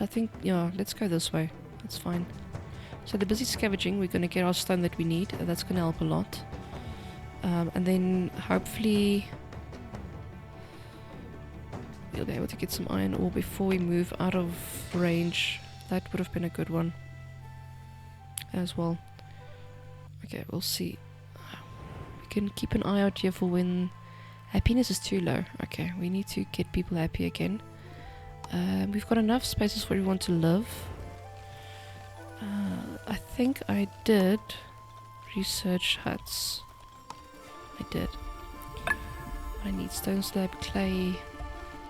I think, yeah, let's go this way. That's fine. So they're busy scavenging. We're going to get our stone that we need. That's going to help a lot. And then hopefully we'll be able to get some iron ore before we move out of range. That would have been a good one as well. Okay, we'll see. We can keep an eye out here for when happiness is too low. Okay, we need to get people happy again. We've got enough spaces for everyone to live. I think I did research huts. I did. I need stone slab, clay.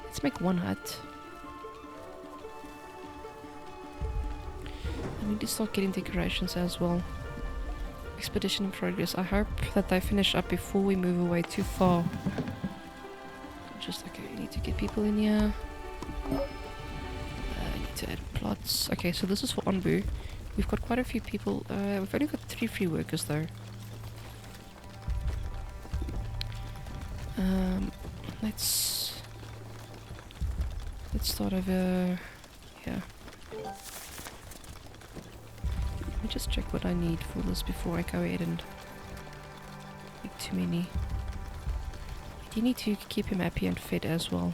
Let's make one hut. I need to start getting decorations as well. Expedition in progress. I hope that they finish up before we move away too far. Just, okay, I need to get people in here. I need to add plots. Okay, so this is for Onbu. We've got quite a few people. We've only got 3 free workers though. Let's start over here. Let me just check what I need for this before I go ahead and make too many. We do need to keep him happy and fed as well.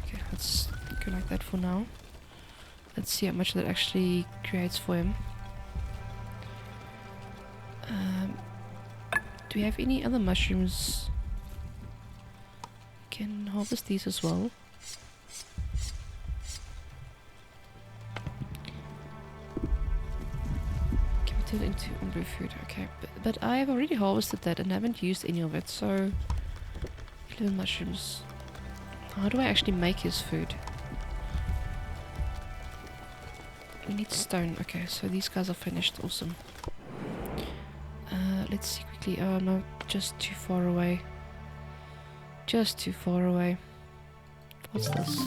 Okay, let's go like that for now. Let's see how much that actually creates for him. Do we have any other mushrooms? We can harvest these as well. Can we turn it into umbre food? Okay, but I have already harvested that and haven't used any of it, so 11 mushrooms. How do I actually make his food? We need stone. Okay, so these guys are finished. Awesome. Let's see quickly. Oh no, just too far away. Just too far away. What's this?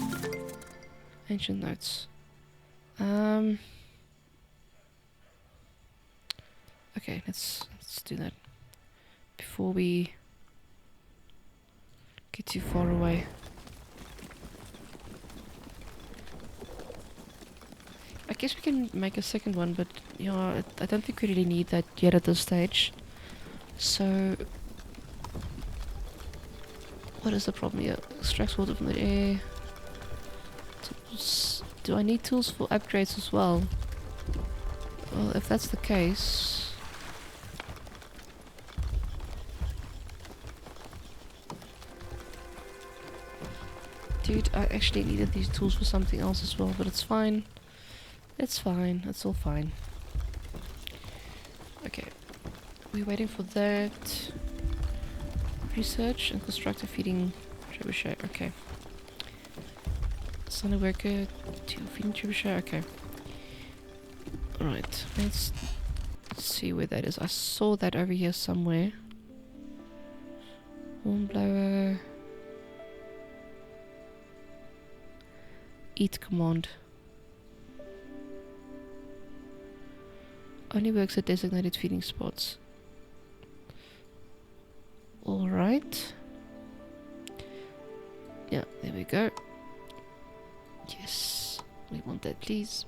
Ancient notes. Okay, let's do that before we get too far away. I guess we can make a second one, but yeah, I don't think we really need that yet at this stage. So, what is the problem here? Extracts water from the air. Tools. Do I need tools for upgrades as well? Well, if that's the case... Dude, I actually needed these tools for something else as well, but it's fine. It's fine. It's all fine. Okay. We're waiting for that. Research and construct a feeding trebuchet. Okay. Sunny worker to feeding trebuchet. Okay. Alright. Let's see where that is. I saw that over here somewhere. Hornblower. Eat command. Only works at designated feeding spots. Alright. Yeah, there we go. Yes. We want that, please.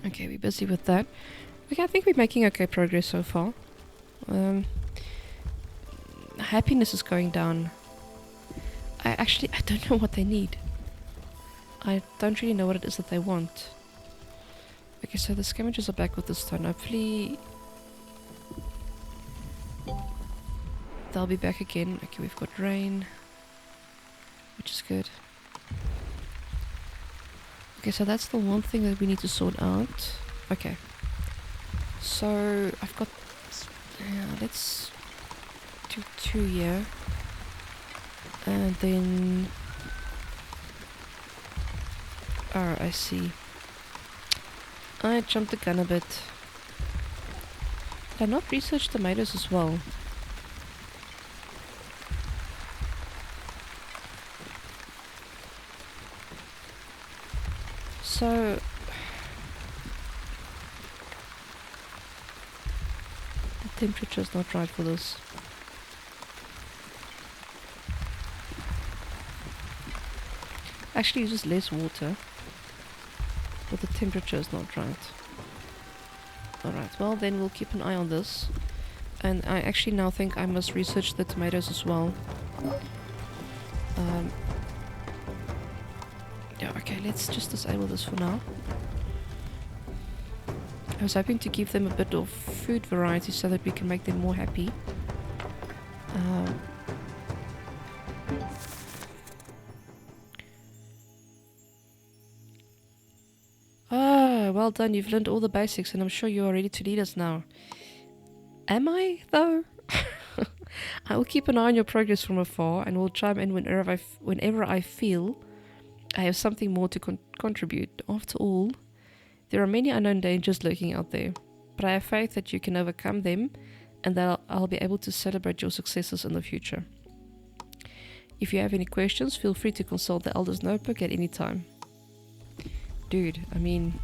Okay, we're busy with that. Okay, I think we're making okay progress so far. Happiness is going down. I don't know what they need. I don't really know what it is that they want. Okay, so the scavengers are back with the stone. Hopefully they'll be back again. Okay, we've got rain, which is good. Okay, so that's the one thing that we need to sort out. Okay. So I've got... let's do 2 here. And then... Oh, I see. I jumped the gun a bit. Did I not research tomatoes as well? So... the temperature is not right for this. Actually uses less water. But the temperature is not right. Alright, well then we'll keep an eye on this. And I actually now think I must research the tomatoes as well. Yeah, okay, let's just disable this for now. I was hoping to give them a bit of food variety so that we can make them more happy. Well done, you've learned all the basics and I'm sure you are ready to lead us now. Am I, though? I will keep an eye on your progress from afar and will chime in whenever I feel I have something more to contribute. After all, there are many unknown dangers lurking out there, but I have faith that you can overcome them and that I'll be able to celebrate your successes in the future. If you have any questions, feel free to consult the Elder's Notebook at any time. Dude, I mean,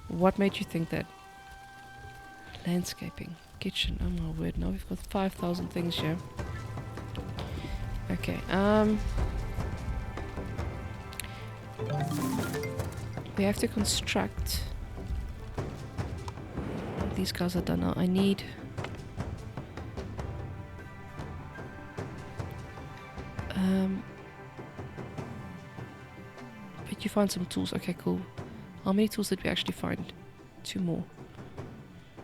what made you think that? Landscaping, kitchen, oh my word, now we've got 5,000 things here. Okay, we have to construct. These guys are done now. I need... but you find some tools. Okay, cool. How many tools did we actually find? 2 more.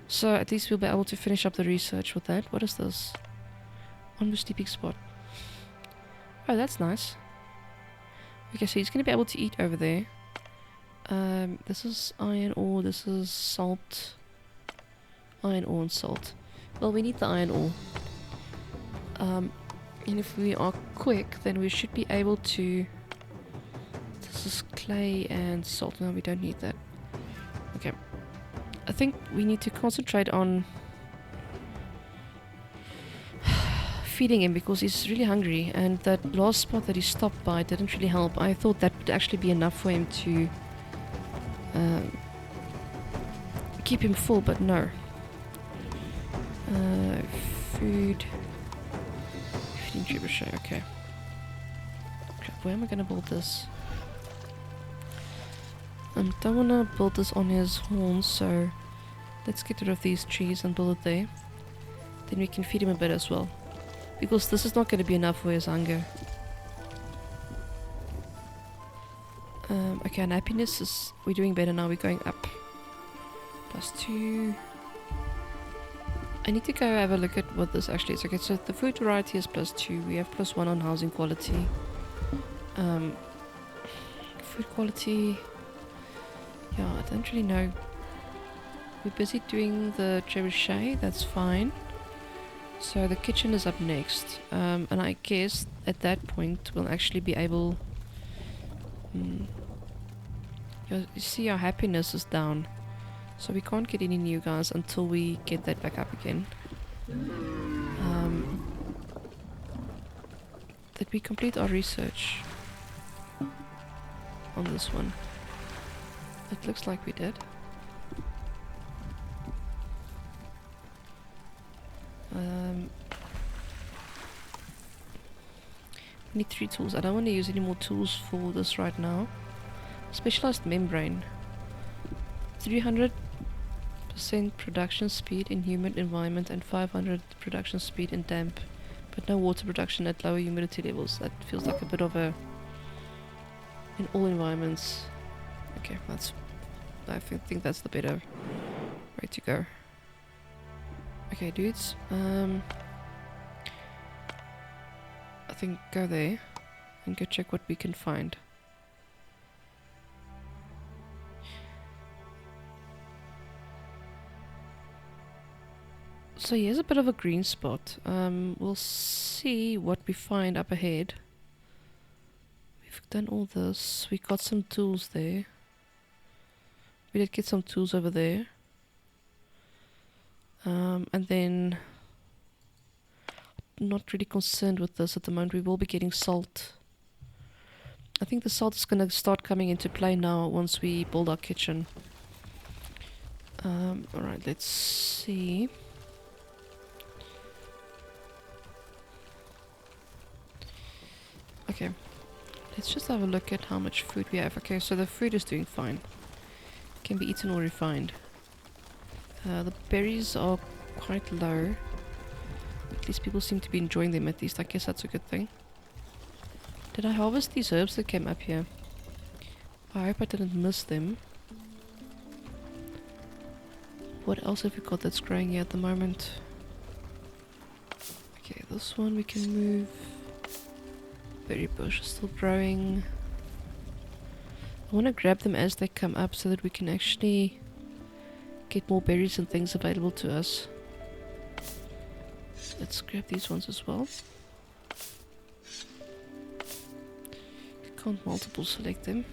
So at least we'll be able to finish up the research with that. What is this? On the sleeping spot. Oh, that's nice. Okay, so he's going to be able to eat over there. This is iron ore, this is salt. Iron ore and salt. Well, we need the iron ore. And if we are quick, then we should be able to... This is clay and salt. No, we don't need that. Okay. I think we need to concentrate on feeding him because he's really hungry, and that last spot that he stopped by didn't really help. I thought that would actually be enough for him to keep him full, but no. Food. Feeding trebuchet, okay. Crap, where am I gonna build this? I don't wanna build this on his horns, so let's get rid of these trees and build it there. Then we can feed him a bit as well. Because this is not going to be enough for his hunger. Okay, and happiness is... We're doing better now, we're going up. +2. I need to go have a look at what this actually is. Okay, so the food variety is +2. We have +1 on housing quality. Food quality... Yeah, I don't really know. We're busy doing the trebuchet, that's fine. So the kitchen is up next, and I guess at that point we'll actually be able... you see our happiness is down, so we can't get any new guys until we get that back up again. Did we complete our research on this one? It looks like we did. We need 3 tools. I don't want to use any more tools for this right now. Specialized membrane. 300% production speed in humid environment and 500 production speed in damp, but no water production at lower humidity levels. That feels like a bit of a... in all environments. Okay, that's I think that's the better way to go. Okay, dudes. I think go there and go check what we can find. So here's a bit of a green spot. We'll see what we find up ahead. We've done all this. We got some tools there. We did get some tools over there. And then not really concerned with this at the moment. We will be getting salt. I think the salt is going to start coming into play now once we build our kitchen. Alright, let's see. Okay, let's just have a look at how much food we have. Okay, so the food is doing fine. Can be eaten or refined. The berries are quite low. At least people seem to be enjoying them at least. I guess that's a good thing. Did I harvest these herbs that came up here? I hope I didn't miss them. What else have we got that's growing here at the moment? Okay, this one we can move. Berry bush is still growing. I want to grab them as they come up so that we can actually get more berries and things available to us. Let's grab these ones as well. Can't multiple select them.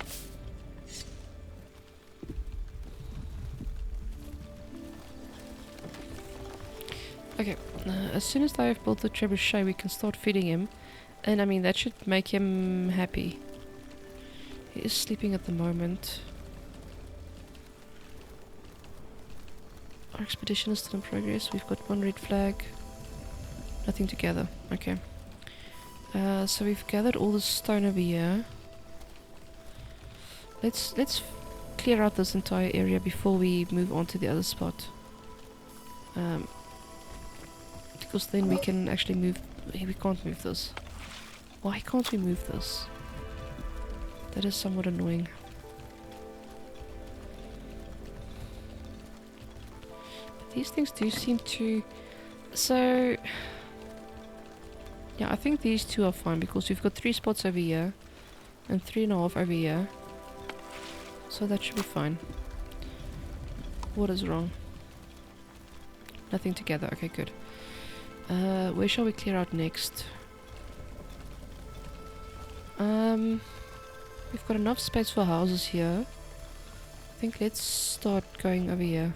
Okay, as soon as I have built the trebuchet we can start feeding him. And I mean that should make him happy. He is sleeping at the moment. Our expedition is still in progress. We've got one red flag. Nothing to gather. Okay. So we've gathered all the stone over here. Let's clear out this entire area before we move on to the other spot. Because then we can actually move. We can't move this. Why can't we move this? That is somewhat annoying. But these things do seem to... So... Yeah, I think these two are fine because we've got 3 spots over here. And 3.5 over here. So that should be fine. What is wrong? Nothing together. Okay, good. Where shall we clear out next? We've got enough space for houses here. I think let's start going over here.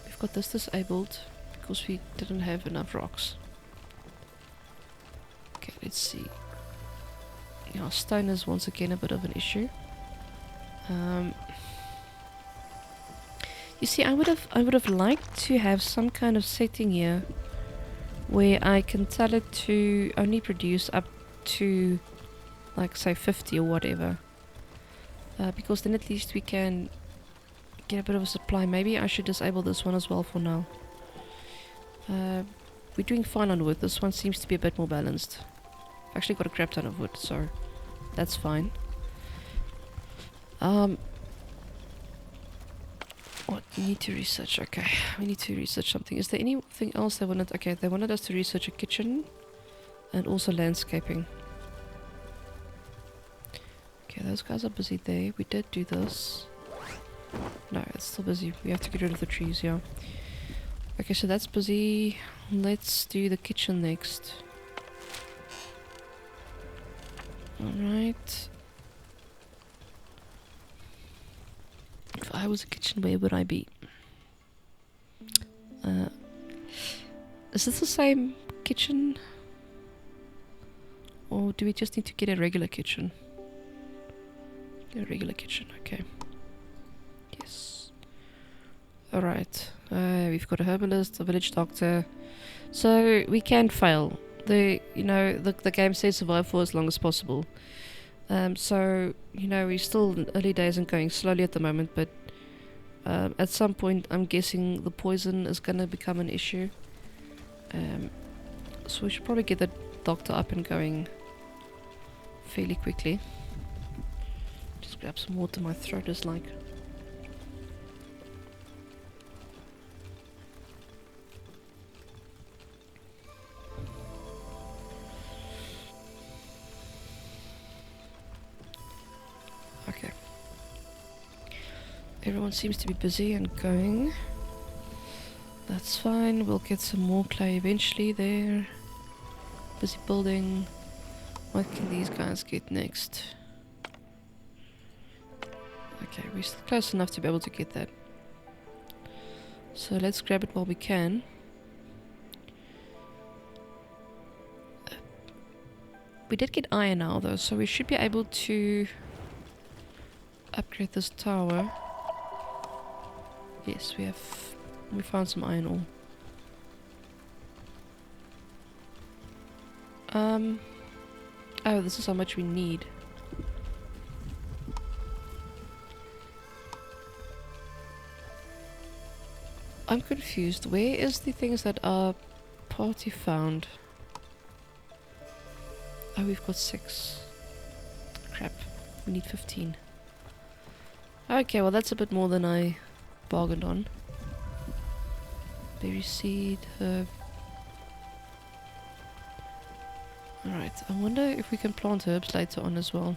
We've got this disabled because we didn't have enough rocks. Okay, let's see. Yeah, stone is once again a bit of an issue. You see, I would have liked to have some kind of setting here where I can tell it to only produce up to, like, say 50 or whatever. Because then at least we can get a bit of a supply. Maybe I should disable this one as well for now. We're doing fine on wood. This one seems to be a bit more balanced. I've actually got a crap ton of wood, so that's fine. What? We need to research. Okay, we need to research something. Is there anything else they wanted? Okay, they wanted us to research a kitchen and also landscaping. Okay, those guys are busy there. We did do this. No, it's still busy. We have to get rid of the trees, yeah. Okay, so that's busy. Let's do the kitchen next. Alright. If I was a kitchen, where would I be? Is this the same kitchen? Or do we just need to get a regular kitchen? A regular kitchen, okay. Yes. Alright. We've got a herbalist, a village doctor. So we can fail. The game says survive for as long as possible. So, we're still in early days and going slowly at the moment, but at some point I'm guessing the poison is going to become an issue. So we should probably get the doctor up and going fairly quickly. Just grab some water, my throat is like... Okay. Everyone seems to be busy and going. That's fine, we'll get some more clay eventually there. Busy building. What can these guys get next? Okay, we're still close enough to be able to get that. So let's grab it while we can. We did get iron now though, so we should be able to upgrade this tower. Yes, we found some iron ore. Oh, this is how much we need. I'm confused. Where is the things that our party found? Oh, we've got 6. Crap. We need 15. Okay, well that's a bit more than I bargained on. Berry seed, herb. Alright, I wonder if we can plant herbs later on as well.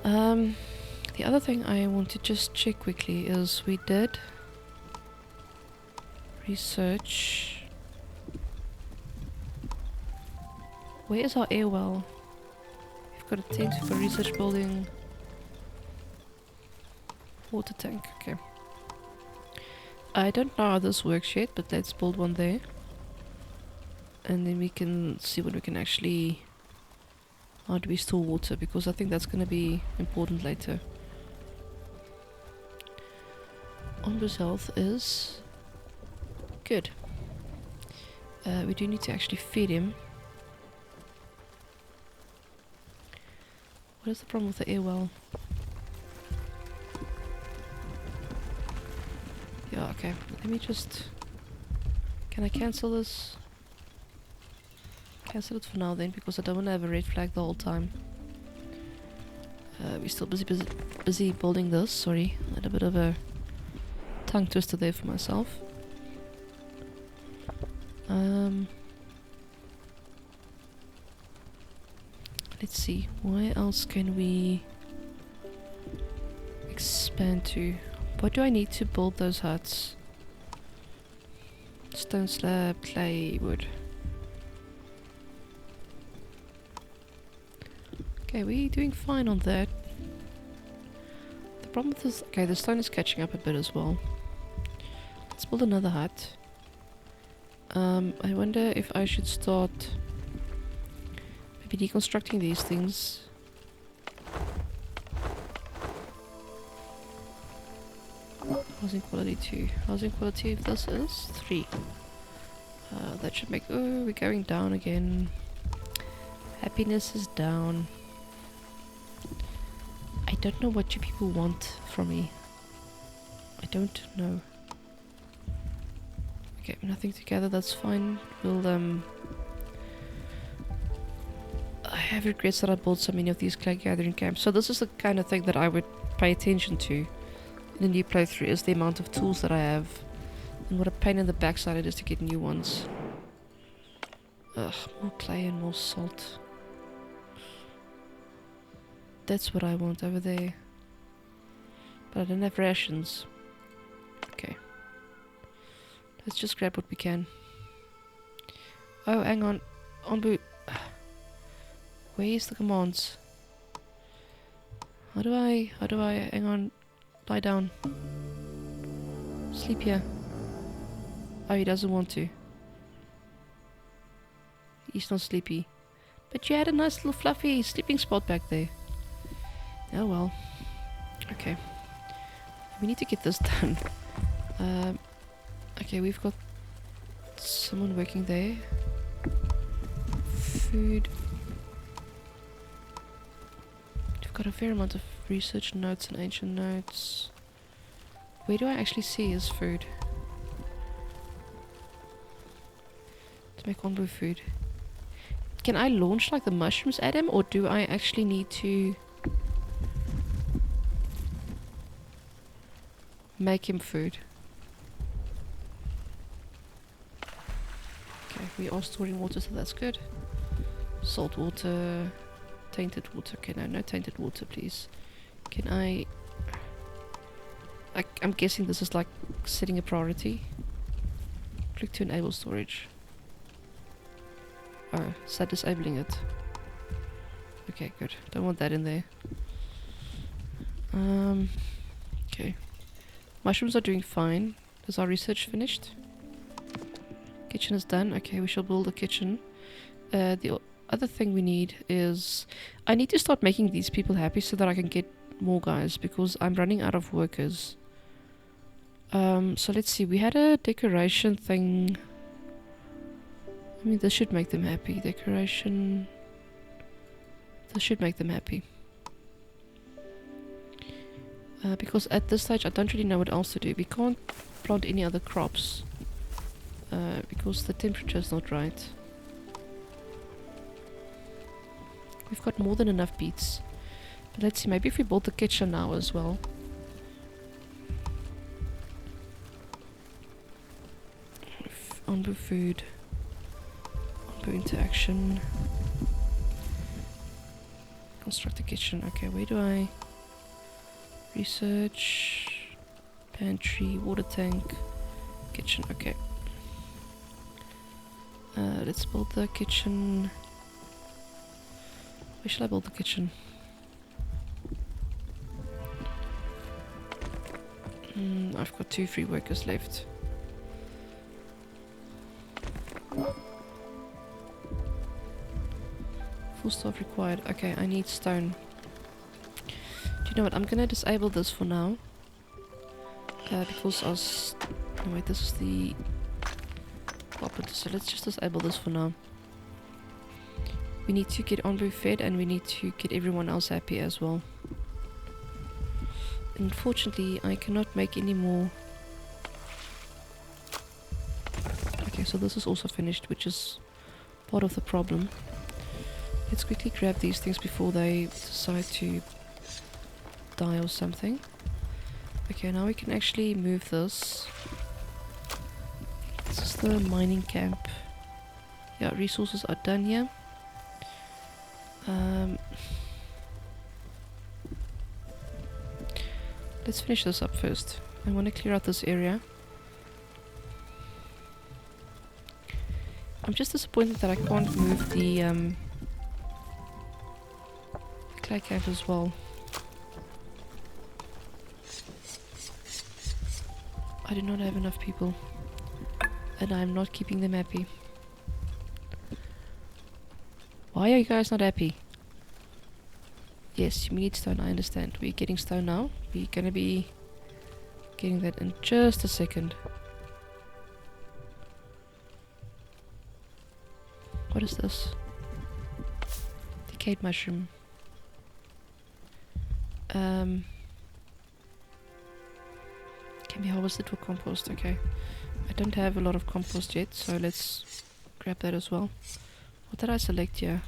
The other thing I want to just check quickly is we did research. Where is our air well? We've got a tent, we've got a research building. Water tank, okay. I don't know how this works yet, but let's build one there. And then we can see what we can actually... How do we store water? Because I think that's going to be important later. Onbu's health is... good. We do need to actually feed him. What is the problem with the air well? Yeah, okay. Let me just... Can I cancel this? Cancel it for now then, because I don't want to have a red flag the whole time. We're still busy building this. Sorry, I had a bit of a tongue twister there for myself. Let's see, where else can we expand to? What do I need to build those huts? Stone slab, clay, wood. Okay, we're doing fine on that. The problem with this... Okay, the stone is catching up a bit as well. Let's build another hut. I wonder if I should start maybe deconstructing these things. Housing quality 2. Housing quality of this is 3. That should make... Oh, we're going down again. Happiness is down. I don't know what you people want from me. I don't know. Okay, nothing together, that's fine. We'll, I have regrets that I built so many of these clay gathering camps. So this is the kind of thing that I would pay attention to in a new playthrough, is the amount of tools that I have. And what a pain in the backside it is to get new ones. Ugh, more clay and more salt. That's what I want over there. But I don't have rations. Okay. Let's just grab what we can. Oh, hang on. Onbu. Where's the commands? How do I, hang on. Lie down. Sleep here. Oh, he doesn't want to. He's not sleepy. But you had a nice little fluffy sleeping spot back there. Oh well. Okay. We need to get this done. Okay, we've got someone working there. Food. We've got a fair amount of research notes and ancient notes. Where do I actually see his food? To make Onbu food. Can I launch like the mushrooms at him, or do I actually need to make him food? Okay, we are storing water, so that's good. Salt water, tainted water. Okay, no tainted water, please. Can I'm guessing this is like setting a priority. Click to enable storage. Oh, is that disabling it? Okay, good. Don't want that in there. Okay. Mushrooms are doing fine. Is our research finished? Kitchen is done. Okay, we shall build a kitchen. The other thing we need is... I need to start making these people happy so that I can get more guys, because I'm running out of workers. So let's see. We had a decoration thing. I mean, this should make them happy. Decoration... This should make them happy. Because at this stage I don't really know what else to do. We can't plant any other crops. Because the temperature is not right. We've got more than enough beets. But let's see, maybe if we build the kitchen now as well. Onbu food. Onbu interaction. Construct a kitchen. Okay, where do I... Research... Pantry, water tank, kitchen. Okay. Let's build the kitchen. Where shall I build the kitchen? I've got 2 free workers left. Full staff required. Okay, I need stone. Do you know what? I'm gonna disable this for now. Because I was... Oh wait, this is the... Carpenter, so let's just disable this for now. We need to get Onbu fed and we need to get everyone else happy as well. Unfortunately, I cannot make any more... Okay, so this is also finished, which is part of the problem. Let's quickly grab these things before they decide to die or something. Okay, now we can actually move this. This is the mining camp. Yeah, resources are done here. Let's finish this up first. I want to clear out this area. I'm just disappointed that I can't move the clay camp as well. I do not have enough people. And I'm not keeping them happy. Why are you guys not happy? Yes, we need stone, I understand. We're getting stone now. We're gonna be getting that in just a second. What is this? Decayed mushroom. Can be harvested for compost, okay. I don't have a lot of compost yet, so let's grab that as well. What did I select here?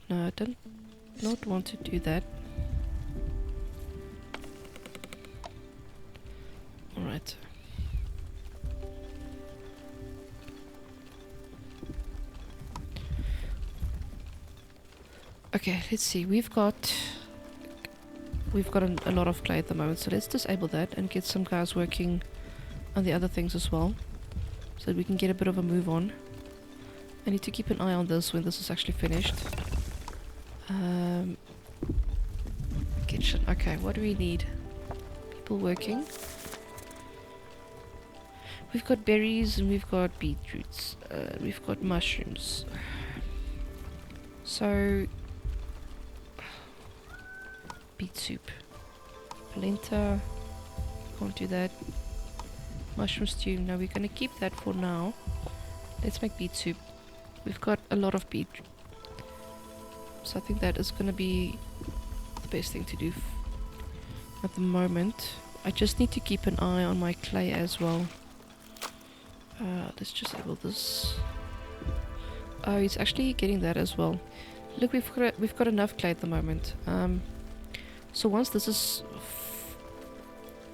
No, I don't not want to do that. Alright. Okay, let's see. We've got a lot of clay at the moment, so let's disable that and get some guys working on the other things as well, so that we can get a bit of a move on. I need to keep an eye on this when this is actually finished. Kitchen. Okay, what do we need? People working. We've got berries and we've got beetroots. We've got mushrooms. So... beet soup. Polenta. Can't do that. Mushroom stew. No, we're gonna keep that for now. Let's make beet soup. We've got a lot of beet. So I think that is gonna be the best thing to do at the moment. I just need to keep an eye on my clay as well. Let's just disable this. Oh, he's actually getting that as well. Look, we've got enough clay at the moment. So once this has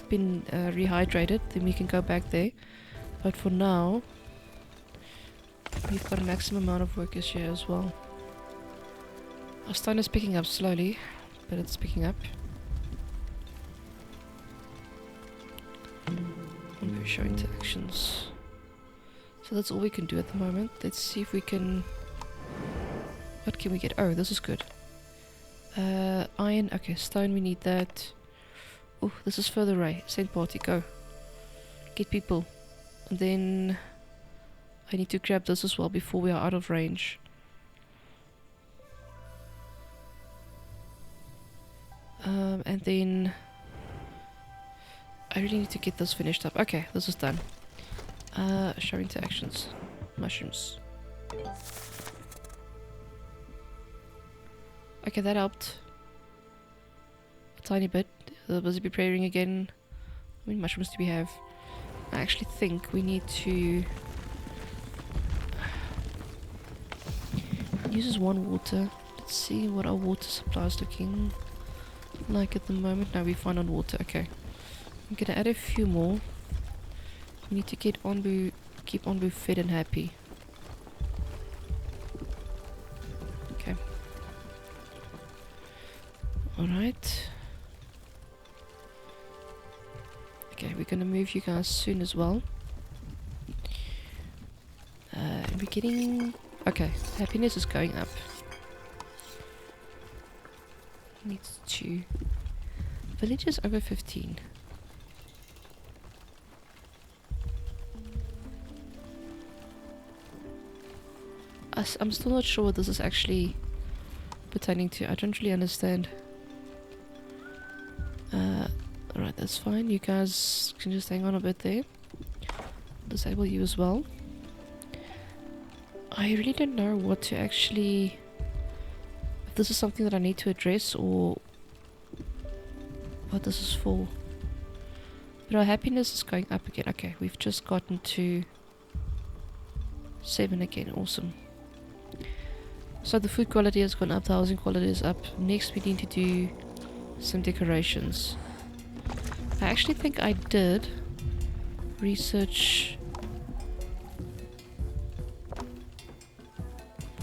been rehydrated, then we can go back there. But for now, we've got a maximum amount of workers here as well. Our stone is picking up slowly, but it's picking up. And we're showing interactions. So that's all we can do at the moment. Let's see if we can... What can we get? Oh, this is good. Iron. Okay, stone, we need that. Oh, this is further away. Send party, go. Get people. And then... I need to grab this as well before we are out of range. And then... I really need to get this finished up. Okay, this is done. Show interactions. Mushrooms. Okay, that helped. A tiny bit. Busy preparing again. How many mushrooms do we have? I actually think we need to... It uses 1 water. Let's see what our water supply is looking like at the moment. Now we're fine on water. Okay. I'm gonna add a few more. We need to get Onbu, keep Onbu fed and happy. Okay. Alright. Okay, we're gonna move you guys soon as well. We're getting... Okay, happiness is going up. Needs to... Villages over 15. I'm still not sure what this is actually pertaining to. I don't really understand. Alright, that's fine. You guys can just hang on a bit there. Disable you as well. I really don't know what to actually... If this is something that I need to address or what this is for. But our happiness is going up again. Okay, we've just gotten to 7 again. Awesome. So the food quality has gone up, the housing quality is up. Next we need to do some decorations. I actually think I did research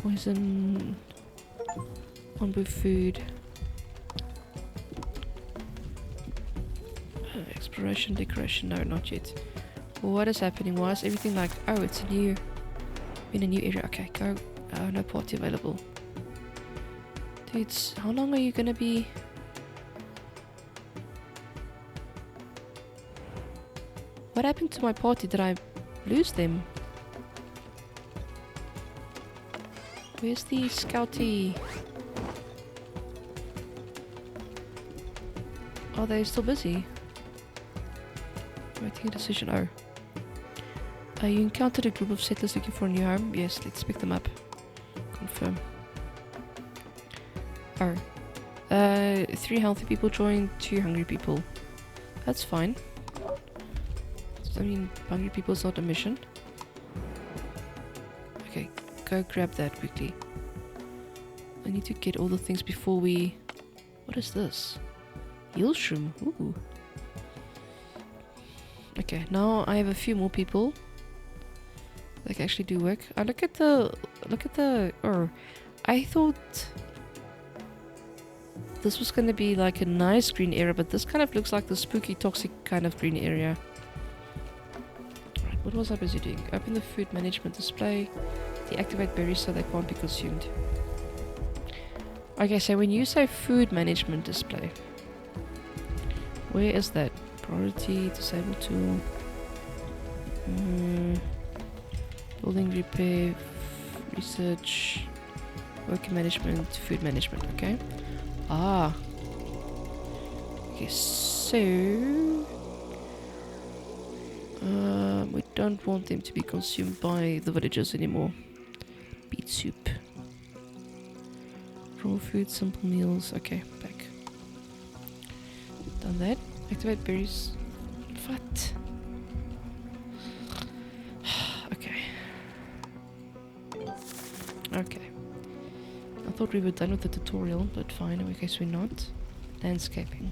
poison Onbu food. Exploration, decoration, no, not yet. What is happening? Why is everything like, oh, it's a new, in a new area. Okay, go. No party available. Dudes, how long are you gonna be? What happened to my party? Did I lose them? Where's the scouty? Are they still busy? Waiting a decision. Oh. You encountered a group of settlers looking for a new home. Yes, let's pick them up. Confirm. Oh. 3 healthy people joined, 2 hungry people. That's fine. I mean, hungry people is not a mission. Okay, go grab that quickly. I need to get all the things before we... What is this? Eelshroom. Ooh. Okay, now I have a few more people that can actually do work. Oh, look at the... Oh, I thought this was going to be like a nice green area, but this kind of looks like the spooky, toxic kind of green area. Right, what was I busy doing? Open the food management display. Deactivate berries so they can't be consumed. Okay, so when you say food management display, where is that? Priority, disable tool. Building repair, research, worker management, food management, okay. Ah. Okay, so... we don't want them to be consumed by the villagers anymore. Beet soup. Raw food, simple meals. Okay, back. Done that. Activate berries. What? Okay. I thought we were done with the tutorial, but fine, in case we're not. Landscaping.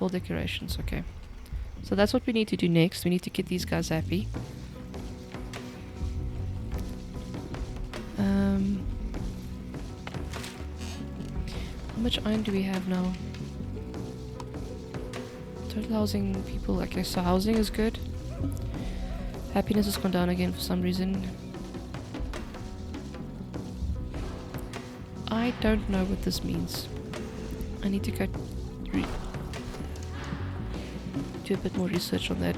All decorations, okay. So that's what we need to do next. We need to get these guys happy. How much iron do we have now? Total housing people. Okay, so housing is good. Happiness has gone down again for some reason. I don't know what this means. I need to go do a bit more research on that.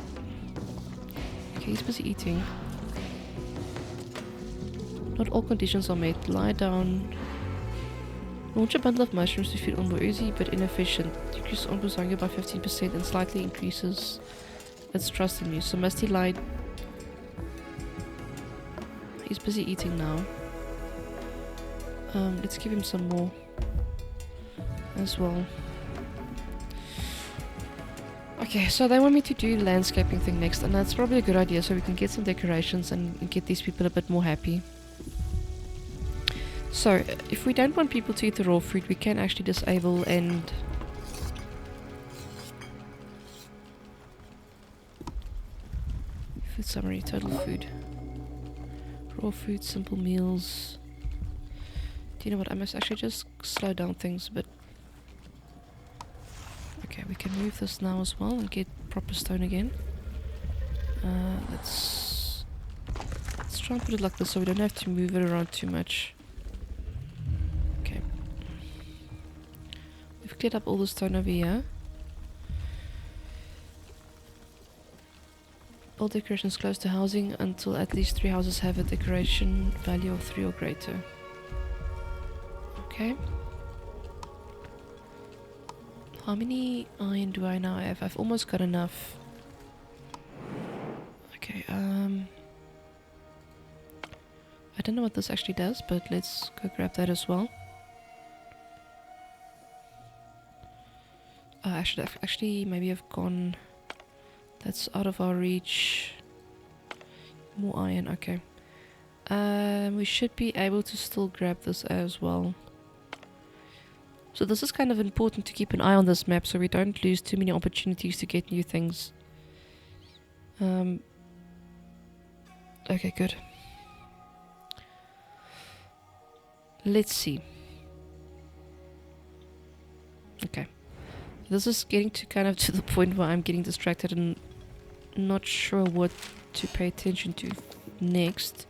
Okay, he's busy eating. Not all conditions are met. Lie down. Launch a bundle of mushrooms to feed Onbo. Easy but inefficient. Decrease Onbo's hunger by 15% and slightly increases its trust in you. So must he lie? He's busy eating now. Let's give him some more as well. Okay, so they want me to do the landscaping thing next, and that's probably a good idea, so we can get some decorations and get these people a bit more happy. So, if we don't want people to eat the raw fruit, we can actually disable and... Food summary, total food. Raw food, simple meals. Do you know what, I must actually just slow down things a bit. Okay, we can move this now as well and get proper stone again. Let's try and put it like this so we don't have to move it around too much. Okay. We've cleared up all the stone over here. All decorations close to housing until at least 3 houses have a decoration value of 3 or greater. Okay. How many iron do I now have? I've almost got enough. Okay, I don't know what this actually does, but let's go grab that as well. Actually, maybe I've gone... That's out of our reach. More iron, okay. We should be able to still grab this as well. So this is kind of important to keep an eye on this map so we don't lose too many opportunities to get new things. Okay, good. Let's see. Okay. This is getting to kind of to the point where I'm getting distracted and not sure what to pay attention to next.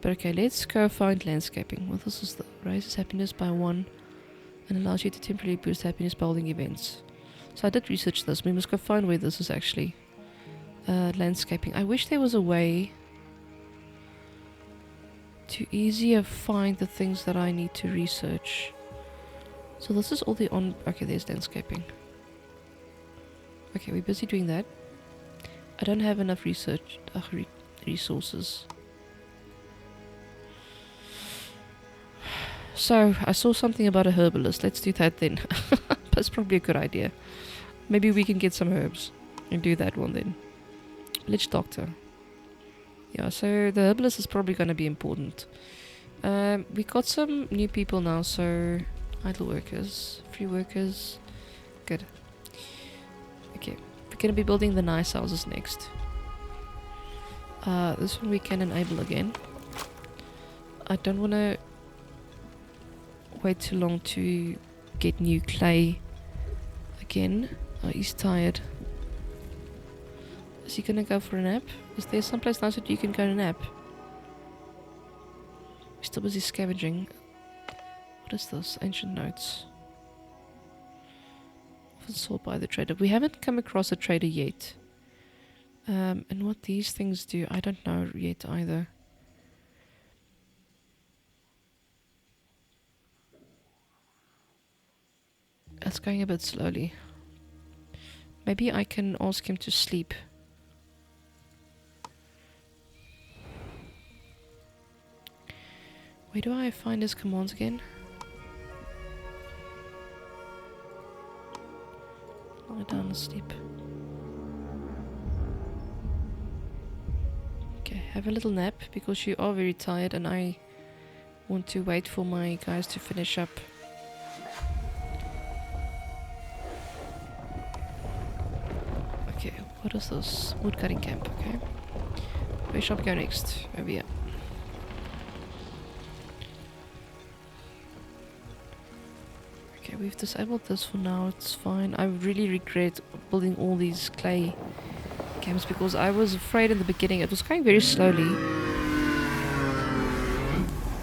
But okay, let's go find landscaping. Well, this is the raises happiness by 1 and allows you to temporarily boost happiness by holding events. So I did research this. We must go find where this is actually. Landscaping. I wish there was a way to easier find the things that I need to research. So this is all the on... Okay, there's landscaping. Okay, we're busy doing that. I don't have enough research... resources. So, I saw something about a herbalist. Let's do that then. That's probably a good idea. Maybe we can get some herbs and do that one then. Village doctor. Yeah, so the herbalist is probably going to be important. We got some new people now, so... Idle workers, free workers. Good. Okay, we're going to be building the nice houses next. This one we can enable again. I don't want to wait too long to get new clay again. Oh, he's tired. Is he gonna go for a nap? Is there someplace nice that you can go and nap? He's still busy scavenging. What is this? Ancient notes. Often sold by the trader. We haven't come across a trader yet. And what these things do, I don't know yet either. It's going a bit slowly. Maybe I can ask him to sleep. Where do I find his commands again? Lie down and sleep. Okay, have a little nap because you are very tired and I want to wait for my guys to finish up. Okay, what is this? Woodcutting camp, okay. Where shall we go next? Over here. Okay, we've disabled this for now, it's fine. I really regret building all these clay camps because I was afraid in the beginning it was going very slowly.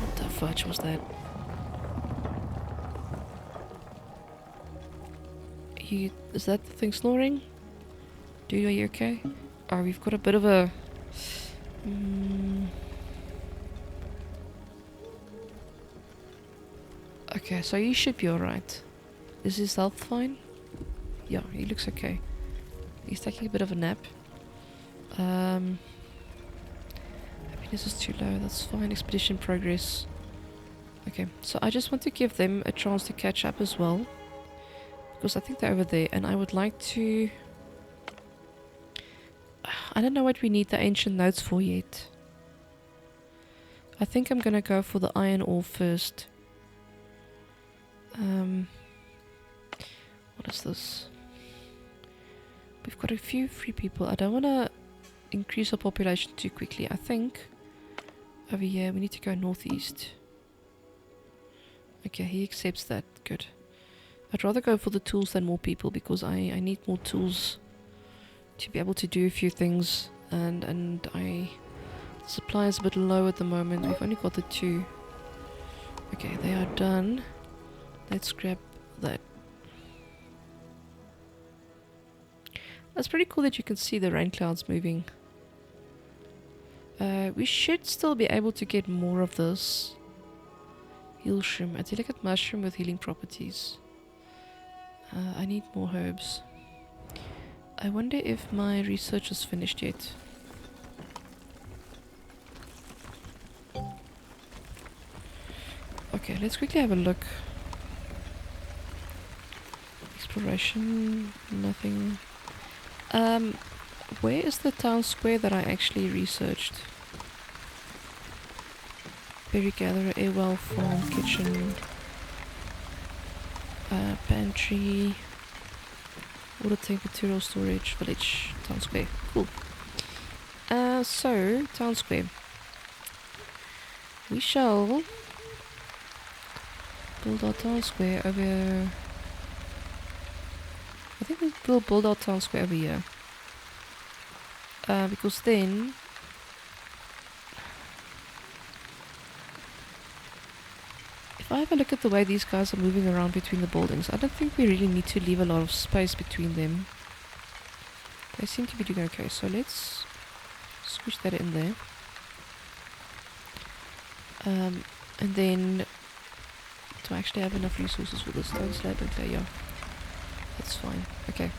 What the fudge was that? Is that the thing snoring? Dude, are you okay? Oh, we've got a bit of a... Okay, so you should be alright. Is his health fine? Yeah, he looks okay. He's taking a bit of a nap. Happiness is too low, that's fine. Expedition progress. Okay, so I just want to give them a chance to catch up as well. Because I think they're over there, and I would like to... I don't know what we need the ancient notes for yet. I think I'm gonna go for the iron ore first. What is this? We've got a few free people. I don't want to increase our population too quickly. I think over here we need to go northeast. Okay, he accepts that. Good. I'd rather go for the tools than more people because I need more tools to be able to do a few things, and the supply is a bit low at the moment. We've only got the 2. Okay, they are done. Let's grab that. That's pretty cool that you can see the rain clouds moving. We should still be able to get more of this. Heal shroom, a delicate mushroom with healing properties. I need more herbs. I wonder if my research is finished yet. Okay, let's quickly have a look. Exploration, nothing. Where is the town square that I actually researched? Berry gatherer, airwell, farm, kitchen, pantry, water tank, material storage, village, town square. Cool. So, town square. We shall build our town square over... I think we'll build our town square over here. Because then... if I have a look at the way these guys are moving around between the buildings, I don't think we really need to leave a lot of space between them. They seem to be doing okay, so let's squish that in there. And then... do I actually have enough resources for the stone slab and clay? Yeah. That's fine. Okay.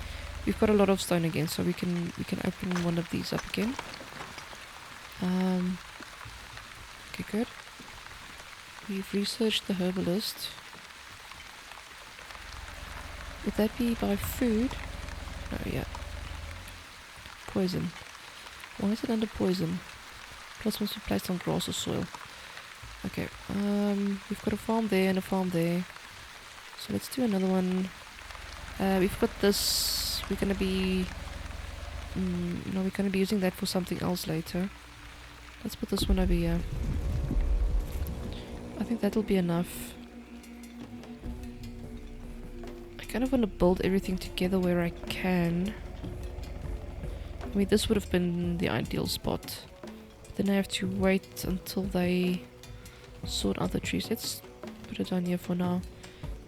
We've got a lot of stone again, so we can open one of these up again. Okay, good. We've researched the herbalist. Would that be by food? Oh yeah. Poison. Why is it under poison? Plus must be placed on grass or soil. Okay. We've got a farm there and a farm there. So let's do another one. We've got this. We're gonna be we're gonna be using that for something else later. Let's put this one over here. I think that'll be enough. I kind of want to build everything together where I can. I mean, this would have been the ideal spot. But then I have to wait until they sort out the trees. Let's put it down here for now.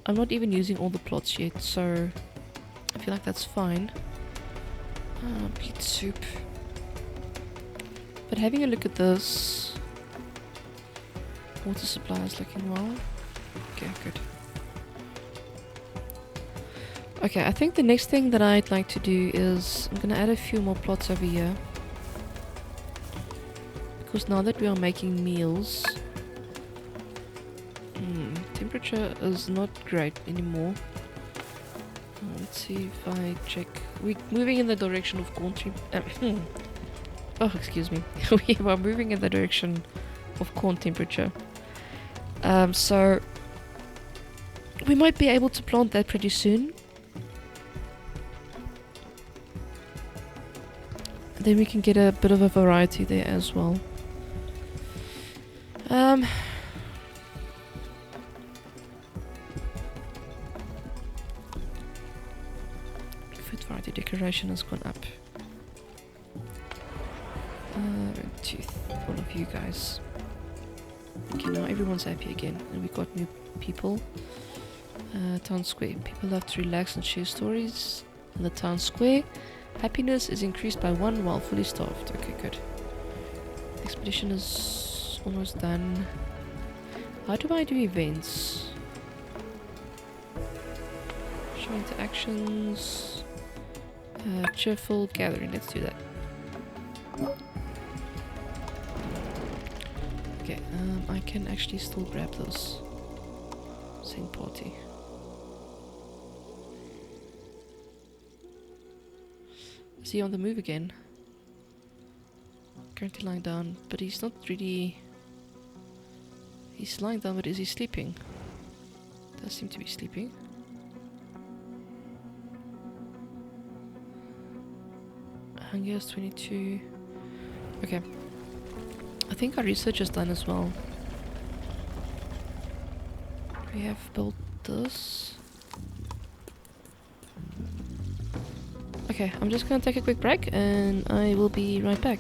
I'm not even using all the plots yet, so I feel like that's fine. Peat soup. But having a look at this, water supply is looking well. Okay, good. Okay, I think the next thing that I'd like to do is I'm gonna add a few more plots over here. Because now that we are making meals, temperature is not great anymore. Let's see if I check. We're moving in the direction of corn oh, excuse me. We are moving in the direction of corn temperature. So we might be able to plant that pretty soon. Then we can get a bit of a variety there as well. Food variety decoration has gone up. To all of you guys. Okay, now everyone's happy again, and we got new people. Town square. People love to relax and share stories in the town square. Happiness is increased by 1 while fully staffed. Okay, good. Expedition is almost done. How do I do events? Show interactions. Cheerful gathering. Let's do that. Okay, I can actually still grab those. Same party. Is he on the move again? Currently lying down, but he's not really... He's lying down, but is he sleeping? Does seem to be sleeping. Hunger is 22. Okay. I think our research is done as well. We have built this. Okay, I'm just gonna take a quick break and I will be right back.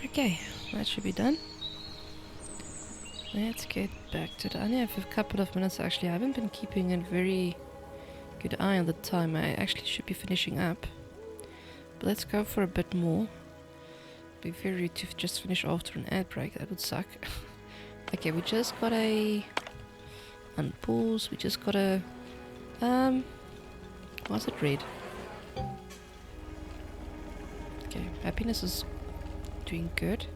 Okay, that should be done. Let's get back to it. I only have a couple of minutes actually. I haven't been keeping a very good eye on the time. I actually should be finishing up. But let's go for a bit more. Be very rude to just finish after an ad break. That would suck. Okay, we just got a unpause. We just got a Why is it red? Okay, happiness is doing good.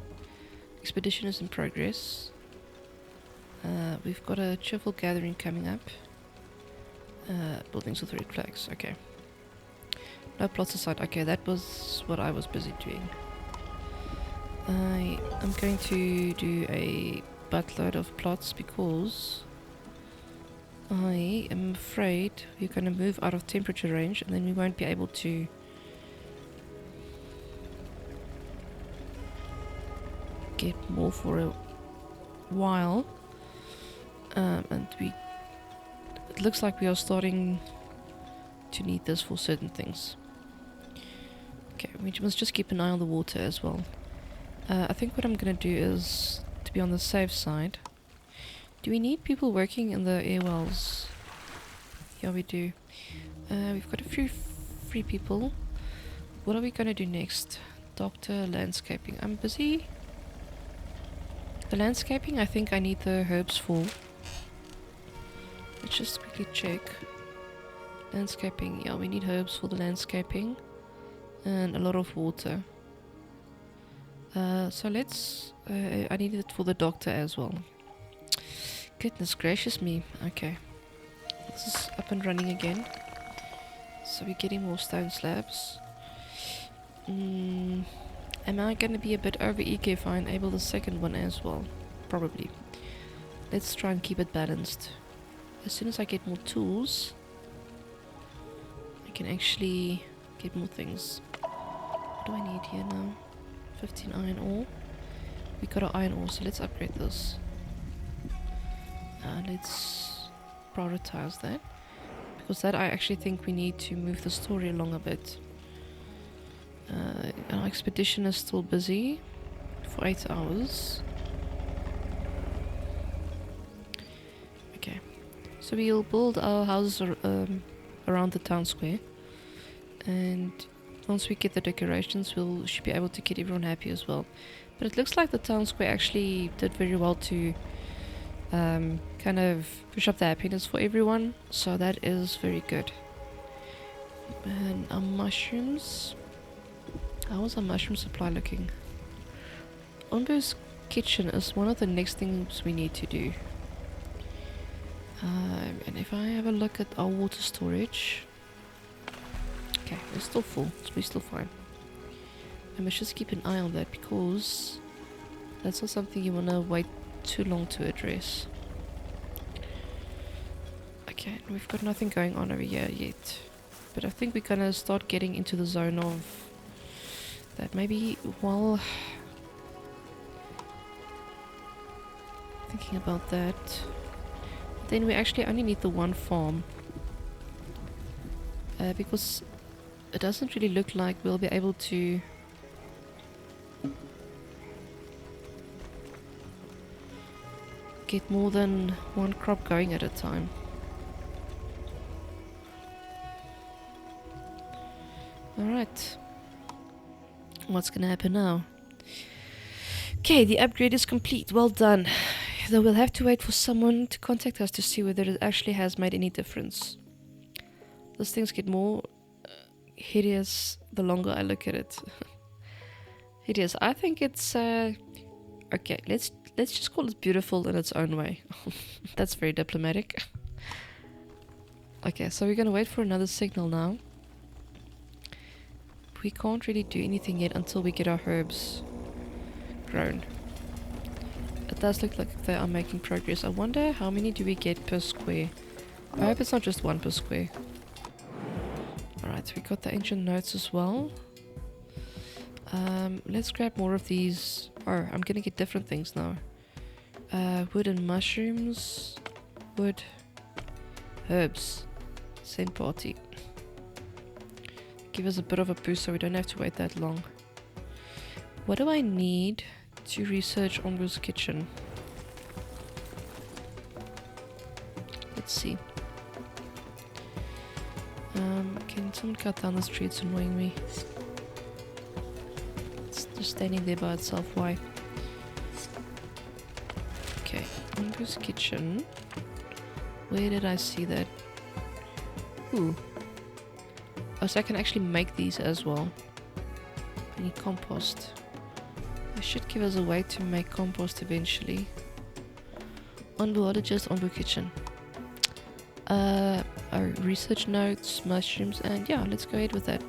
Expedition is in progress. We've got a cheerful gathering coming up. Buildings with red flags. Okay. No plots aside. Okay, that was what I was busy doing. I am going to do a buttload of plots because I am afraid we're going to move out of temperature range and then we won't be able to get more for a while. And it looks like we are starting to need this for certain things. Okay, we must just keep an eye on the water as well. I think what I'm going to do is to be on the safe side. Do we need people working in the air wells? Yeah, we do. We've got a few free people. What are we going to do next? Doctor, landscaping. I'm busy. The landscaping, I think I need the herbs for. Let's just quickly check. Landscaping, yeah, we need herbs for the landscaping. And a lot of water. So let's... I need it for the doctor as well. Goodness gracious me. Okay. This is up and running again. So we're getting more stone slabs. Am I going to be a bit over eager if I enable the second one as well? Probably. Let's try and keep it balanced. As soon as I get more tools, I can actually get more things. What do I need here now? 15 iron ore. We got our iron ore, so let's upgrade this. Let's prioritize that. Because that I actually think we need to move the story along a bit. Our expedition is still busy for 8 hours. Okay. So we'll build our houses around the town square. And once we get the decorations, we should be able to get everyone happy as well. But it looks like the town square actually did very well to kind of push up the happiness for everyone. So that is very good. And our mushrooms. How is our mushroom supply looking? Onbo's kitchen is one of the next things we need to do. And if I have a look at our water storage... Okay, we're still full, so we're still fine. I must just keep an eye on that because that's not something you want to wait too long to address. Okay, we've got nothing going on over here yet. But I think we're going to start getting into the zone of that. Maybe while thinking about that, then we actually only need the one farm. Because it doesn't really look like we'll be able to get more than one crop going at a time. Alright. What's gonna happen now? Okay, the upgrade is complete. Well done. Though we'll have to wait for someone to contact us to see whether it actually has made any difference. Those things get more hideous the longer I look at it. Hideous. I think it's okay, let's just call it beautiful in its own way. That's very diplomatic. Okay, so we're gonna wait for another signal now. We can't really do anything yet until we get our herbs grown. It does look like they are making progress. I wonder how many do we get per square. I hope it's not just one per square. Alright, we got the ancient notes as well. Let's grab more of these. Oh, I'm gonna get different things now. Wood and mushrooms. Wood. Herbs. Same party. Give us a bit of a boost so we don't have to wait that long. What do I need to research Ongo's kitchen? Let's see. Can someone cut down this tree? It's annoying me. It's just standing there by itself. Why? Okay, Ongo's kitchen. Where did I see that? Ooh. Oh, so I can actually make these as well. I need compost. They should give us a way to make compost eventually. Onboologist, Onbo kitchen. Our research notes, mushrooms, and yeah, let's go ahead with that.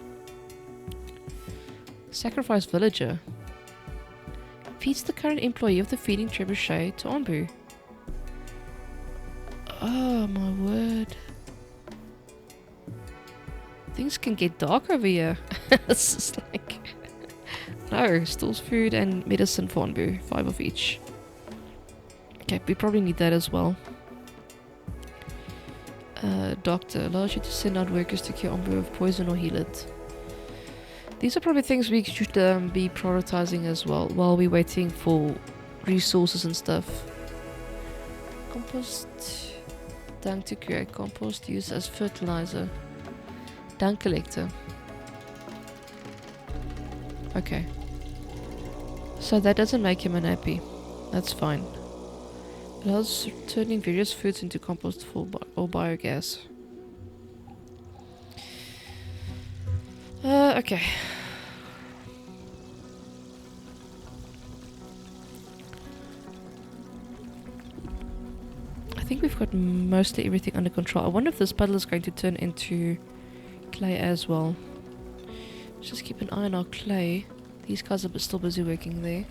Sacrifice villager. Feeds the current employee of the feeding trebuchet to Onbu. Oh my word. Things can get dark over here. It's just like... No, stores food and medicine for Onbu. 5 of each. Okay, we probably need that as well. Doctor. Allows you to send out workers to cure Onbu of poison or heal it. These are probably things we should be prioritizing as well while we're waiting for resources and stuff. Compost. Dung to create compost used as fertilizer. Dung collector. Okay. So that doesn't make him unhappy. That's fine. Allows turning various foods into compost for or biogas. Okay. I think we've got mostly everything under control. I wonder if this puddle is going to turn into clay as well. Let's just keep an eye on our clay. These guys are still busy working there.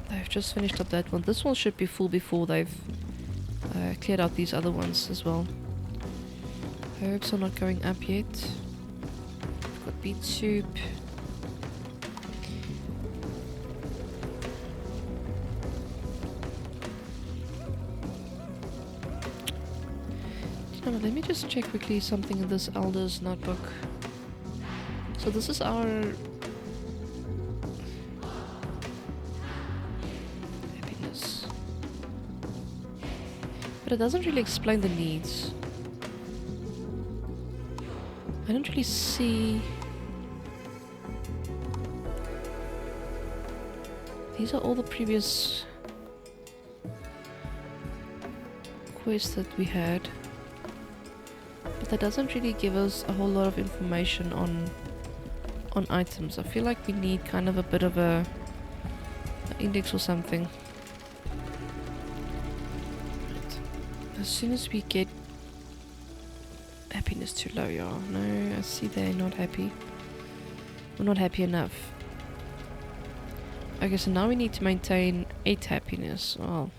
They've just finished up that one. This one should be full before they've cleared out these other ones as well. Herbs are not going up yet. We've got beet soup. Let me just check quickly something in this Elder's notebook. So this is our happiness. But it doesn't really explain the needs. I don't really see... These are all the previous quests that we had. But that doesn't really give us a whole lot of information on items. I feel like we need kind of a bit of an index or something. Right. As soon as we get happiness too low, yeah. No, I see they're not happy. We're not happy enough. Okay, so now we need to maintain 8 happiness. Well,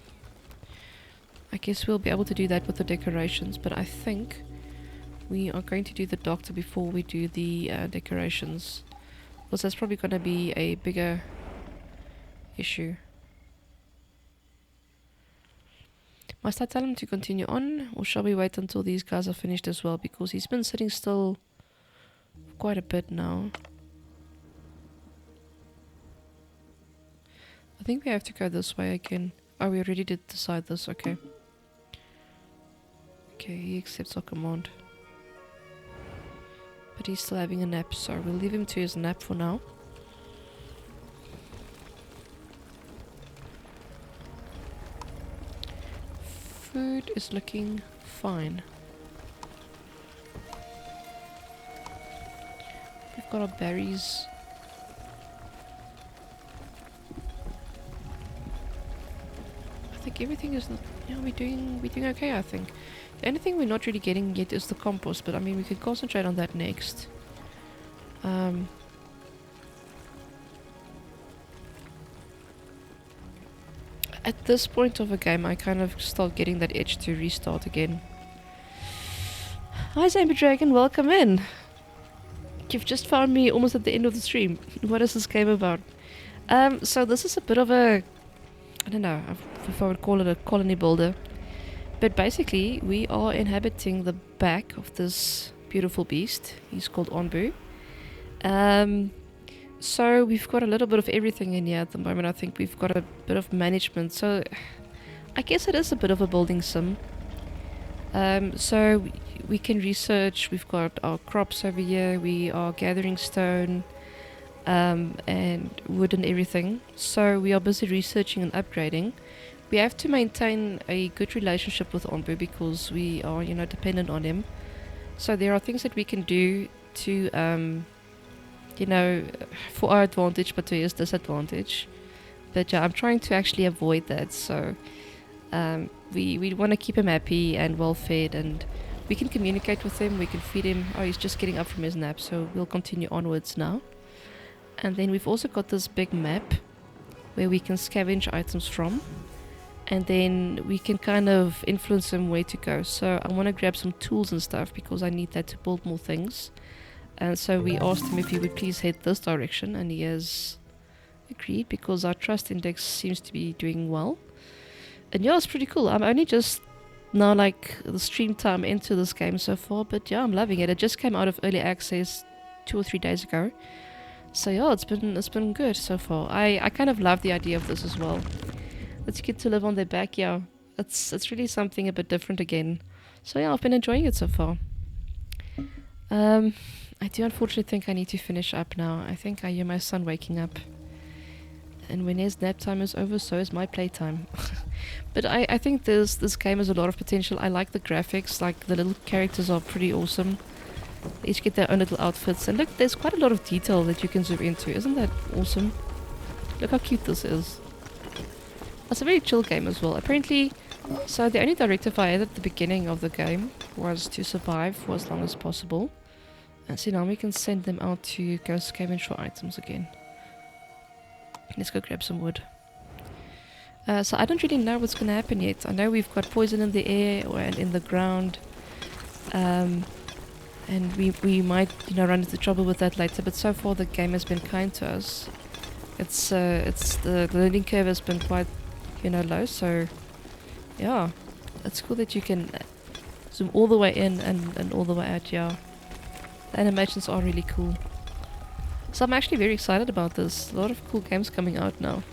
I guess we'll be able to do that with the decorations, but I think we are going to do the doctor before we do the decorations. Because that's probably going to be a bigger issue. Must I tell him to continue on, or shall we wait until these guys are finished as well? Because he's been sitting still quite a bit now. I think we have to go this way again. Oh, we already did decide this, okay. Okay, he accepts our command. But he's still having a nap, so we'll leave him to his nap for now. Food is looking fine. We've got our berries. I think everything is not, yeah, we're doing okay, I think. The only thing we're not really getting yet is the compost, but I mean we could concentrate on that next. At this point of a game I kind of start getting that itch to restart again. Hi Zombie Dragon, welcome in! You've just found me almost at the end of the stream. What is this game about? So this is a bit of a... I don't know if I would call it a colony builder. But basically, we are inhabiting the back of this beautiful beast. He's called Onbu. So we've got a little bit of everything in here at the moment. I think we've got a bit of management. So I guess it is a bit of a building sim. So we can research. We've got our crops over here. We are gathering stone and wood and everything. So we are busy researching and upgrading. We have to maintain a good relationship with Onbu because we are, you know, dependent on him. So there are things that we can do to, you know, for our advantage, but to his disadvantage. But yeah, I'm trying to actually avoid that. So we want to keep him happy and well fed, and we can communicate with him. We can feed him. Oh, he's just getting up from his nap, so we'll continue onwards now. And then we've also got this big map where we can scavenge items from, and then we can kind of influence him where to go. So I want to grab some tools and stuff because I need that to build more things. And so we asked him if he would please head this direction, and he has agreed because our trust index seems to be doing well. And yeah, it's pretty cool. I'm only just now like the stream time into this game so far, but yeah, I'm loving it. It just came out of early access 2 or 3 days ago. So yeah, it's been good so far. I kind of love the idea of this as well. Let's get to live on their back, yeah. It's really something a bit different again. So yeah, I've been enjoying it so far. I do unfortunately think I need to finish up now. I think I hear my son waking up. And when his nap time is over, so is my playtime. But I think this game has a lot of potential. I like the graphics, like the little characters are pretty awesome. They each get their own little outfits. And look, there's quite a lot of detail that you can zoom into. Isn't that awesome? Look how cute this is. It's a very chill game as well. Apparently, so the only directive I had at the beginning of the game was to survive for as long as possible. And so now we can send them out to go scavenge for items again. Let's go grab some wood. So I don't really know what's going to happen yet. I know we've got poison in the air and in the ground. And we might, run into trouble with that later. But so far the game has been kind to us. It's the learning curve has been quite, low. So yeah, it's cool that you can zoom all the way in and all the way out. Yeah, the animations are really cool. So I'm actually very excited about this. A lot of cool games coming out now.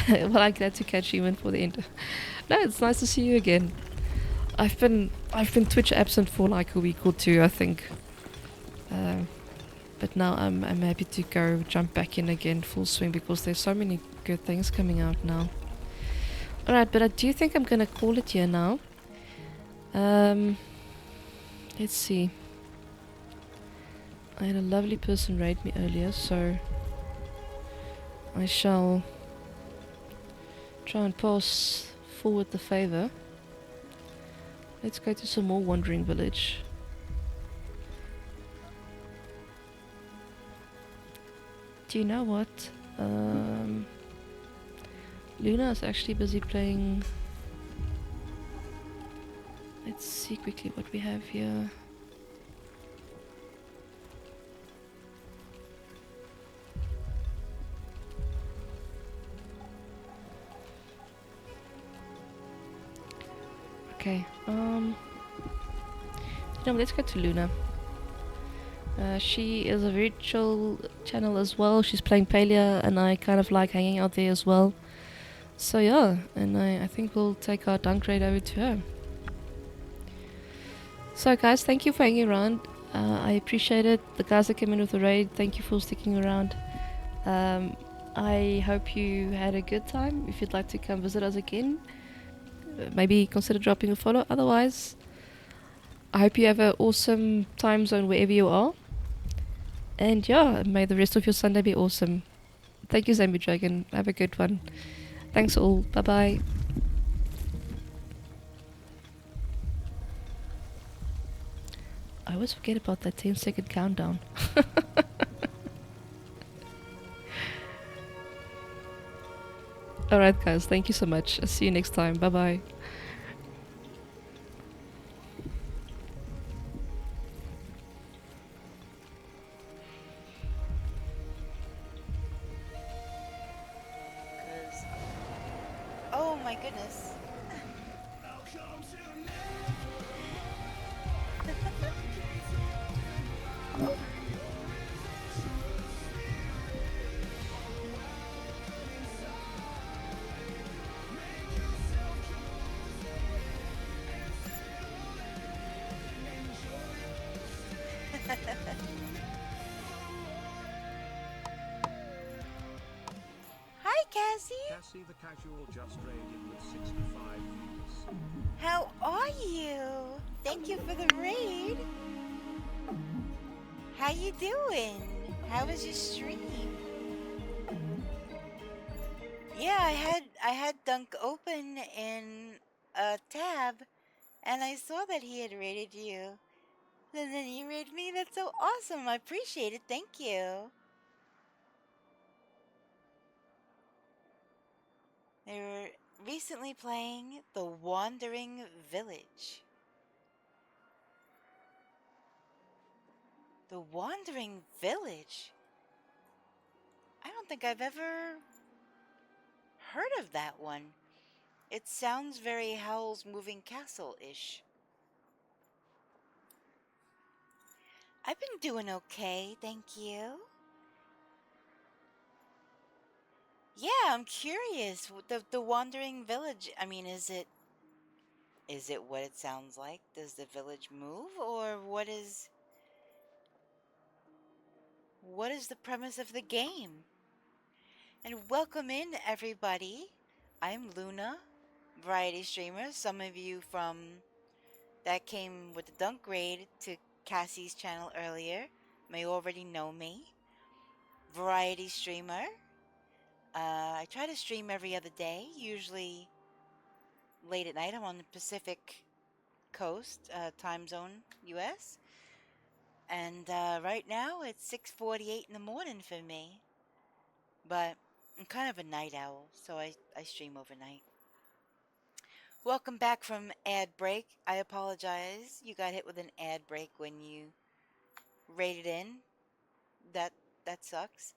Well, I'm glad to catch you in for the end. No, it's nice to see you again. I've been Twitch absent for like a week or two, I think. But now I'm happy to go jump back in again full swing because there's so many good things coming out now. Alright, but I do think I'm gonna call it here now. Let's see. I had a lovely person raid me earlier, so I shall try and pass forward the favor. Let's go to some more Wandering Village. Do you know what? Luna is actually busy playing. Let's see quickly what we have here. Okay, let's go to Luna. She is a very chill channel as well. She's playing Palia and I kind of like hanging out there as well. So yeah, and I think we'll take our dunk raid over to her. So guys, thank you for hanging around. I appreciate it. The guys that came in with the raid, thank you for sticking around. I hope you had a good time. If you'd like to come visit us again, maybe consider dropping a follow. Otherwise, I hope you have an awesome time zone wherever you are. And yeah, may the rest of your Sunday be awesome. Thank you, Zombie Dragon. Have a good one. Thanks all. Bye bye. I always forget about that 10-second countdown. Alright guys, thank you so much. I'll see you next time. Bye bye. Oh my goodness. Hi, Cassie. Cassie the Casual just raided with 65 views. How are you? Thank you for the raid. How you doing? How was your stream? Yeah, I had Dunk open in a tab, and I saw that he had rated you. And then you rated me. That's so awesome. I appreciate it. Thank you. They were recently playing The Wandering Village. The Wandering Village? I don't think I've ever heard of that one. It sounds very Howl's Moving Castle-ish. I've been doing okay, thank you. Yeah, I'm curious. The Wandering Village, I mean, is it what it sounds like? Does the village move, or what is the premise of the game? And welcome in, everybody. I'm Luna, variety streamer. Some of you from that came with the Dunk Raid to Cassie's channel earlier may already know me. Variety streamer. I try to stream every other day, usually late at night. I'm on the Pacific Coast, time zone, US. And right now it's 6:48 in the morning for me. But I'm kind of a night owl, so I stream overnight. Welcome back from ad break. I apologize. You got hit with an ad break when you raided in. That sucks.